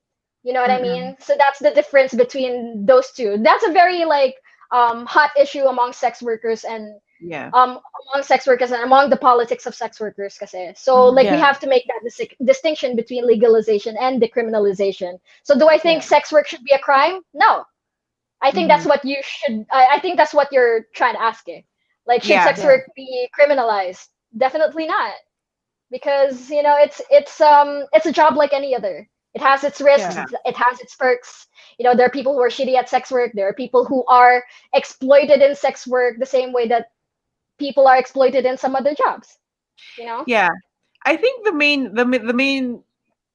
Speaker 3: you know what I
Speaker 1: Mm-mm.
Speaker 3: mean? So that's the difference between those two. That's a very like hot issue among sex workers and
Speaker 1: Yeah.
Speaker 3: among sex workers and among the politics of sex workers kasi. So
Speaker 1: Mm-hmm.
Speaker 3: like we
Speaker 2: Yeah.
Speaker 3: have to make that distinction between legalization and decriminalization. So do I think
Speaker 2: Yeah.
Speaker 3: sex work should be a crime? No. I think that's
Speaker 1: Mhm.
Speaker 3: what you should. I think that's what you're trying to ask. Like, should
Speaker 1: Yeah.
Speaker 3: sex
Speaker 2: Yeah.
Speaker 3: work be criminalized? Definitely not, because it's a job like any other. It has its risks.
Speaker 2: Yeah.
Speaker 1: Yeah.
Speaker 3: It has its perks. There are people who are shitty at sex work. There are people who are exploited in sex work the same way that people are exploited in some other jobs. You know.
Speaker 1: Yeah. I think the main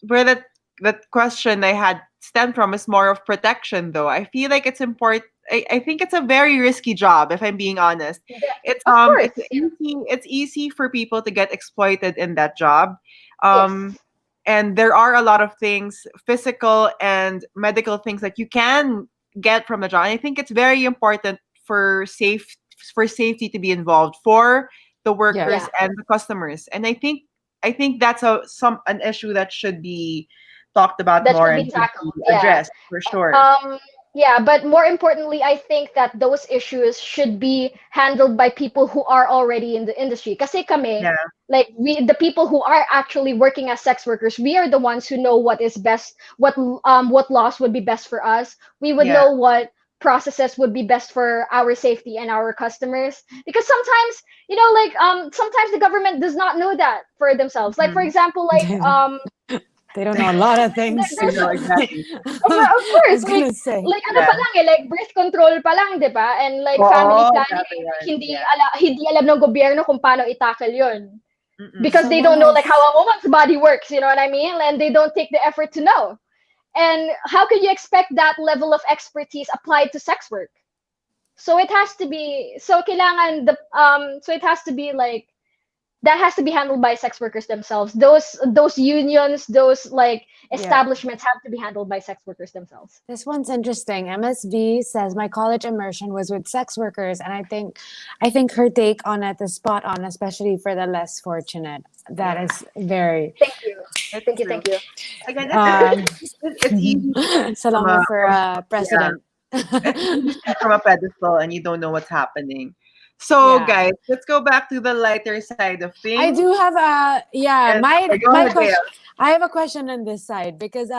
Speaker 1: where that question I had stemmed from is more of protection, though. I feel like it's important. I think it's a very risky job, if I'm being honest.
Speaker 3: Yeah,
Speaker 1: It's
Speaker 3: of
Speaker 1: it's
Speaker 3: course. Yeah.
Speaker 1: easy for people to get exploited in that job.
Speaker 3: Yes.
Speaker 1: And there are a lot of things, physical and medical things that you can get from the job. And I think it's very important for safety to be involved for the workers
Speaker 2: Yes.
Speaker 3: Yeah.
Speaker 1: and the customers. And I think that's an issue that should be talked about
Speaker 3: That
Speaker 1: more
Speaker 3: should be
Speaker 1: and should be
Speaker 3: tackled. Yeah.
Speaker 1: addressed for sure.
Speaker 3: Um, yeah, but more importantly, I think that those issues should be handled by people who are already in the industry. Kasi kami,
Speaker 1: Yeah,
Speaker 3: like the people who are actually working as sex workers, we are the ones who know what is best, what laws would be best for us. We would
Speaker 1: yeah.
Speaker 3: know what processes would be best for our safety and our customers. Because sometimes, sometimes the government does not know that for themselves. Like, for
Speaker 1: Mhm.
Speaker 3: example, like
Speaker 2: They don't know a lot of
Speaker 3: there,
Speaker 2: things.
Speaker 1: I
Speaker 3: there's
Speaker 1: know exactly.
Speaker 3: of
Speaker 2: I
Speaker 3: course,
Speaker 2: was gonna say.
Speaker 3: like ano
Speaker 1: Yeah.
Speaker 3: pa lang like birth control pa lang, 'di ba? And like family
Speaker 1: Oo,
Speaker 3: planning,
Speaker 1: grabe yan.
Speaker 3: hindi
Speaker 1: Yeah.
Speaker 3: hindi alam ng gobyerno kung paano i-tackle 'yun.
Speaker 1: Mm-mm.
Speaker 3: Because they
Speaker 2: Someone
Speaker 3: don't know like how
Speaker 2: else.
Speaker 3: a woman's body works, you know what I mean? And they don't take the effort to know. And how could you expect that level of expertise applied to sex work? So it has to be so it has to be like that has to be handled by sex workers themselves. Those unions, those like
Speaker 2: Yeah.
Speaker 3: establishments have to be handled by sex workers themselves.
Speaker 2: This one's interesting. MSV says my college immersion was with sex workers, and I think her take on it is spot on, especially for the less fortunate. That
Speaker 1: Yeah,
Speaker 2: is very
Speaker 3: Thank you.
Speaker 1: it's
Speaker 3: Thank you.
Speaker 1: true.
Speaker 3: Thank you.
Speaker 1: Again,
Speaker 2: um
Speaker 1: it's easy to see from
Speaker 2: Salome for
Speaker 1: yeah,
Speaker 2: president.
Speaker 1: it's easy to see from a pedestal and you don't know what's happening. So,
Speaker 2: Yeah.
Speaker 1: guys, let's go back to the lighter side of
Speaker 2: I
Speaker 1: things.
Speaker 2: do have a yeah,
Speaker 1: And
Speaker 2: my
Speaker 1: okay, go
Speaker 2: my
Speaker 1: ahead, Bea.
Speaker 2: question I have a question on this side because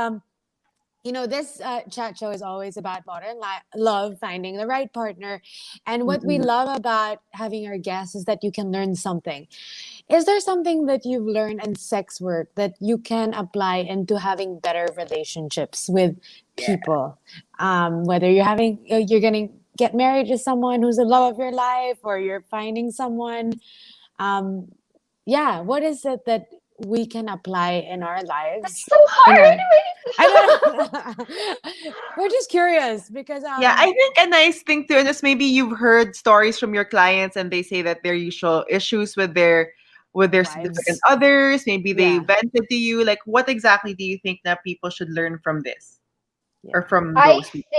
Speaker 2: this chat show is always about modern love, finding the right partner. And what we
Speaker 1: Mm-mm.
Speaker 2: love about having our guests is that you can learn something. Is there something that you've learned in sex work that you can apply into having better relationships with
Speaker 1: Yeah.
Speaker 2: people? Whether you're going to get married to someone who's the love of your life or you're finding someone. Um, yeah, what is it that we can apply in our
Speaker 3: That's
Speaker 2: lives?
Speaker 3: so
Speaker 2: In
Speaker 3: hard.
Speaker 2: our I don't know. We're just curious because
Speaker 1: Yeah, I think a nice thing too, and is maybe you've heard stories from your clients and they say that their usual issues with their significant
Speaker 2: wives.
Speaker 1: others, maybe they
Speaker 2: Yeah.
Speaker 1: vented to you. Like, what exactly do you think that people should learn from this
Speaker 2: Yeah.
Speaker 1: or from
Speaker 3: I
Speaker 1: those people?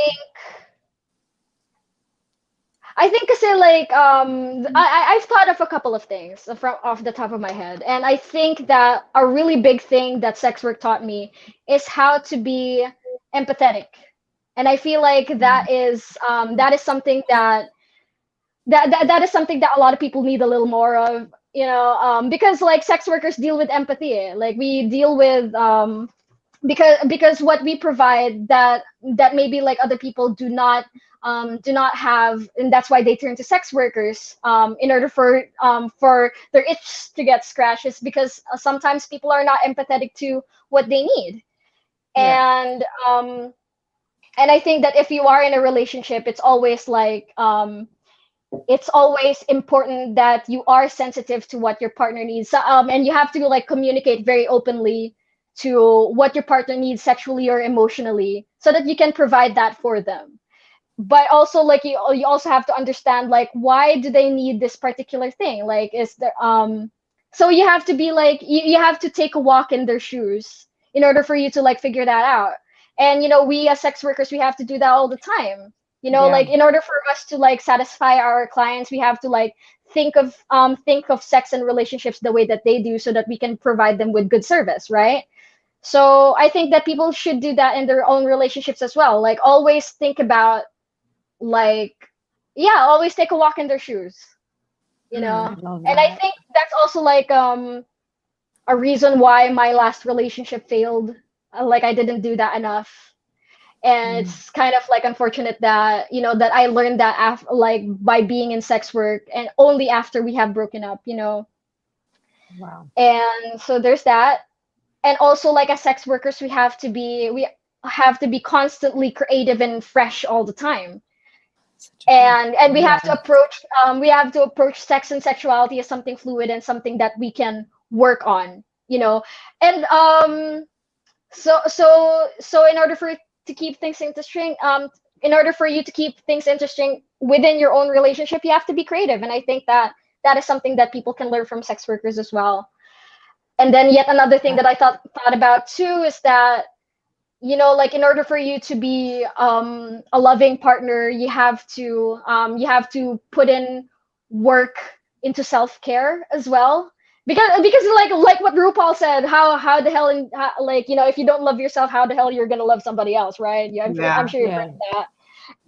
Speaker 3: think kasi like I've thought of a couple of things from off the top of my head, and I think that a really big thing that sex work taught me is how to be empathetic, and I feel like that is something that is something that a lot of people need a little more of, because like sex workers deal with empathy, like we deal with because what we provide that maybe like other people do not have, and that's why they turn to sex workers in order for their itch to get scratched, is because sometimes people are not empathetic to what they need.
Speaker 2: Yeah.
Speaker 3: And um and I think that if you are in a relationship, it's always important that you are sensitive to what your partner needs. And you have to like communicate very openly to what your partner needs sexually or emotionally, so that you can provide that for them. But also like you also have to understand like why do they need this particular thing, like is there so you have to be like you have to take a walk in their shoes in order for you to like figure that out. And we as sex workers, we have to do that all the time.
Speaker 2: Yeah.
Speaker 3: Like in order for us to like satisfy our clients, we have to like think of sex and relationships the way that they do, so that we can provide them with good service, right? So I think that people should do that in their own relationships as well, like always think about, like, yeah, always take a walk in their shoes, you
Speaker 1: Mm-hmm.
Speaker 3: know
Speaker 2: I love
Speaker 3: and I
Speaker 2: that.
Speaker 3: think that's also like a reason why my last relationship failed. Like I didn't do that enough. And
Speaker 2: Mm.
Speaker 3: it's kind of like unfortunate that, that I learned that like by being in sex work and only after we have broken up.
Speaker 2: Wow.
Speaker 3: And so there's that. And also, like, as sex workers, we have to be constantly creative and fresh all the time.
Speaker 2: Such a good.
Speaker 3: And we
Speaker 2: Yeah.
Speaker 3: have to approach sex and sexuality as something fluid and something that we can work on. And so in order for it to keep things interesting, in order for you to keep things interesting within your own relationship, you have to be creative. And I think that is something that people can learn from sex workers as well. And then yet another thing
Speaker 2: Yeah.
Speaker 3: that I thought about too is that, like, in order for you to be a loving partner, you have to put in work into self-care as well. Because like what RuPaul said, how the hell, like, if you don't love yourself, how the hell you're gonna love somebody else, right? Yeah, I'm
Speaker 1: Yeah.
Speaker 3: sure you've
Speaker 2: Yeah.
Speaker 3: heard that.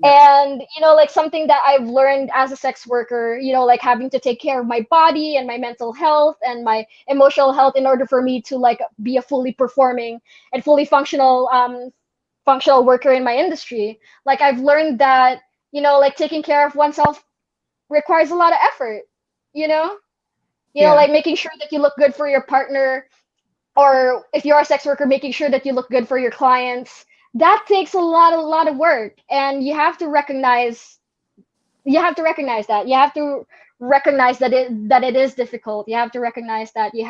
Speaker 1: Yep.
Speaker 3: And like something that I've learned as a sex worker, like having to take care of my body and my mental health and my emotional health in order for me to like be a fully performing and fully functional worker in my industry. Like, I've learned that, like, taking care of oneself requires a lot of effort, you know
Speaker 1: Yeah.
Speaker 3: like making sure that you look good for your partner, or if you're a sex worker, making sure that you look good for your clients. That takes a lot of work, and you have to recognize that. You have to recognize that it is difficult. You have to recognize that yeah,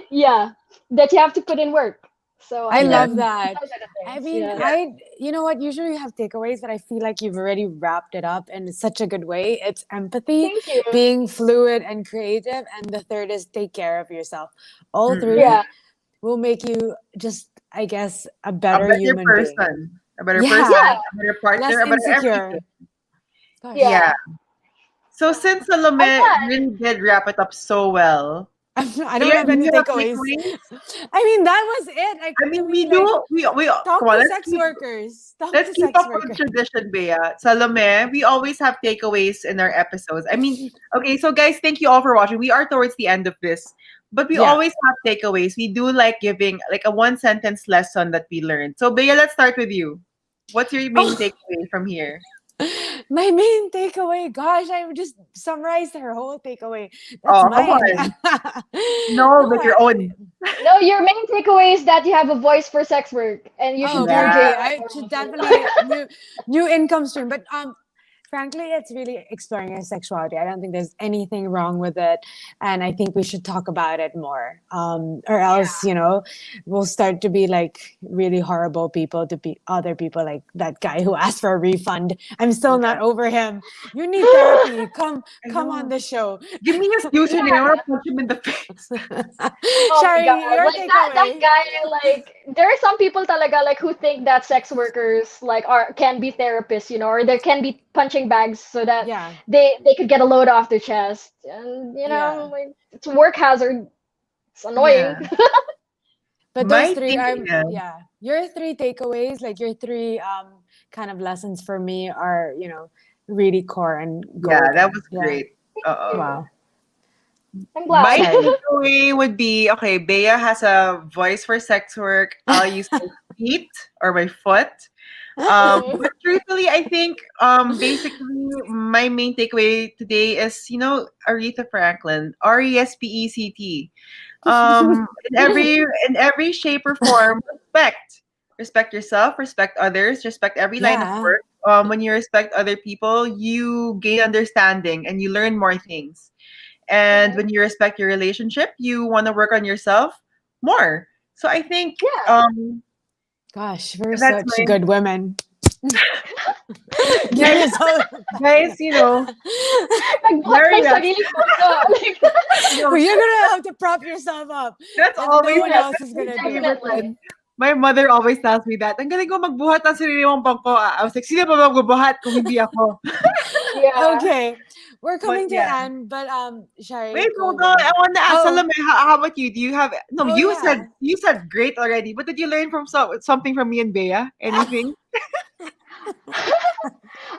Speaker 3: yeah, that you have to put in work. So
Speaker 2: I
Speaker 3: I
Speaker 1: Yeah.
Speaker 3: think
Speaker 2: love that.
Speaker 3: those are the
Speaker 2: I
Speaker 3: things.
Speaker 2: mean,
Speaker 3: Yeah.
Speaker 1: Yeah.
Speaker 2: you know what? Usually we have takeaways, but I feel like you've already wrapped it up in such a good way. It's empathy,
Speaker 3: Thank you.
Speaker 2: being fluid and creative, and the third is take care of yourself. All
Speaker 1: Mm-mm.
Speaker 3: Yeah.
Speaker 2: three will make you just, I guess, a
Speaker 1: A
Speaker 2: better
Speaker 1: better
Speaker 2: human being.
Speaker 1: person. A better person,
Speaker 2: Yeah,
Speaker 3: Yeah.
Speaker 1: a better partner,
Speaker 2: less
Speaker 1: a better everything.
Speaker 2: insecure. Gosh,
Speaker 1: Yeah.
Speaker 3: Yeah.
Speaker 1: So since
Speaker 3: And
Speaker 1: Salome
Speaker 3: yeah.
Speaker 1: really did wrap it up so well,
Speaker 2: I
Speaker 1: do
Speaker 2: don't have
Speaker 1: do
Speaker 2: any
Speaker 1: you have
Speaker 2: takeaways.
Speaker 1: takeaways?
Speaker 2: I mean, that was it.
Speaker 1: I
Speaker 2: To
Speaker 1: mean,
Speaker 2: me,
Speaker 1: we
Speaker 2: like,
Speaker 1: do. We come
Speaker 2: talk
Speaker 1: on.
Speaker 2: to sex workers. Talk
Speaker 1: Let's
Speaker 2: to
Speaker 1: keep
Speaker 2: sex
Speaker 1: up with
Speaker 2: workers.
Speaker 1: tradition, Bea. Salome, we always have takeaways in our episodes. I mean, okay, so guys, thank you all for watching. We are towards the end of this, but we
Speaker 2: Yeah.
Speaker 1: always have takeaways. We do like giving like a one sentence lesson that we learned. So Bea, let's start with you. What's your main
Speaker 2: Oh,
Speaker 1: takeaway from here?
Speaker 2: my main takeaway. Gosh, I just summarized her whole takeaway. That's
Speaker 1: Oh, come
Speaker 2: mine.
Speaker 1: on. No,
Speaker 2: No,
Speaker 1: but your own.
Speaker 3: No, your main takeaway is that you have a voice for sex work, and you
Speaker 2: oh,
Speaker 3: should
Speaker 1: Yeah.
Speaker 3: celebrate
Speaker 2: okay.
Speaker 3: that
Speaker 2: I
Speaker 3: more
Speaker 2: should
Speaker 3: often.
Speaker 2: definitely new income stream. But frankly, it's really exploring your sexuality. I don't think there's anything wrong with it, and I think we should talk about it more. Or else, we'll start to be like really horrible people to be other people, like that guy who asked for a refund. I'm still
Speaker 1: Yeah.
Speaker 2: not over him. You need therapy.
Speaker 1: I
Speaker 2: Come on
Speaker 1: know.
Speaker 2: the show.
Speaker 1: Give me his username. I want to punch him in the face.
Speaker 3: Oh my
Speaker 2: Shari,
Speaker 3: god,
Speaker 2: your
Speaker 3: like that
Speaker 2: takeaway.
Speaker 3: guy, like there are some people talaga like who think that sex workers like can be therapists, or there can be punching bags so that
Speaker 2: Yeah,
Speaker 3: they could get a load off their chest. And
Speaker 2: yeah.
Speaker 3: like it's a work hazard. It's
Speaker 1: Yeah.
Speaker 3: annoying.
Speaker 2: But those
Speaker 1: My
Speaker 2: three
Speaker 1: thing,
Speaker 2: are,
Speaker 1: yeah.
Speaker 2: yeah, your three takeaways, like your three kind of lessons for me are, really core and
Speaker 1: Yeah, that
Speaker 2: golden.
Speaker 1: was
Speaker 2: Yeah.
Speaker 1: great. Uh-uh.
Speaker 2: Wow.
Speaker 3: I'm glad.
Speaker 1: My
Speaker 2: Shari.
Speaker 1: takeaway would be okay, Bea has a voice for sex work. I'll use my feet or my foot.
Speaker 3: Mhm.
Speaker 1: But truthfully, I think basically my main takeaway today is, Aretha Franklin, RESPECT. In every shape or form, respect. Respect yourself, respect others, respect every line of
Speaker 2: Yeah.
Speaker 1: work. When you respect other people, you gain understanding and you learn more things. And
Speaker 3: Mhm.
Speaker 1: when you respect your relationship, you want to work on yourself more. So I think
Speaker 3: Yeah.
Speaker 2: Gosh, we're
Speaker 1: that's
Speaker 2: such
Speaker 1: my
Speaker 2: good women. Give
Speaker 1: guys.
Speaker 2: yourself.
Speaker 1: Guys,
Speaker 3: Nagbuhat
Speaker 1: very
Speaker 3: ng
Speaker 1: much.
Speaker 3: sarili puso. Like,
Speaker 1: No,
Speaker 2: You're gonna have to prop yourself up
Speaker 1: that's
Speaker 2: if no
Speaker 1: always
Speaker 2: one
Speaker 3: yeah,
Speaker 2: else is
Speaker 1: my
Speaker 2: gonna do it.
Speaker 1: favorite
Speaker 3: definitely.
Speaker 1: line. My mother always tells me that. Ang galing ko magbuhat ng sarili mong bangko. I was like, sino ba magbubuhat kung hindi ako?
Speaker 3: Yeah.
Speaker 2: Okay, we're
Speaker 1: But
Speaker 2: coming to
Speaker 1: yeah.
Speaker 2: an end, but Shari,
Speaker 1: Wait,
Speaker 2: go,
Speaker 1: hold on.
Speaker 2: go.
Speaker 1: I want to ask
Speaker 2: Oh,
Speaker 1: Salome, how about you? Do you have no?
Speaker 2: oh
Speaker 1: You said
Speaker 2: yeah.
Speaker 1: you said great already, but did you learn from something from me and Bea? Anything?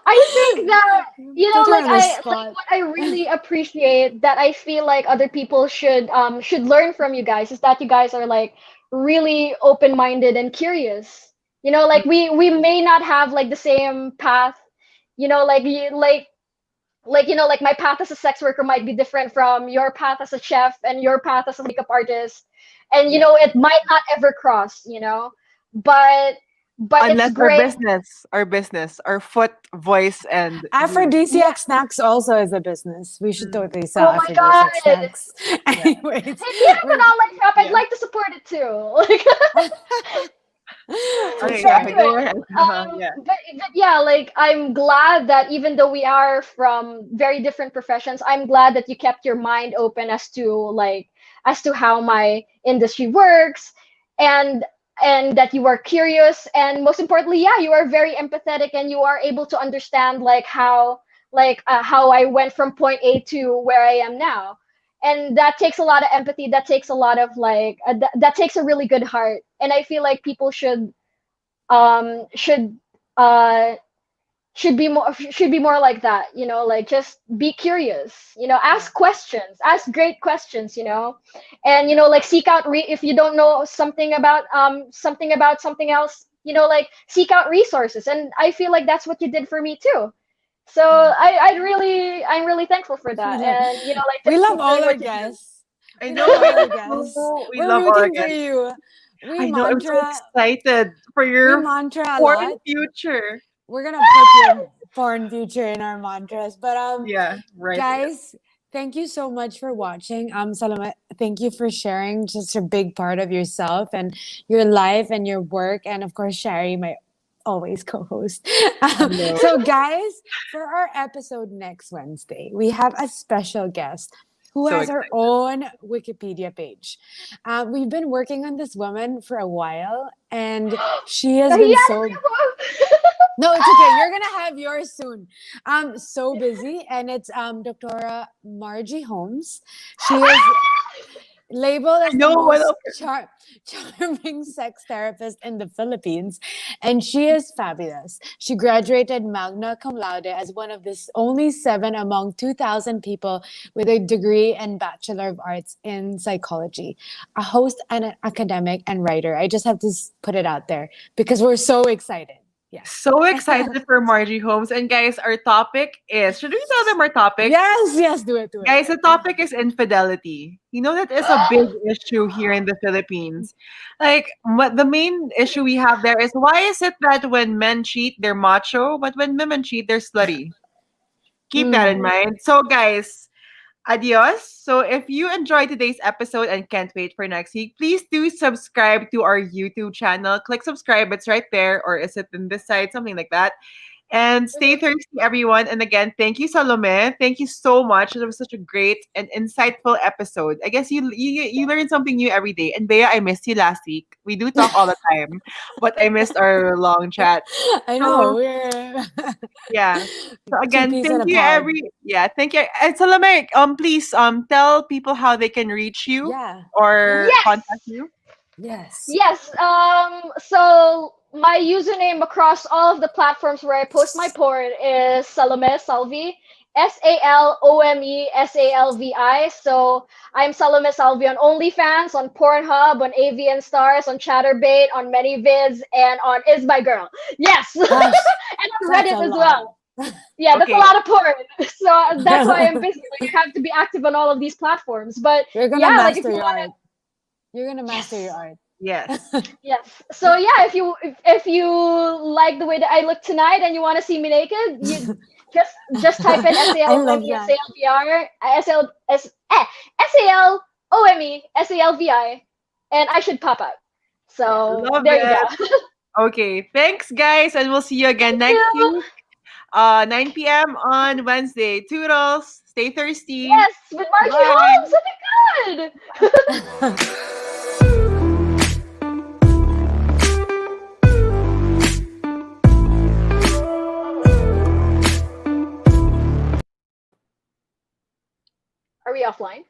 Speaker 3: I think that
Speaker 2: Put her
Speaker 3: like
Speaker 2: on the
Speaker 3: like
Speaker 2: spot.
Speaker 3: what I really appreciate that I feel like other people should learn from you guys is that you guys are like really open-minded and curious. Like we may not have like the same path. Like like my path as a sex worker might be different from your path as a chef and your path as a makeup artist, and
Speaker 2: Yeah.
Speaker 3: it might not ever cross. But it's
Speaker 1: Unless
Speaker 3: great.
Speaker 1: our business, our foot, voice, and mood.
Speaker 2: Aphrodisiac snacks also is a business. We should
Speaker 1: Mm.
Speaker 2: totally sell
Speaker 3: Oh my
Speaker 2: aphrodisiac
Speaker 3: god.
Speaker 2: snacks.
Speaker 1: Yeah.
Speaker 2: Anyways,
Speaker 3: If you have an
Speaker 2: we're
Speaker 3: online shop, I'd
Speaker 1: Yeah.
Speaker 3: like to support it too. Like,
Speaker 2: for
Speaker 1: Okay,
Speaker 3: but
Speaker 1: yeah,
Speaker 2: sure.
Speaker 1: go
Speaker 3: anyways,
Speaker 1: ahead. Yeah.
Speaker 3: but yeah, like I'm glad that even though we are from very different professions, I'm glad that you kept your mind open as to how my industry works, and that you are curious, and most importantly, yeah, you are very empathetic, and you are able to understand like how I went from point A to where I am now. And that takes a lot of empathy, that takes a lot of that takes a really good heart, and I feel like people um should uh should be more like that, like just be curious,
Speaker 2: Yeah.
Speaker 3: ask questions, ask great questions, and like seek out if you don't know something else, like seek out resources, and I feel like that's what you did for me too. So
Speaker 2: Yeah.
Speaker 3: I'm really thankful for
Speaker 2: We
Speaker 3: that,
Speaker 2: love
Speaker 3: and like
Speaker 2: we
Speaker 3: just
Speaker 2: love
Speaker 3: keep
Speaker 2: all
Speaker 3: doing
Speaker 2: our
Speaker 3: what you do.
Speaker 2: guests.
Speaker 1: I
Speaker 2: We
Speaker 1: know,
Speaker 2: love all
Speaker 1: me
Speaker 2: our guests.
Speaker 1: too. We
Speaker 2: We're
Speaker 1: love
Speaker 2: rooting for
Speaker 1: Oregon.
Speaker 2: you.
Speaker 1: I know. I'm so excited for
Speaker 2: We
Speaker 1: your
Speaker 2: mantra a
Speaker 1: foreign
Speaker 2: lot.
Speaker 1: future.
Speaker 2: We're gonna put your foreign future in our mantras. But
Speaker 1: Yeah, right there.
Speaker 2: guys, thank you so much for watching. Salome, thank you for sharing just a big part of yourself and your life and your work, and of course, Shari, my always co-host.
Speaker 1: Hello.
Speaker 2: So, guys, for our episode next Wednesday, we have a special guest who
Speaker 1: So
Speaker 2: has her
Speaker 1: excited.
Speaker 2: own Wikipedia page. We've been working on this woman for a while, and she has been
Speaker 3: Nahiya
Speaker 2: so
Speaker 3: naman ako.
Speaker 2: no, it's okay. You're gonna have yours soon. I'm so busy, and it's Dr. Margie Holmes. She is labeled
Speaker 1: I
Speaker 2: as the
Speaker 1: know one
Speaker 2: most
Speaker 1: of her.
Speaker 2: charming sex therapist in the Philippines, and she is fabulous. She graduated magna cum laude as one of the only 7 among 2,000 people with a degree and Bachelor of Arts in psychology, a host and an academic and writer. I just have to put it out there because we're so excited. Yeah.
Speaker 1: So excited for Margie Holmes. And guys, our topic is, should we tell them our topic?
Speaker 2: Yes, yes, do it, do it.
Speaker 1: Guys, the topic is infidelity. You know, that is a big issue here in the Philippines. Like, what the main issue we have there is, why is it that when men cheat, they're macho, but when women cheat, they're slutty? Keep that in
Speaker 2: Mm.
Speaker 1: mind. So, guys, adios. So, if you enjoyed today's episode and can't wait for next week, please do subscribe to our YouTube channel. Click subscribe, it's right there, or is it in this side, something like that. And stay
Speaker 3: Mhm.
Speaker 1: thirsty, everyone. And again, thank you, Salome. Thank you so much. It was such a great and insightful episode. I guess you learn something new every day. And Bea, I missed you last week. We do talk all the time, but I missed our long chat.
Speaker 2: I know
Speaker 1: So
Speaker 2: we're
Speaker 1: yeah. So
Speaker 2: two
Speaker 1: again,
Speaker 2: peas in
Speaker 1: thank
Speaker 2: a
Speaker 1: you
Speaker 2: pod.
Speaker 1: thank you. And Salome, please tell people how they can reach you
Speaker 2: Yeah.
Speaker 1: or
Speaker 3: Yes.
Speaker 1: contact you.
Speaker 2: Yes.
Speaker 3: Yes. So my username across all of the platforms where I post my porn is Salome Salvi. SALOME SALVI. So I'm Salome Salvi on OnlyFans, on Pornhub, on AVN Stars, on Chatterbait, on ManyVids, and on Is My Girl. Yes, and
Speaker 2: Gosh,
Speaker 3: on
Speaker 2: that's a
Speaker 3: Reddit as
Speaker 2: lot.
Speaker 3: well. Yeah, that's a
Speaker 1: Okay.
Speaker 3: lot of porn. So that's why I'm busy. Like I have to be active on all of these platforms. But
Speaker 2: You're gonna
Speaker 3: yeah, like if
Speaker 2: master
Speaker 3: you
Speaker 2: your
Speaker 3: want
Speaker 2: art. You're gonna
Speaker 3: to,
Speaker 2: master your
Speaker 3: yes.
Speaker 2: art.
Speaker 1: Yes.
Speaker 3: Yes. So yeah, if you like the way that I look tonight and you want to see me naked, you just type in S A
Speaker 2: I
Speaker 3: L O M
Speaker 2: love
Speaker 3: E S
Speaker 2: that.
Speaker 3: A L V R S L S SALOME SALVI, and I should pop up.
Speaker 2: Yeah.
Speaker 3: So
Speaker 1: Love
Speaker 3: there you go.
Speaker 1: it. Okay. Thanks, guys. And we'll see you again
Speaker 3: Thank
Speaker 1: next
Speaker 3: you.
Speaker 1: week. 9 p.m. on Wednesday. Toodles. Stay thirsty.
Speaker 3: Yes, with Margie
Speaker 1: Bye.
Speaker 3: Holmes. Oh my god. Are we offline?